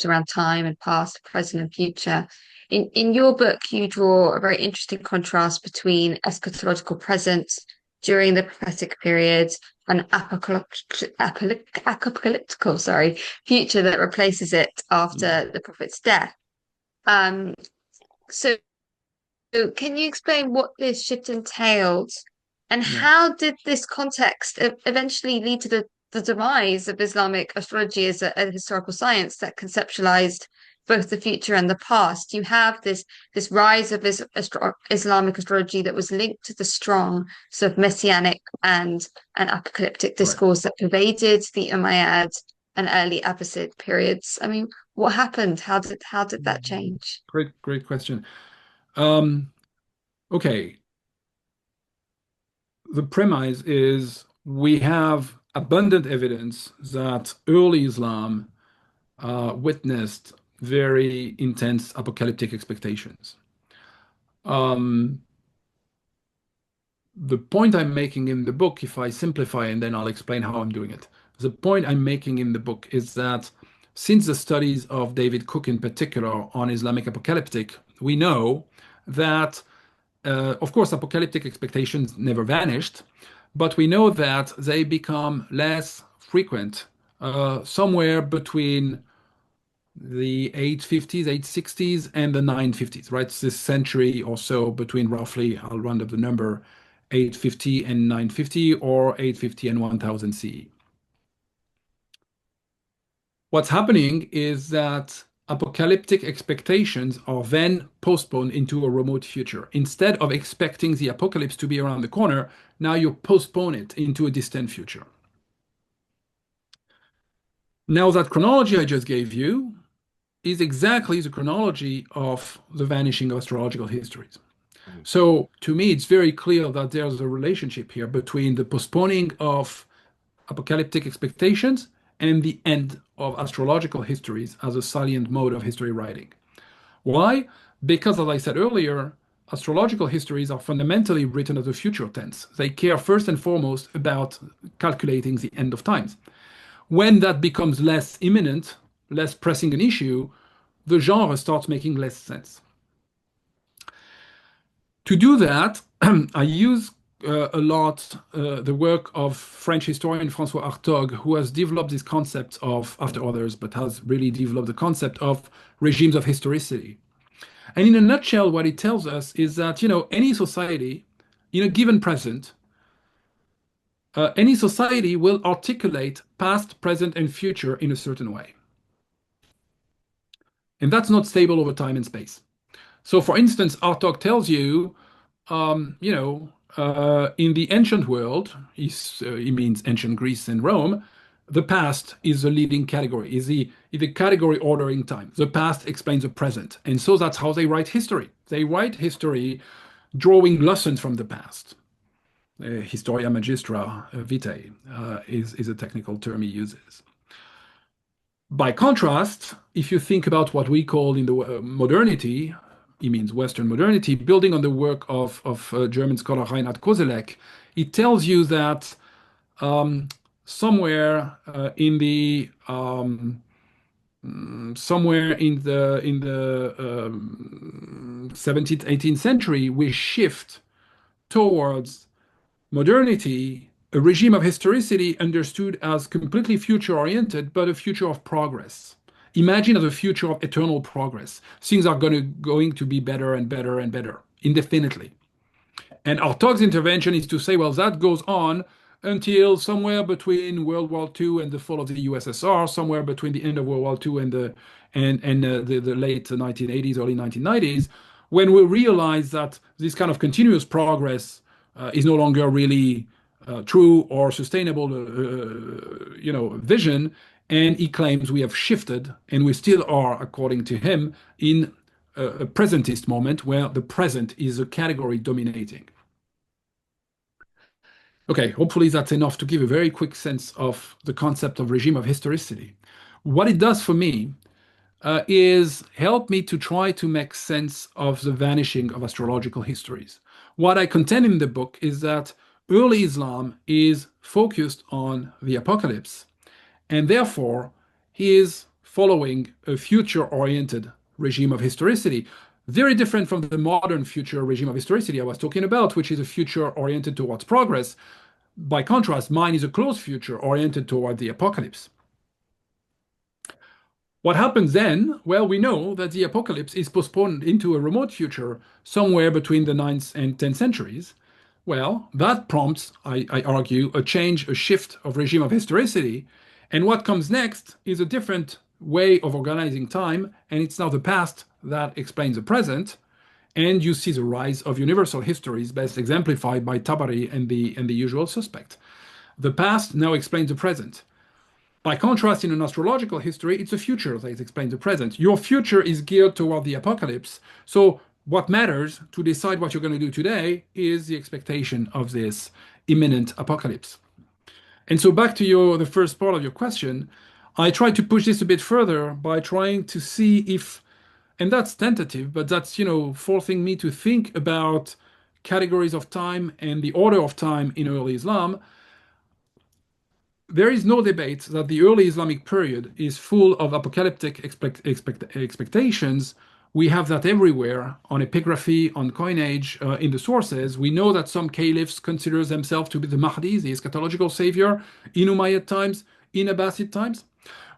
around time and past, present, and future, in your book, you draw a very interesting contrast between eschatological presence during the prophetic period and apocalyptical, future that replaces it after the prophet's death. So can you explain what this shift entailed, and how did this context eventually lead to the demise of Islamic astrology as a historical science that conceptualized both the future and the past? You have this rise of Islamic astrology that was linked to the strong sort of messianic and apocalyptic discourse that pervaded the Umayyad and early Abbasid periods. I mean, what happened? How did that change? Great question. Okay. The premise is we have abundant evidence that early Islam witnessed very intense apocalyptic expectations. The point I'm making in the book, if I simplify and then I'll explain how I'm doing it, the point I'm making in the book is that since the studies of David Cook in particular on Islamic apocalyptic, we know that, of course, apocalyptic expectations never vanished, but we know that they become less frequent somewhere between the 850s, 860s, and the 950s, right? It's this century or so between roughly, I'll round up the number, 850 and 950, or 850 and 1000 CE. What's happening is that apocalyptic expectations are then postponed into a remote future. Instead of expecting the apocalypse to be around the corner, now you postpone it into a distant future. Now, that chronology I just gave you is exactly the chronology of the vanishing of astrological histories. So to me, it's very clear that there's a relationship here between the postponing of apocalyptic expectations and the end of astrological histories as a salient mode of history writing. Why? Because, as I said earlier, astrological histories are fundamentally written as a future tense. They care first and foremost about calculating the end of times. When that becomes less imminent, less pressing an issue, the genre starts making less sense. To do that, I use a lot the work of French historian François Hartog, who has developed this concept of, after others, but has really developed the concept of regimes of historicity. And in a nutshell, what it tells us is that, any society, in a given present, any society will articulate past, present, and future in a certain way. And that's not stable over time and space. So, for instance, Hartog tells you, in the ancient world, he means ancient Greece and Rome, the past is the leading category, is the category ordering time. The past explains the present. And so that's how they write history. They write history drawing lessons from the past. Historia magistra vitae is a technical term he uses. By contrast, if you think about what we call in the modernity, he means Western modernity, building on the work of German scholar Reinhard Koselleck, it tells you that somewhere in the 17th, 18th century, we shift towards modernity, a regime of historicity understood as completely future-oriented, but a future of progress. Imagine as a future of eternal progress. Things are going to be better and better and better, indefinitely. And Hartog's intervention is to say, well, that goes on until somewhere between World War II and the fall of the USSR, somewhere between the end of World War II and the late 1980s, early 1990s, when we realize that this kind of continuous progress is no longer really true or sustainable, vision. And he claims we have shifted, and we still are, according to him, in a presentist moment where the present is a category dominating. Okay, hopefully that's enough to give a very quick sense of the concept of regime of historicity. What it does for me is help me to try to make sense of the vanishing of astrological histories. What I contend in the book is that early Islam is focused on the apocalypse, and therefore he is following a future-oriented regime of historicity, very different from the modern future regime of historicity I was talking about, which is a future oriented towards progress. By contrast, mine is a close future oriented toward the apocalypse. What happens then? Well, we know that the apocalypse is postponed into a remote future somewhere between the 9th and 10th centuries. Well, that prompts, I argue, a change, a shift of regime of historicity. And what comes next is a different way of organizing time, and it's now the past that explains the present. And you see the rise of universal histories, best exemplified by Tabari and the usual suspect. The past now explains the present. By contrast, in an astrological history, it's the future that explains the present. Your future is geared toward the apocalypse. So what matters to decide what you're going to do today is the expectation of this imminent apocalypse. And so back to the first part of your question, I tried to push this a bit further by trying to see if, and that's tentative, but that's, forcing me to think about categories of time and the order of time in early Islam. There is no debate that the early Islamic period is full of apocalyptic expectations. We have that everywhere, on epigraphy, on coinage, in the sources. We know that some Caliphs consider themselves to be the Mahdi, the eschatological savior, in Umayyad times, in Abbasid times.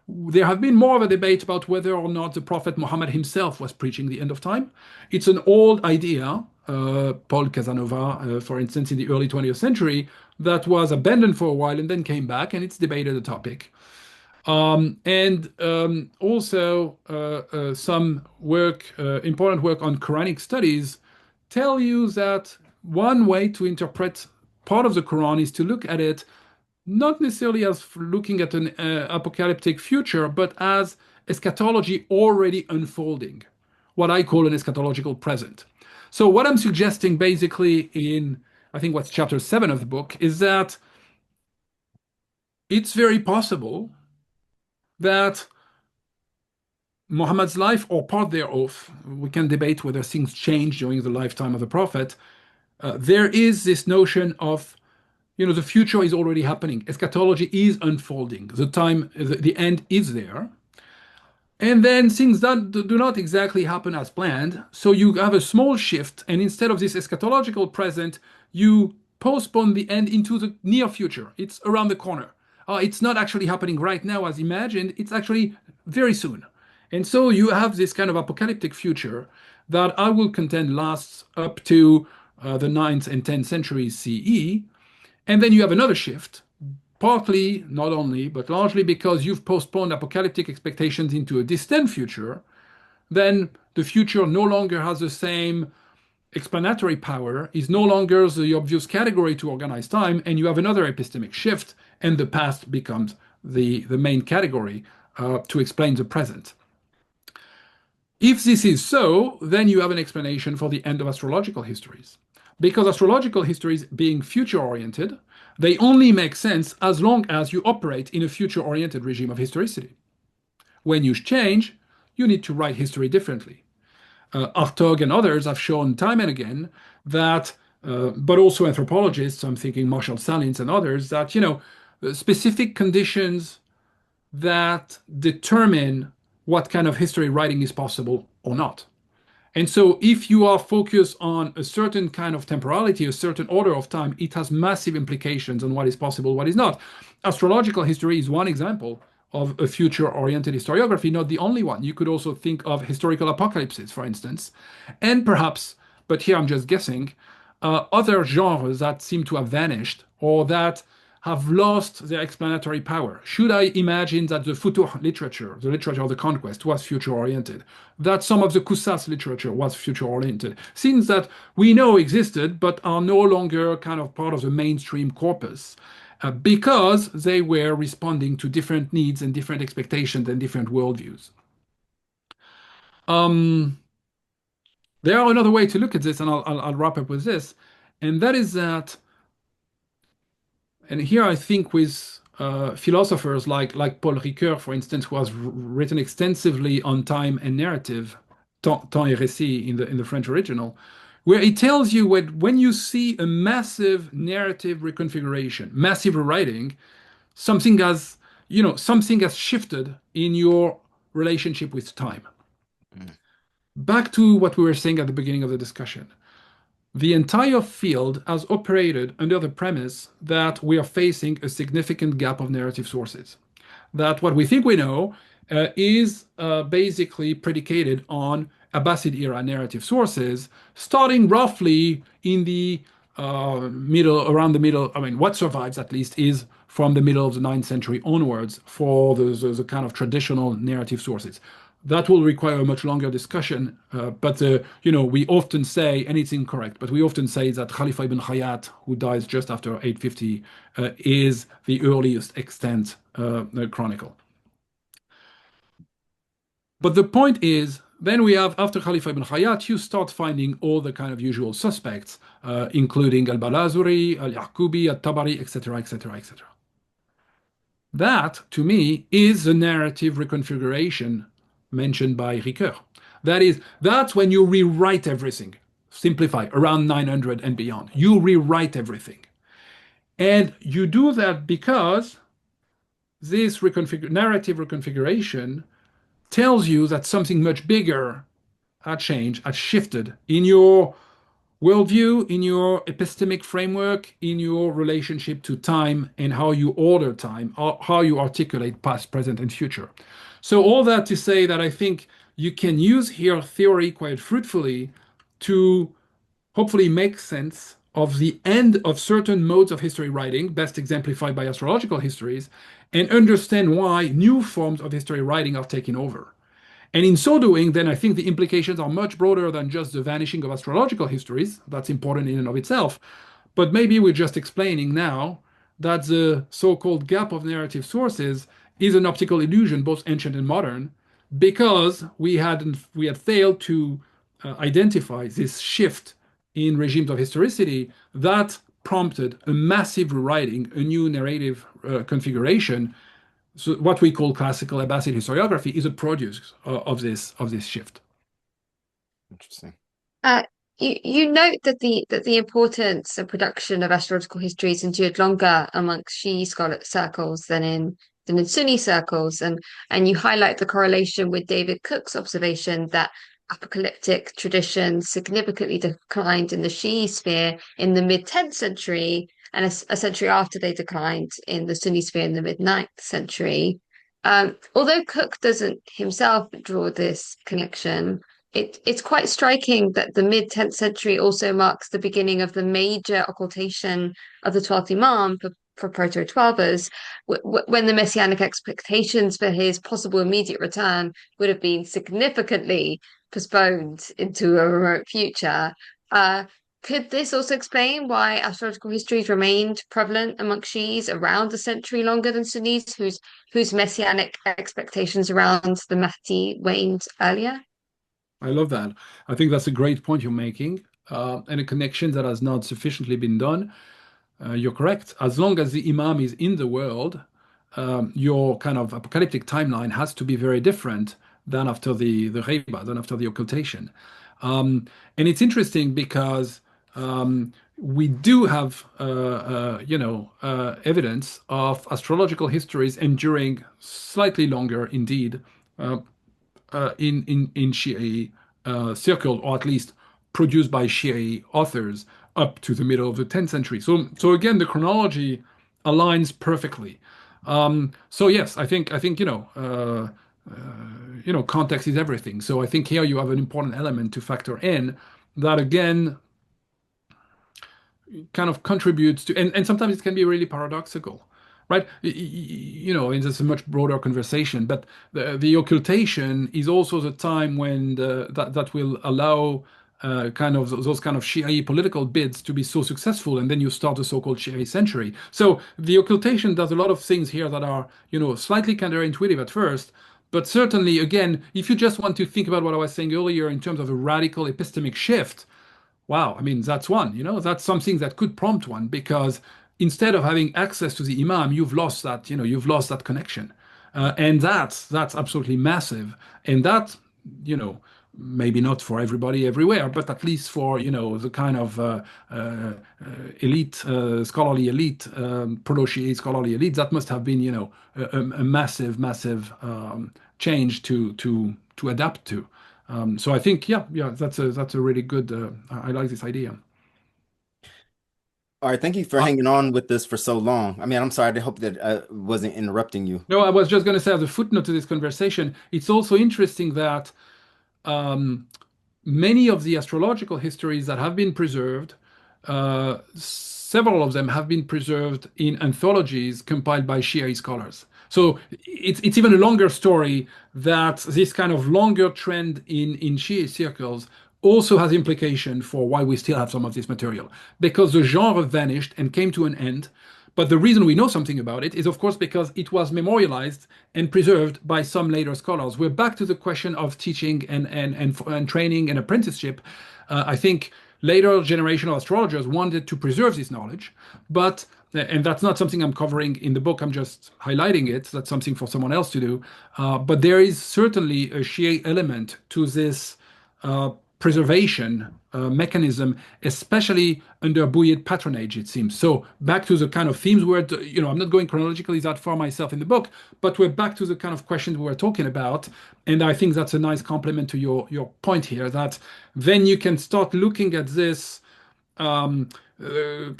There have been more of a debate about whether or not the Prophet Muhammad himself was preaching the end of time. It's an old idea, Paul Casanova, for instance, in the early 20th century, that was abandoned for a while and then came back, and it's debated a topic. And also some work, important work on Quranic studies tell you that one way to interpret part of the Quran is to look at it not necessarily as looking at an apocalyptic future, but as eschatology already unfolding, what I call an eschatological present. So what I'm suggesting basically in, I think what's chapter 7 of the book, is that it's very possible that Muhammad's life or part thereof, we can debate whether things change during the lifetime of the Prophet. There is this notion of, the future is already happening. Eschatology is unfolding. The end is there. And then things that do not exactly happen as planned. So you have a small shift, and instead of this eschatological present, you postpone the end into the near future. It's around the corner. It's not actually happening right now as imagined. It's actually very soon. And so you have this kind of apocalyptic future that I will contend lasts up to the 9th and 10th centuries CE. And then you have another shift, partly, not only, but largely because you've postponed apocalyptic expectations into a distant future. Then the future no longer has the same explanatory power, is no longer the obvious category to organize time, and you have another epistemic shift, and the past becomes the main category to explain the present. If this is so, then you have an explanation for the end of astrological histories. Because astrological histories, being future-oriented, they only make sense as long as you operate in a future-oriented regime of historicity. When you change, you need to write history differently. Hartog and others have shown time and again that, but also anthropologists, I'm thinking Marshall Salins and others, that, specific conditions that determine what kind of history writing is possible or not. And so if you are focused on a certain kind of temporality, a certain order of time, it has massive implications on what is possible, what is not. Astrological history is one example of a future-oriented historiography, not the only one. You could also think of historical apocalypses, for instance, and perhaps, but here I'm just guessing, other genres that seem to have vanished or that have lost their explanatory power. Should I imagine that the Futuh literature, the literature of the conquest, was future-oriented? That some of the Qusas literature was future-oriented? Things that we know existed but are no longer kind of part of the mainstream corpus because they were responding to different needs and different expectations and different worldviews. There are another way to look at this, and I'll wrap up with this, and that is that, and here I think with philosophers like Paul Ricoeur, for instance, who has written extensively on time and narrative, Temps et Récit in the French original, where he tells you when you see a massive narrative reconfiguration, massive rewriting, something has shifted in your relationship with time. Back to what we were saying at the beginning of the discussion. The entire field has operated under the premise that we are facing a significant gap of narrative sources. That what we think we know is basically predicated on Abbasid era narrative sources, starting roughly in the around the middle, what survives at least is from the middle of the 9th century onwards for the kind of traditional narrative sources. That will require a much longer discussion, but we often say, and it's incorrect, but we often say that Khalifa ibn Khayyat, who dies just after 850, is the earliest extant chronicle. But the point is, then we have, after Khalifa ibn Khayyat, you start finding all the kind of usual suspects, including al-Balazuri, al-Yaqubi, al-Tabari, etc., etc., etc. That, to me, is the narrative reconfiguration mentioned by Ricoeur. That's when you rewrite everything, simplify, around 900 and beyond. You rewrite everything. And you do that because this narrative reconfiguration tells you that something much bigger had changed, had shifted in your worldview, in your epistemic framework, in your relationship to time and how you order time, or how you articulate past, present, and future. So all that to say that I think you can use here theory quite fruitfully to hopefully make sense of the end of certain modes of history writing, best exemplified by astrological histories, and understand why new forms of history writing are taking over. And in so doing, then I think the implications are much broader than just the vanishing of astrological histories. That's important in and of itself. But maybe we're just explaining now that the so-called gap of narrative sources is an optical illusion, both ancient and modern, because we had failed to identify this shift in regimes of historicity that prompted a massive rewriting, a new narrative configuration. So what we call classical Abbasid historiography is a produce of this shift. Interesting. Uh, you note that the importance and production of astrological histories endured longer amongst Shi'i scholar circles than in Sunni circles, and you highlight the correlation with David Cook's observation that apocalyptic traditions significantly declined in the Shi'i sphere in the mid-10th century, and a century after they declined in the Sunni sphere in the mid-9th century. Although Cook doesn't himself draw this connection, it's quite striking that the mid-10th century also marks the beginning of the major occultation of the 12th Imam for Proto-12ers, when the messianic expectations for his possible immediate return would have been significantly postponed into a remote future. Could this also explain why astrological histories remained prevalent amongst Shi'is around a century longer than Sunnis, whose messianic expectations around the Mahdi waned earlier? I love that. I think that's a great point you're making, and a connection that has not sufficiently been done. You're correct. As long as the Imam is in the world, your kind of apocalyptic timeline has to be very different than after the ghaiba, than after the occultation. And it's interesting because we do have, evidence of astrological histories enduring slightly longer, indeed, in Shi'i circle, or at least produced by Shi'i authors up to the middle of the 10th century. So again, the chronology aligns perfectly. So yes, I think context is everything. So I think here you have an important element to factor in that again kind of contributes to, and sometimes it can be really paradoxical, right? And it's a much broader conversation, but the occultation is also the time when that will allow kind of those kind of Shi'i political bids to be so successful, and then you start the so-called Shi'i century. So the occultation does a lot of things here that are, slightly counterintuitive at first, but certainly, again, if you just want to think about what I was saying earlier in terms of a radical epistemic shift, wow, I mean, that's one, that's something that could prompt one because instead of having access to the imam, you've lost that connection. And that's absolutely massive. And that, maybe not for everybody everywhere, but at least for, the kind of elite, scholarly elite, proto-Shi'i scholarly elite, that must have been, a massive, massive change to adapt to. So I think, yeah, that's a really good. I like this idea. All right, thank you for Uh, hanging on with this for so long. I mean, I'm sorry, I hope that I wasn't interrupting you. no, I was just going to say as a footnote to this conversation, it's also interesting that um, many of the astrological histories that have been preserved, several of them have been preserved in anthologies compiled by Shi'i scholars. So it's even a longer story that this kind of longer trend in Shi'i circles also has implication for why we still have some of this material. Because the genre vanished and came to an end. But the reason we know something about it is, of course, because it was memorialized and preserved by some later scholars. We're back to the question of teaching and training and apprenticeship. I think later generation of astrologers wanted to preserve this knowledge, but and that's not something I'm covering in the book. I'm just highlighting it. That's something for someone else to do. But there is certainly a Shi'i element to this preservation mechanism, especially under Buyid patronage, it seems. So back to the kind of themes where, I'm not going chronologically that far myself in the book, but we're back to the kind of questions we were talking about. And I think that's a nice complement to your point here, that then you can start looking at this kind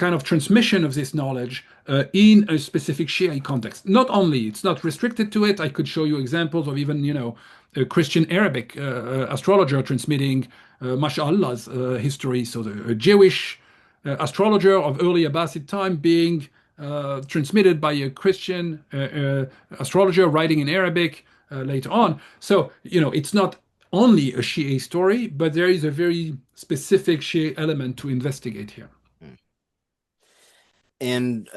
of transmission of this knowledge in a specific Shi'i context. Not only, it's not restricted to it. I could show you examples of even, a Christian Arabic astrologer transmitting Masha'Allah's history. So a Jewish astrologer of early Abbasid time being transmitted by a Christian astrologer writing in Arabic later on. So, it's not only a Shi'i story, but there is a very specific Shi'i element to investigate here. And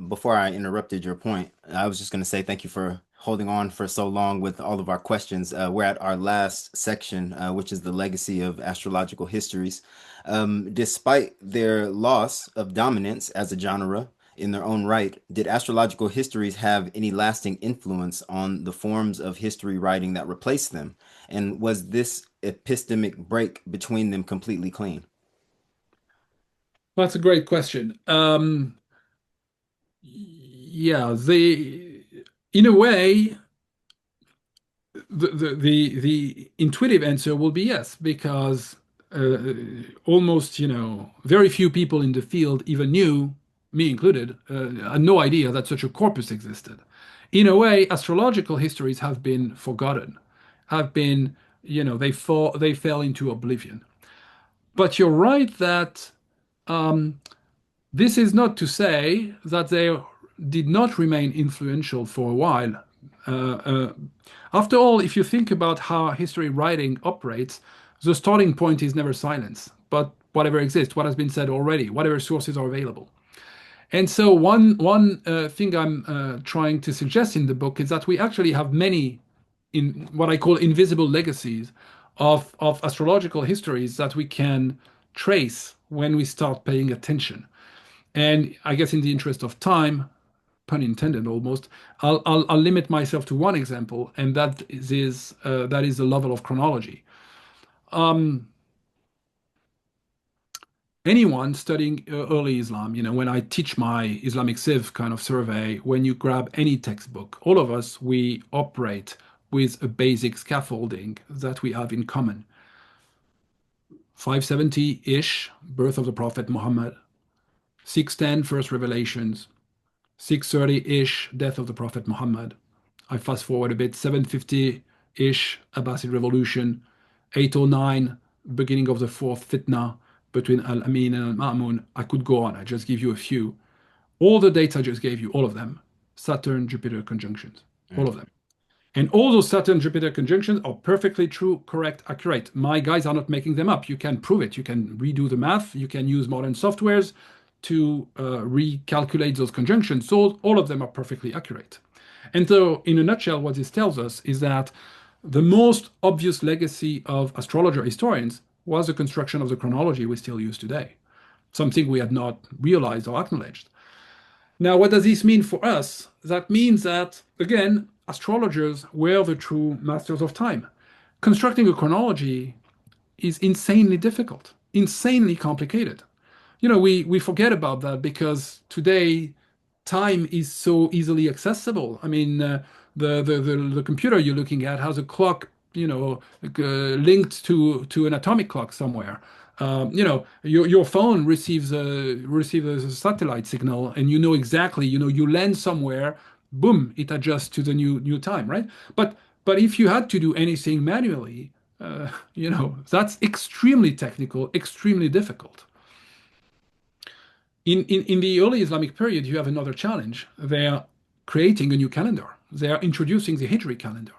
before I interrupted your point, I was just going to say thank you for holding on for so long with all of our questions. We're at our last section, which is the legacy of astrological histories. Despite their loss of dominance as a genre in their own right, did astrological histories have any lasting influence on the forms of history writing that replaced them? And was this epistemic break between them completely clean? Well, that's a great question. Yeah, in a way, the intuitive answer will be yes, because almost, very few people in the field even knew, me included, had no idea that such a corpus existed. In a way, astrological histories have been forgotten, have been, they fell into oblivion. But you're right that this is not to say that they did not remain influential for a while. After all, if you think about how history writing operates, the starting point is never silence, but whatever exists, what has been said already, whatever sources are available. And so one thing I'm trying to suggest in the book is that we actually have many in what I call invisible legacies of astrological histories that we can trace when we start paying attention. And I guess in the interest of time, pun intended almost, I'll limit myself to one example, and that is the level of chronology. Anyone studying early Islam, when I teach my Islamic Civ kind of survey, when you grab any textbook, all of us, we operate with a basic scaffolding that we have in common. 570-ish, birth of the Prophet Muhammad. 610, first revelations. 630-ish, death of the Prophet Muhammad. I fast forward a bit, 750-ish, Abbasid revolution. 809, beginning of the fourth fitna between Al-Amin and Al-Ma'mun. I could go on, I just give you a few. All the dates I just gave you, all of them, Saturn, Jupiter conjunctions, all of them. And all those Saturn, Jupiter conjunctions are perfectly true, correct, accurate. My guys are not making them up. You can prove it. You can redo the math. You can use modern softwares to recalculate those conjunctions. So all of them are perfectly accurate. And so, in a nutshell, what this tells us is that the most obvious legacy of astrologer historians was the construction of the chronology we still use today, something we had not realized or acknowledged. Now, what does this mean for us? That means that, again, astrologers were the true masters of time. Constructing a chronology is insanely difficult, insanely complicated. We forget about that because today time is so easily accessible. I mean, the computer you're looking at has a clock, linked to an atomic clock somewhere. Your phone receives a satellite signal, and exactly, you land somewhere, boom, it adjusts to the new time, right? But if you had to do anything manually, that's extremely technical, extremely difficult. In the early Islamic period, you have another challenge. They are creating a new calendar. They are introducing the Hijri calendar.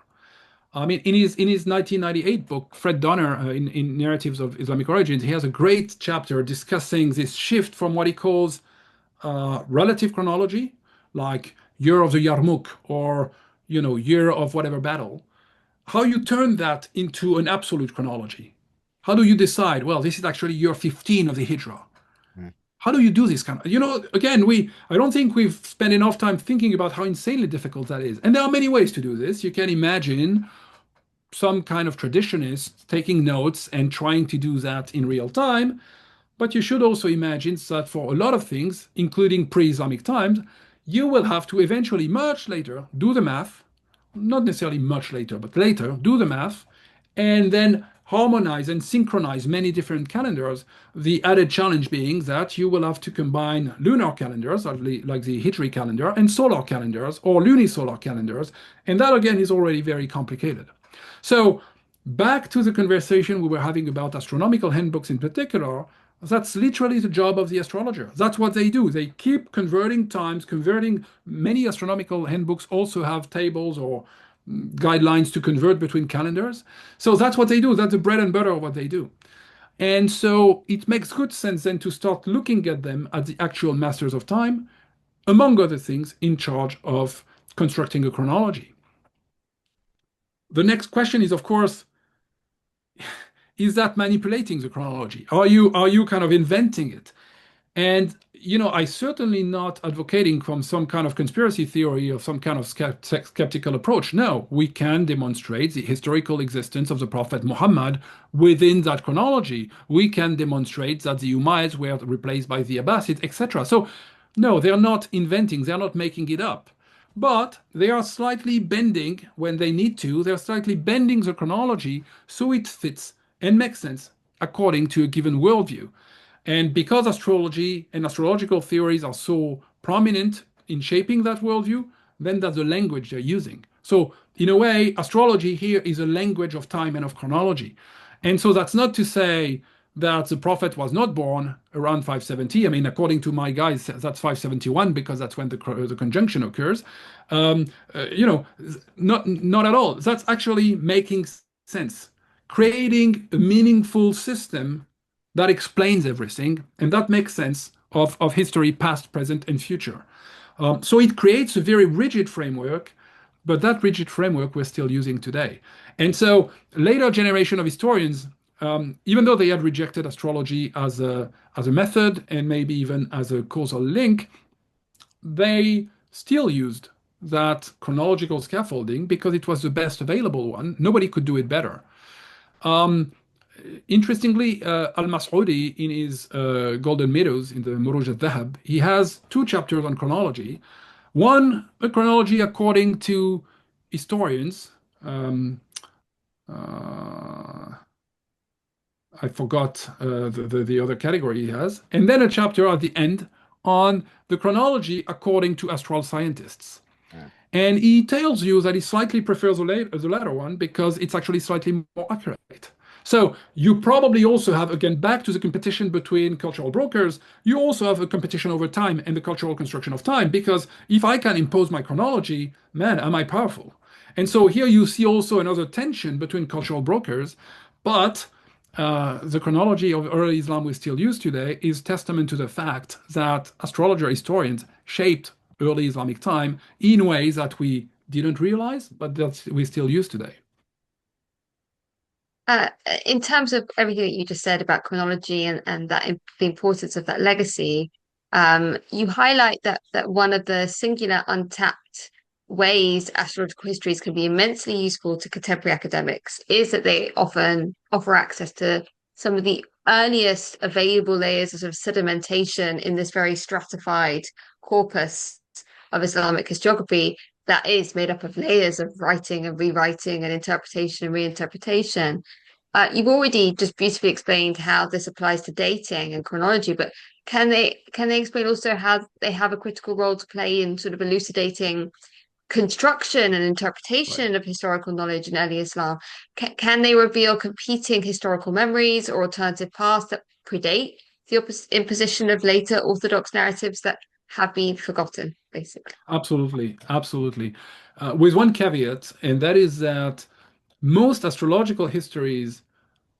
I mean, in his 1998 book, Fred Donner, in Narratives of Islamic Origins, he has a great chapter discussing this shift from what he calls relative chronology, like year of the Yarmouk or year of whatever battle. How you turn that into an absolute chronology? How do you decide? Well, this is actually year 15 of the Hijra. How do you do this kind of, again, I don't think we've spent enough time thinking about how insanely difficult that is. And there are many ways to do this. You can imagine some kind of traditionist taking notes and trying to do that in real time. But you should also imagine that for a lot of things, including pre-Islamic times, you will have to eventually much later do the math, not necessarily much later, but later do the math, and then harmonize and synchronize many different calendars. The added challenge being that you will have to combine lunar calendars, like the Hijri calendar, and solar calendars or lunisolar calendars. And that again is already very complicated. So back to the conversation we were having about astronomical handbooks in particular, that's literally the job of the astrologer. That's what they do. They keep converting times, converting. Many astronomical handbooks also have tables or guidelines to convert between calendars. So that's what they do. That's the bread and butter of what they do. And so it makes good sense then to start looking at them as the actual masters of time, among other things, in charge of constructing a chronology. The next question is, of course, is that manipulating the chronology? Are you kind of inventing it? And I certainly not advocating from some kind of conspiracy theory or some kind of skeptical approach. No, we can demonstrate the historical existence of the Prophet Muhammad within that chronology. We can demonstrate that the Umayyads were replaced by the Abbasids, etc. So no, they're not inventing, they're not making it up. But they are slightly bending when they need to. They're slightly bending the chronology so it fits and makes sense according to a given worldview. And because astrology and astrological theories are so prominent in shaping that worldview, then that's the language they're using. So in a way, astrology here is a language of time and of chronology. And so that's not to say that the prophet was not born around 570. I mean, according to my guys, that's 571 because that's when the conjunction occurs. Not at all. That's actually making sense, creating a meaningful system that explains everything, and that makes sense of history, past, present, and future. So it creates a very rigid framework, but that rigid framework we're still using today. And so later generation of historians, even though they had rejected astrology as a method and maybe even as a causal link, they still used that chronological scaffolding because it was the best available one. Nobody could do it better. Interestingly, al-Mas'udi in his Golden Meadows in the Muruj al-Dhahab, he has 2 chapters on chronology. One, a chronology according to historians. I forgot the other category he has. And then a chapter at the end on the chronology according to astral scientists. Yeah. And he tells you that he slightly prefers the latter one because it's actually slightly more accurate. So you probably also have, again, back to the competition between cultural brokers, you also have a competition over time and the cultural construction of time, because if I can impose my chronology, man, am I powerful. And so here you see also another tension between cultural brokers, but the chronology of early Islam we still use today is testament to the fact that astrologer historians shaped early Islamic time in ways that we didn't realize, but that we still use today. In terms of everything that you just said about chronology and that the importance of that legacy, you highlight that one of the singular untapped ways astrological histories can be immensely useful to contemporary academics is that they often offer access to some of the earliest available layers of sort of sedimentation in this very stratified corpus of Islamic historiography that is made up of layers of writing and rewriting and interpretation and reinterpretation. You've already just beautifully explained how this applies to dating and chronology, but can they explain also how they have a critical role to play in sort of elucidating construction and interpretation of historical knowledge in early Islam? Can they reveal competing historical memories or alternative paths that predate the imposition of later orthodox narratives that have been forgotten, basically? Absolutely. With one caveat, and that is that most astrological histories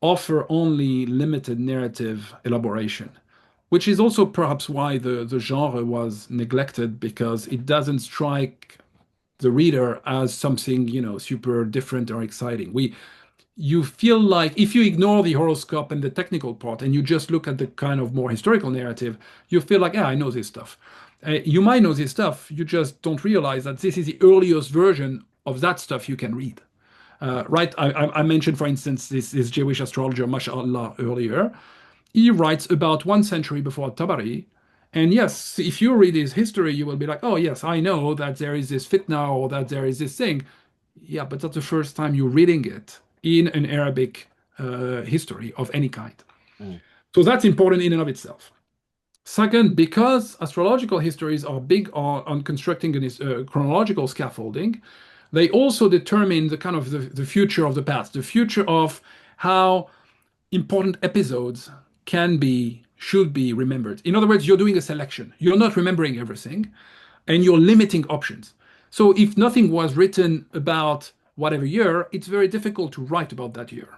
offer only limited narrative elaboration, which is also perhaps why the genre was neglected, because it doesn't strike the reader as something, super different or exciting. You feel like if you ignore the horoscope and the technical part and you just look at the kind of more historical narrative, you feel like, yeah, I know this stuff. You might know this stuff, you just don't realize that this is the earliest version of that stuff you can read. Right? I mentioned, for instance, this Jewish astrologer, Mashallah, earlier. He writes about 1 century before Tabari. And yes, if you read his history, you will be like, oh, yes, I know that there is this fitna or that there is this thing. Yeah, but that's the first time you're reading it in an Arabic history of any kind. Mm. So that's important in and of itself. Second, because astrological histories are big on constructing a chronological scaffolding, they also determine the kind of the future of the past, the future of how important episodes can be, should be remembered. In other words, you're doing a selection. You're not remembering everything, and you're limiting options. So if nothing was written about whatever year, it's very difficult to write about that year.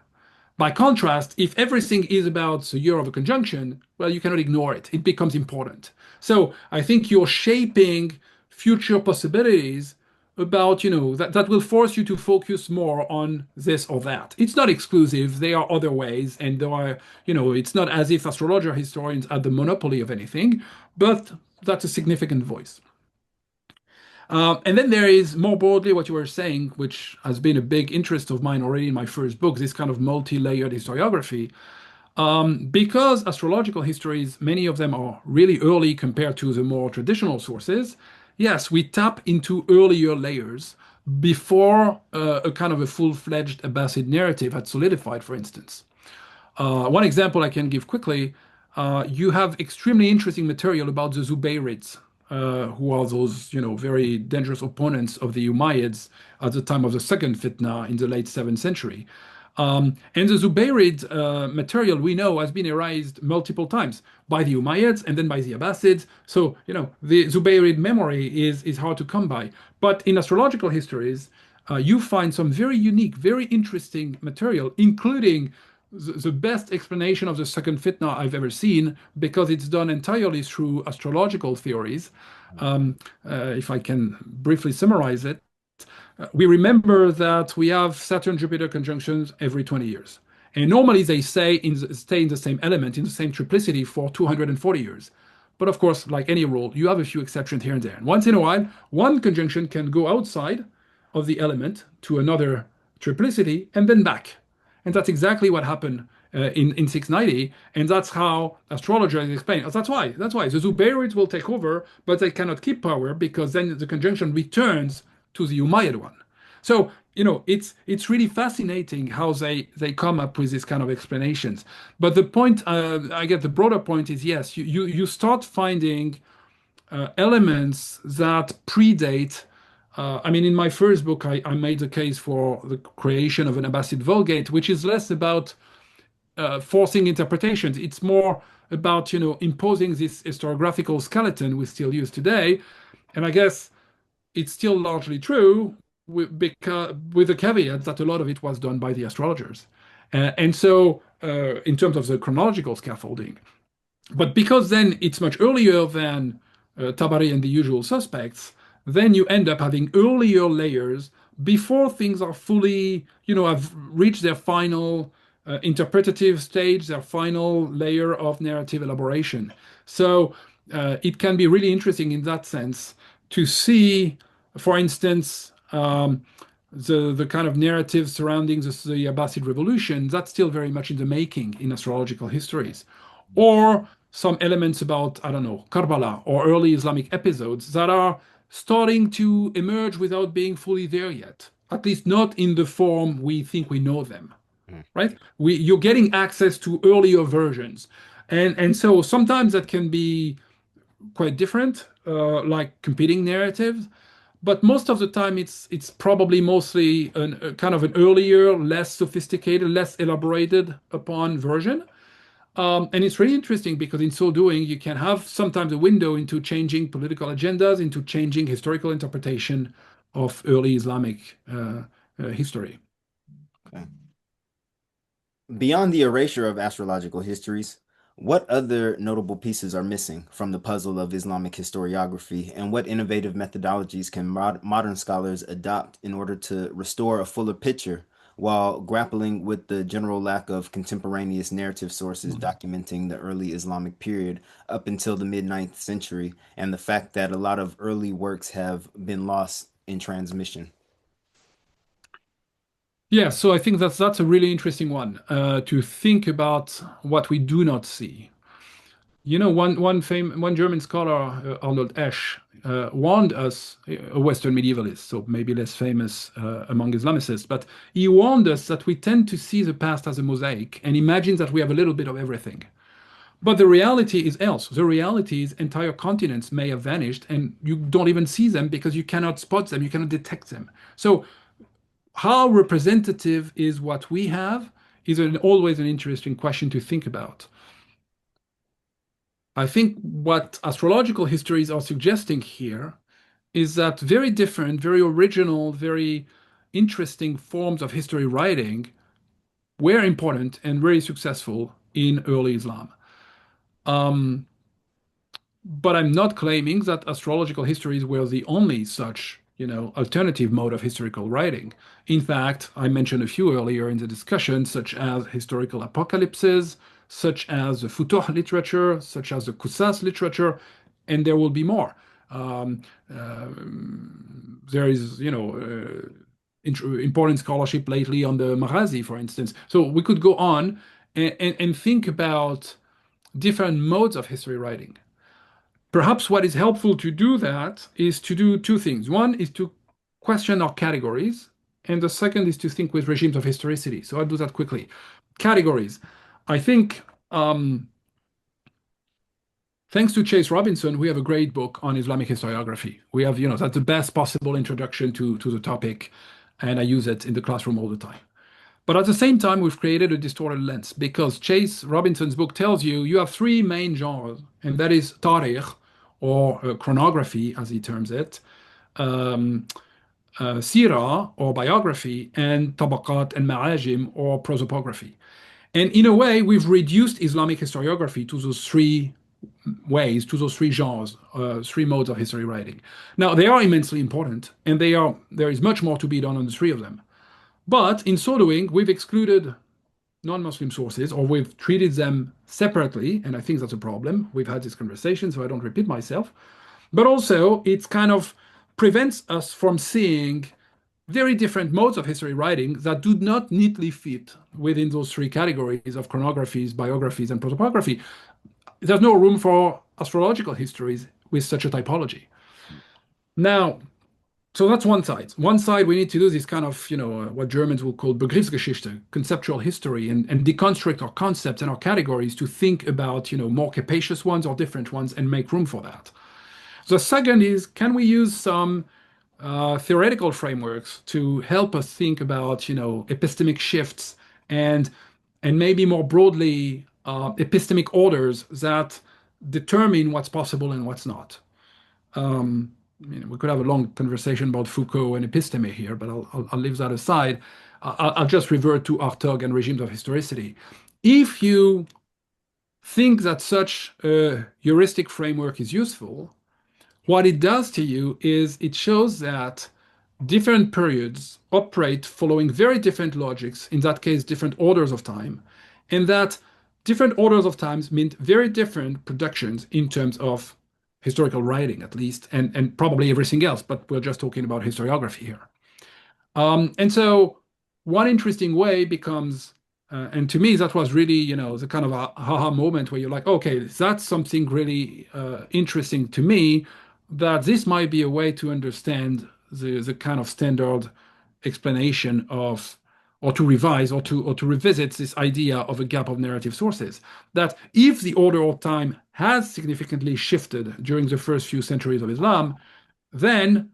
By contrast, if everything is about the year of a conjunction, well, you cannot ignore it. It becomes important. So I think you're shaping future possibilities about, that will force you to focus more on this or that. It's not exclusive. There are other ways, and there are, it's not as if astrologer historians had the monopoly of anything, but that's a significant voice. And then there is more broadly what you were saying, which has been a big interest of mine already in my first book, this kind of multi-layered historiography. Because astrological histories, many of them are really early compared to the more traditional sources. Yes, we tap into earlier layers before a kind of a full-fledged Abbasid narrative had solidified, for instance. One example I can give quickly, you have extremely interesting material about the Zubayrids, who are those, very dangerous opponents of the Umayyads at the time of the second fitna in the late 7th century. And the Zubayrid material we know has been erased multiple times by the Umayyads and then by the Abbasids. So, the Zubayrid memory is hard to come by. But in astrological histories, you find some very unique, very interesting material, including the best explanation of the second fitna I've ever seen, because it's done entirely through astrological theories. If I can briefly summarize it, we remember that we have Saturn-Jupiter conjunctions every 20 years. And normally they stay in the same element, in the same triplicity for 240 years. But of course, like any rule, you have a few exceptions here and there. And once in a while, one conjunction can go outside of the element to another triplicity and then back. And that's exactly what happened in 690, and that's how astrologers explain. That's why the Zubayrids will take over, but they cannot keep power because then the conjunction returns to the Umayyad one. So it's really fascinating how they come up with these kind of explanations. But the point, I get the broader point is, yes, you start finding elements that predate. In my first book, I made the case for the creation of an Abbasid Vulgate, which is less about forcing interpretations. It's more about, imposing this historiographical skeleton we still use today. And I guess it's still largely true with the caveat that a lot of it was done by the astrologers. And so in terms of the chronological scaffolding, but because then it's much earlier than Tabari and the usual suspects, then you end up having earlier layers before things are fully, have reached their final interpretative stage, their final layer of narrative elaboration. So it can be really interesting in that sense to see, for instance, the kind of narrative surrounding the Abbasid revolution, that's still very much in the making in astrological histories. Or some elements about, I don't know, Karbala or early Islamic episodes that are starting to emerge without being fully there yet, at least not in the form we think we know them, right? You're getting access to earlier versions. And so sometimes that can be quite different, like competing narratives. But most of the time, it's probably mostly a kind of an earlier, less sophisticated, less elaborated upon version. And it's really interesting because in so doing, you can have sometimes a window into changing political agendas, into changing historical interpretation of early Islamic history. Okay. Beyond the erasure of astrological histories, what other notable pieces are missing from the puzzle of Islamic historiography, and what innovative methodologies can modern scholars adopt in order to restore a fuller picture while grappling with the general lack of contemporaneous narrative sources documenting the early Islamic period up until the mid-9th century, and the fact that a lot of early works have been lost in transmission? Yeah, so I think that's a really interesting one, to think about what we do not see. One German scholar, Arnold Esch, warned us, a Western medievalist, so maybe less famous among Islamicists, but he warned us that we tend to see the past as a mosaic and imagine that we have a little bit of everything. But the reality is else. The reality is entire continents may have vanished and you don't even see them because you cannot spot them, you cannot detect them. So how representative is what we have is always an interesting question to think about. I think what astrological histories are suggesting here is that very different, very original, very interesting forms of history writing were important and very successful in early Islam. But I'm not claiming that astrological histories were the only such, alternative mode of historical writing. In fact, I mentioned a few earlier in the discussion, such as historical apocalypses, such as the Futuh literature, such as the Qusas literature, and there will be more. There is, important scholarship lately on the Maghazi, for instance. So we could go on and think about different modes of history writing. Perhaps what is helpful to do that is to do two things. One is to question our categories, and the second is to think with regimes of historicity. So I'll do that quickly. Categories. I think, thanks to Chase Robinson, we have a great book on Islamic historiography. We have, that's the best possible introduction to the topic, and I use it in the classroom all the time. But at the same time, we've created a distorted lens because Chase Robinson's book tells you have three main genres, and that is tarikh, or chronography, as he terms it, sirah, or biography, and tabaqat and ma'ajim, or prosopography. And in a way, we've reduced Islamic historiography to those three ways, to those three genres, three modes of history writing. Now, they are immensely important, and there is much more to be done on the three of them. But in so doing, we've excluded non-Muslim sources, or we've treated them separately, and I think that's a problem. We've had this conversation, so I don't repeat myself. But also, it kind of prevents us from seeing very different modes of history writing that do not neatly fit within those three categories of chronographies, biographies, and prosopography. There's no room for astrological histories with such a typology. Now, so that's one side. One side, we need to do this kind of, what Germans will call Begriffsgeschichte, conceptual history, and deconstruct our concepts and our categories to think about, more capacious ones or different ones and make room for that. The second is, can we use some theoretical frameworks to help us think about, epistemic shifts and maybe more broadly, epistemic orders that determine what's possible and what's not. We could have a long conversation about Foucault and episteme here, but I'll leave that aside. I'll just revert to Hartog and regimes of historicity. If you think that such a heuristic framework is useful, what it does to you is it shows that different periods operate following very different logics, in that case, different orders of time, and that different orders of times mean very different productions in terms of historical writing, at least, and probably everything else, but we're just talking about historiography here. And so one interesting way becomes, and to me, that was really, the kind of a aha moment where you're like, okay, that's something really interesting to me, that this might be a way to understand the kind of standard explanation of, or to revise or to revisit this idea of a gap of narrative sources. That if the order of time has significantly shifted during the first few centuries of Islam, then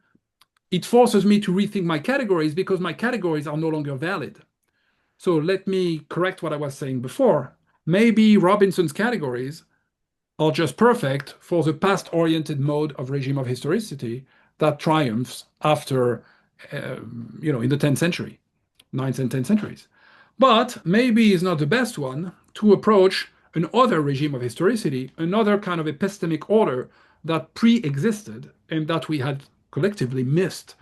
it forces me to rethink my categories because my categories are no longer valid. So let me correct what I was saying before. Maybe Robinson's categories are just perfect for the past-oriented mode of regime of historicity that triumphs after, in the 10th century. 9th and 10th centuries. But maybe it's not the best one to approach another regime of historicity, another kind of epistemic order that pre-existed and that we had collectively missed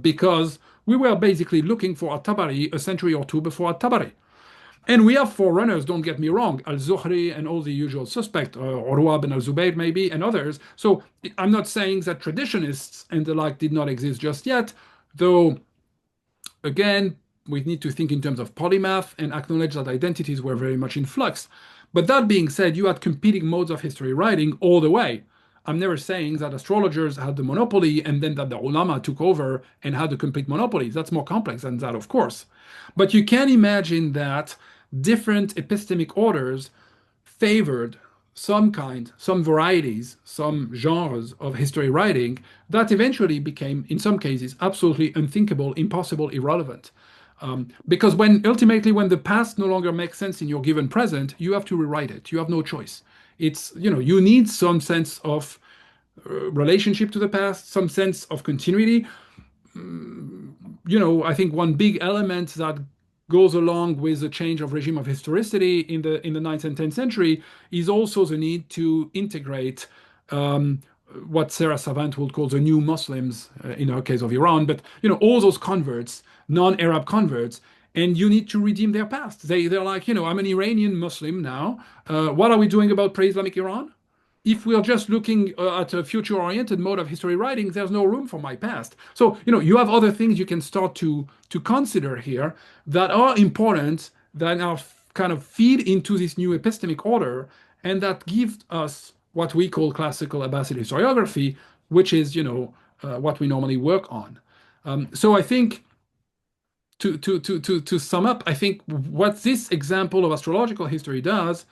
because we were basically looking for at-Tabari a century or two before at-Tabari. And we have forerunners, don't get me wrong, al-Zuhri and all the usual suspects, Urwa bin al-Zubayr maybe, and others. So I'm not saying that traditionists and the like did not exist just yet, though, again, we need to think in terms of polymath and acknowledge that identities were very much in flux. But that being said, you had competing modes of history writing all the way. I'm never saying that astrologers had the monopoly and then that the ulama took over and had a complete monopoly. That's more complex than that, of course. But you can imagine that different epistemic orders favored some varieties, some genres of history writing that eventually became, in some cases, absolutely unthinkable, impossible, irrelevant. Because ultimately, when the past no longer makes sense in your given present, you have to rewrite it. You have no choice. You need some sense of relationship to the past, some sense of continuity. I think one big element that goes along with the change of regime of historicity in the 9th and 10th century is also the need to integrate what Sarah Savant would call the new Muslims, in our case of Iran, but all those converts, non-Arab converts, and you need to redeem their past. They're like, I'm an Iranian Muslim now. What are we doing about pre-Islamic Iran? If we are just looking at a future-oriented mode of history writing, there's no room for my past. So, you have other things you can start to consider here that are important, that are kind of feed into this new epistemic order, and that give us what we call classical Abbasid historiography, which is, what we normally work on. So I think to sum up, I think what this example of astrological history does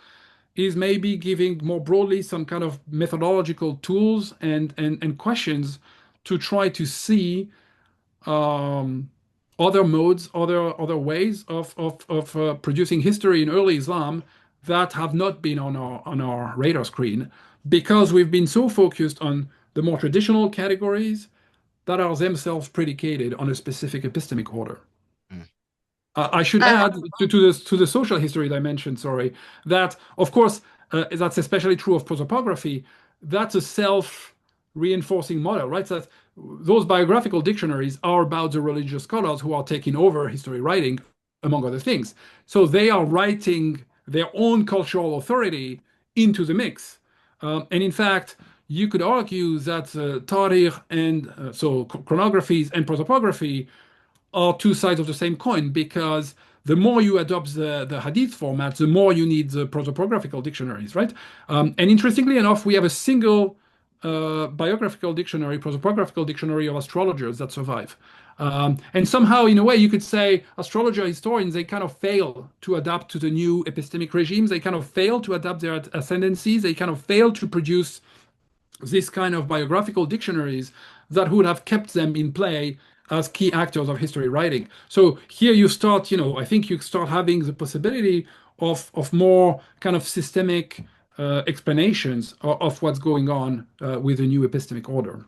is maybe giving more broadly some kind of methodological tools and questions to try to see other modes, other ways of producing history in early Islam that have not been on our radar screen because we've been so focused on the more traditional categories that are themselves predicated on a specific epistemic order. I should add to the social history dimension, sorry, that of course that's especially true of prosopography. That's a self-reinforcing model, right? That those biographical dictionaries are about the religious scholars who are taking over history writing, among other things. So they are writing their own cultural authority into the mix. And in fact, you could argue that Tariq and so chronographies and prosopography are two sides of the same coin because the more you adopt the hadith format, the more you need the prosopographical dictionaries, right? And interestingly enough, we have a single biographical dictionary, prosopographical dictionary of astrologers that survive. And somehow, in a way, you could say astrologer historians, they kind of fail to adapt to the new epistemic regimes. They kind of fail to adapt their ascendancies. They kind of fail to produce this kind of biographical dictionaries that would have kept them in play as key actors of history writing. So here you start, I think you start having the possibility of more kind of systemic explanations of what's going on with the new epistemic order.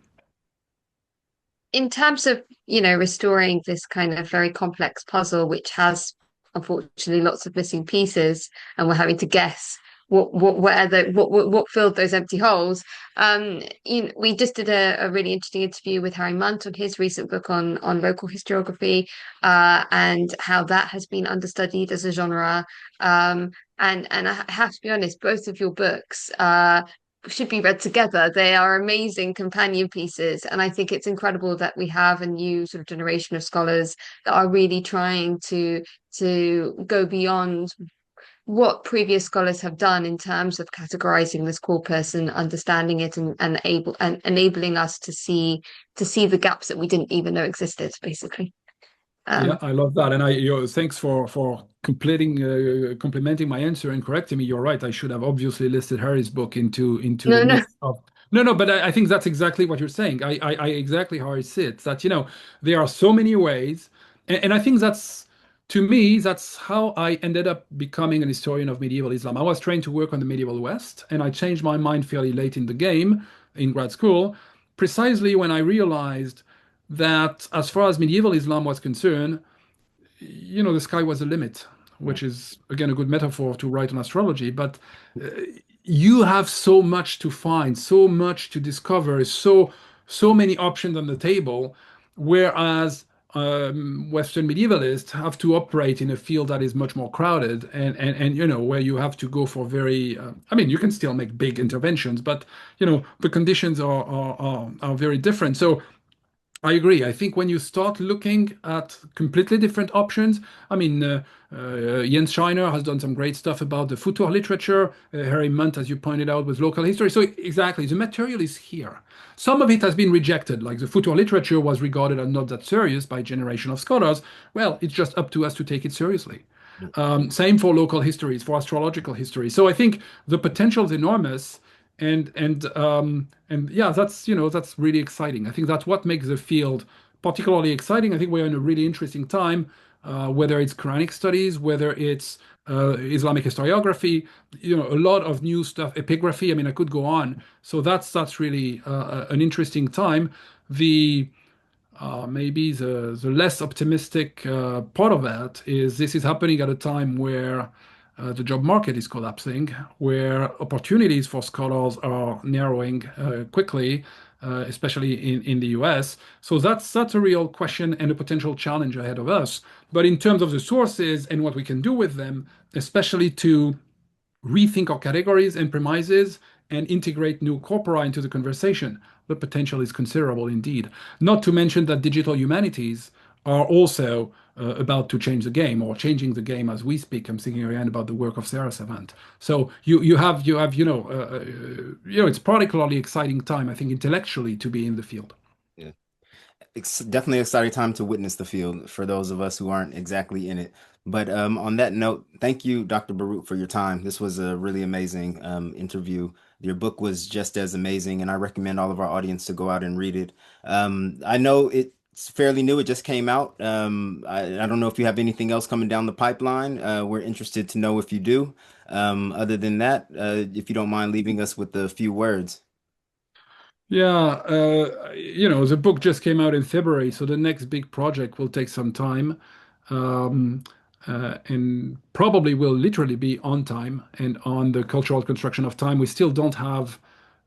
In terms of, restoring this kind of very complex puzzle, which has unfortunately lots of missing pieces, and we're having to guess what filled those empty holes. We just did a really interesting interview with Harry Munt on his recent book on local historiography, and how that has been understudied as a genre. And I have to be honest, both of your books should be read together. They are amazing companion pieces, and I think it's incredible that we have a new sort of generation of scholars that are really trying to go beyond what previous scholars have done in terms of categorizing this corpus and understanding it and enabling us to see the gaps that we didn't even know existed, basically. Yeah, I love that, and thanks for complimenting my answer and correcting me. You're right. I should have obviously listed Harry's book into No, the no. mix of no, but I think that's exactly what you're saying. I exactly how I see it. That there are so many ways, and I think to me that's how I ended up becoming an historian of medieval Islam. I was trained to work on the medieval West, and I changed my mind fairly late in the game in grad school, precisely when I realized that as far as medieval Islam was concerned, the sky was the limit, which is again a good metaphor to write on astrology. But you have so much to find, so much to discover, so many options on the table, whereas Western medievalists have to operate in a field that is much more crowded and where you have to go for very I mean you can still make big interventions, but the conditions are very different. So I agree. I think when you start looking at completely different options, I mean, Jens Scheiner has done some great stuff about the futur literature. Harry Munt, as you pointed out, with local history. So exactly, the material is here. Some of it has been rejected, like the futur literature was regarded as not that serious by a generation of scholars. Well, it's just up to us to take it seriously. Same for local histories, for astrological history. So I think the potential is enormous, and yeah, that's really exciting. I think that's what makes the field particularly exciting. I think we're in a really interesting time, whether it's Quranic studies, whether it's Islamic historiography, a lot of new stuff, epigraphy. I mean, I could go on. So that's really an interesting time. The maybe the less optimistic part of that is this is happening at a time where the job market is collapsing, where opportunities for scholars are narrowing quickly, especially in the US. So that's a real question and a potential challenge ahead of us. But in terms of the sources and what we can do with them, especially to rethink our categories and premises and integrate new corpora into the conversation. The potential is considerable indeed. Not to mention that digital humanities are also about to change the game or changing the game as we speak. I'm thinking again about the work of Sarah Savant. So you have it's particularly exciting time I think intellectually to be in the field. Yeah. It's definitely an exciting time to witness the field for those of us who aren't exactly in it. But on that note, thank you, Dr. Borrut, for your time. This was a really amazing interview. Your book was just as amazing, and I recommend all of our audience to go out and read it. I know it's fairly new, it just came out. I don't know if you have anything else coming down the pipeline. We're interested to know if you do. Other than that, if you don't mind leaving us with a few words. Yeah, the book just came out in February, so the next big project will take some time, um, and probably will literally be on time and on the cultural construction of time. We still don't have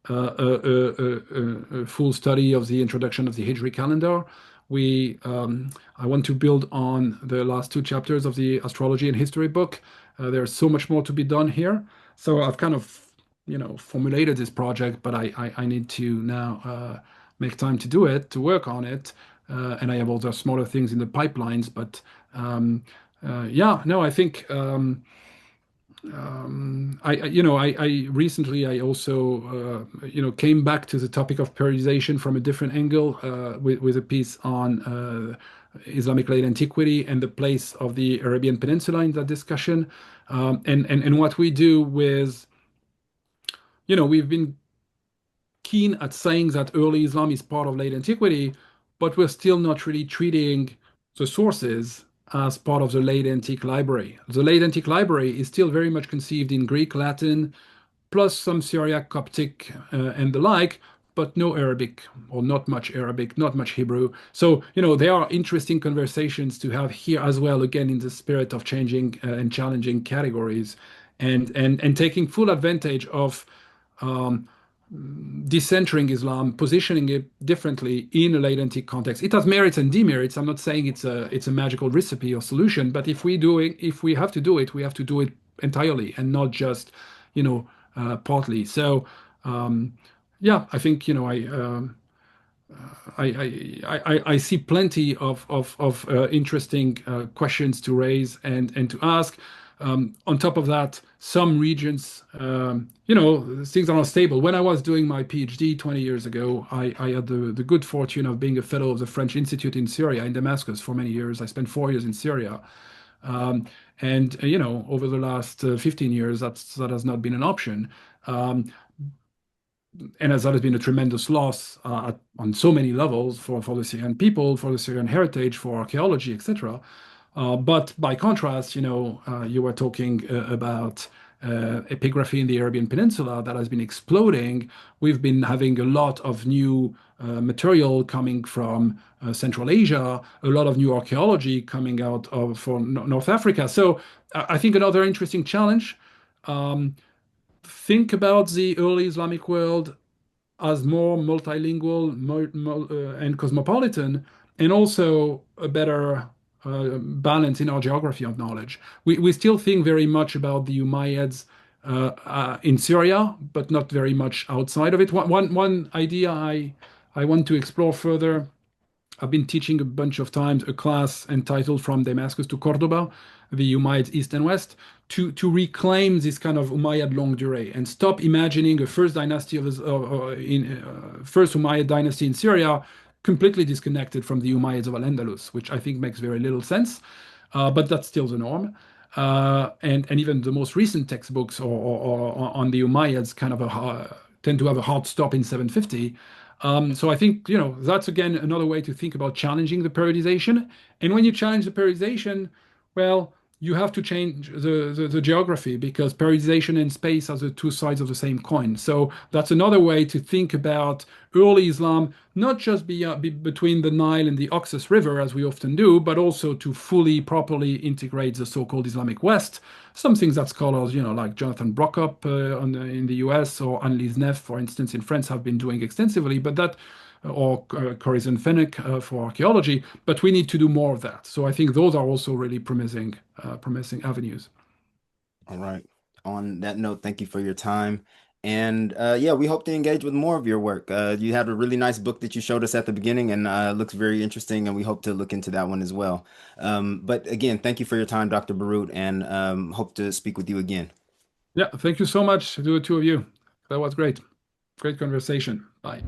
a full study of the introduction of the Hijri calendar. I want to build on the last two chapters of the astrology and history book. There's so much more to be done here. So I've kind of, formulated this project, but I need to now make time to do it, to work on it. And I have other smaller things in the pipelines. But yeah, no, I think. I recently I also came back to the topic of periodization from a different angle with a piece on Islamic late antiquity and the place of the Arabian Peninsula in that discussion, and what we do with we've been keen at saying that early Islam is part of late antiquity, but we're still not really treating the sources as part of the late antique library. The late antique library is still very much conceived in Greek, Latin, plus some Syriac, Coptic, and the like, but no Arabic or not much Arabic, not much Hebrew. So, there are interesting conversations to have here as well, again, in the spirit of changing and challenging categories and taking full advantage of um, decentering Islam, positioning it differently in a late antique context. It has merits and demerits. I'm not saying it's a magical recipe or solution, but if we have to do it, we have to do it entirely and not just, partly. So, yeah, I think I see plenty of interesting questions to raise and to ask. On top of that, some regions, things are not stable. When I was doing my PhD 20 years ago, I had the good fortune of being a fellow of the French Institute in Syria, in Damascus, for many years. I spent 4 years in Syria. Um, and, over the last 15 years, that has not been an option. Um, and as that has been a tremendous loss on so many levels for the Syrian people, for the Syrian heritage, for archaeology, etc. But by contrast, you were talking about epigraphy in the Arabian Peninsula that has been exploding. We've been having a lot of new material coming from Central Asia, a lot of new archaeology coming out of from North Africa. So I think another interesting challenge. Um, think about the early Islamic world as more multilingual and cosmopolitan, and also a better balance in our geography of knowledge. We still think very much about the Umayyads in Syria, but not very much outside of it. One idea I want to explore further I've been teaching a bunch of times a class entitled From Damascus to Cordoba, the Umayyads East and West, to reclaim this kind of Umayyad longue durée and stop imagining a first dynasty first Umayyad dynasty in Syria completely disconnected from the Umayyads of Al-Andalus, which I think makes very little sense, but that's still the norm. And even the most recent textbooks or on the Umayyads kind of tend to have a hard stop in 750. So I think, that's again another way to think about challenging the periodization. And when you challenge the periodization, well, you have to change the geography because periodization and space are the two sides of the same coin. So that's another way to think about early Islam, not just between the Nile and the Oxus River, as we often do, but also to fully, properly integrate the so-called Islamic West. Some things that scholars, like Jonathan Brokop in the US or Annelise Neff, for instance, in France, have been doing extensively, but that or Corizon Fenwick for archaeology, but we need to do more of that. So I think those are also really promising avenues. All right. On that note, thank you for your time. And yeah, we hope to engage with more of your work. You had a really nice book that you showed us at the beginning and looks very interesting, and we hope to look into that one as well. But again, thank you for your time, Dr. Borrut, and hope to speak with you again. Yeah, thank you so much to the two of you. That was great. Great conversation. Bye.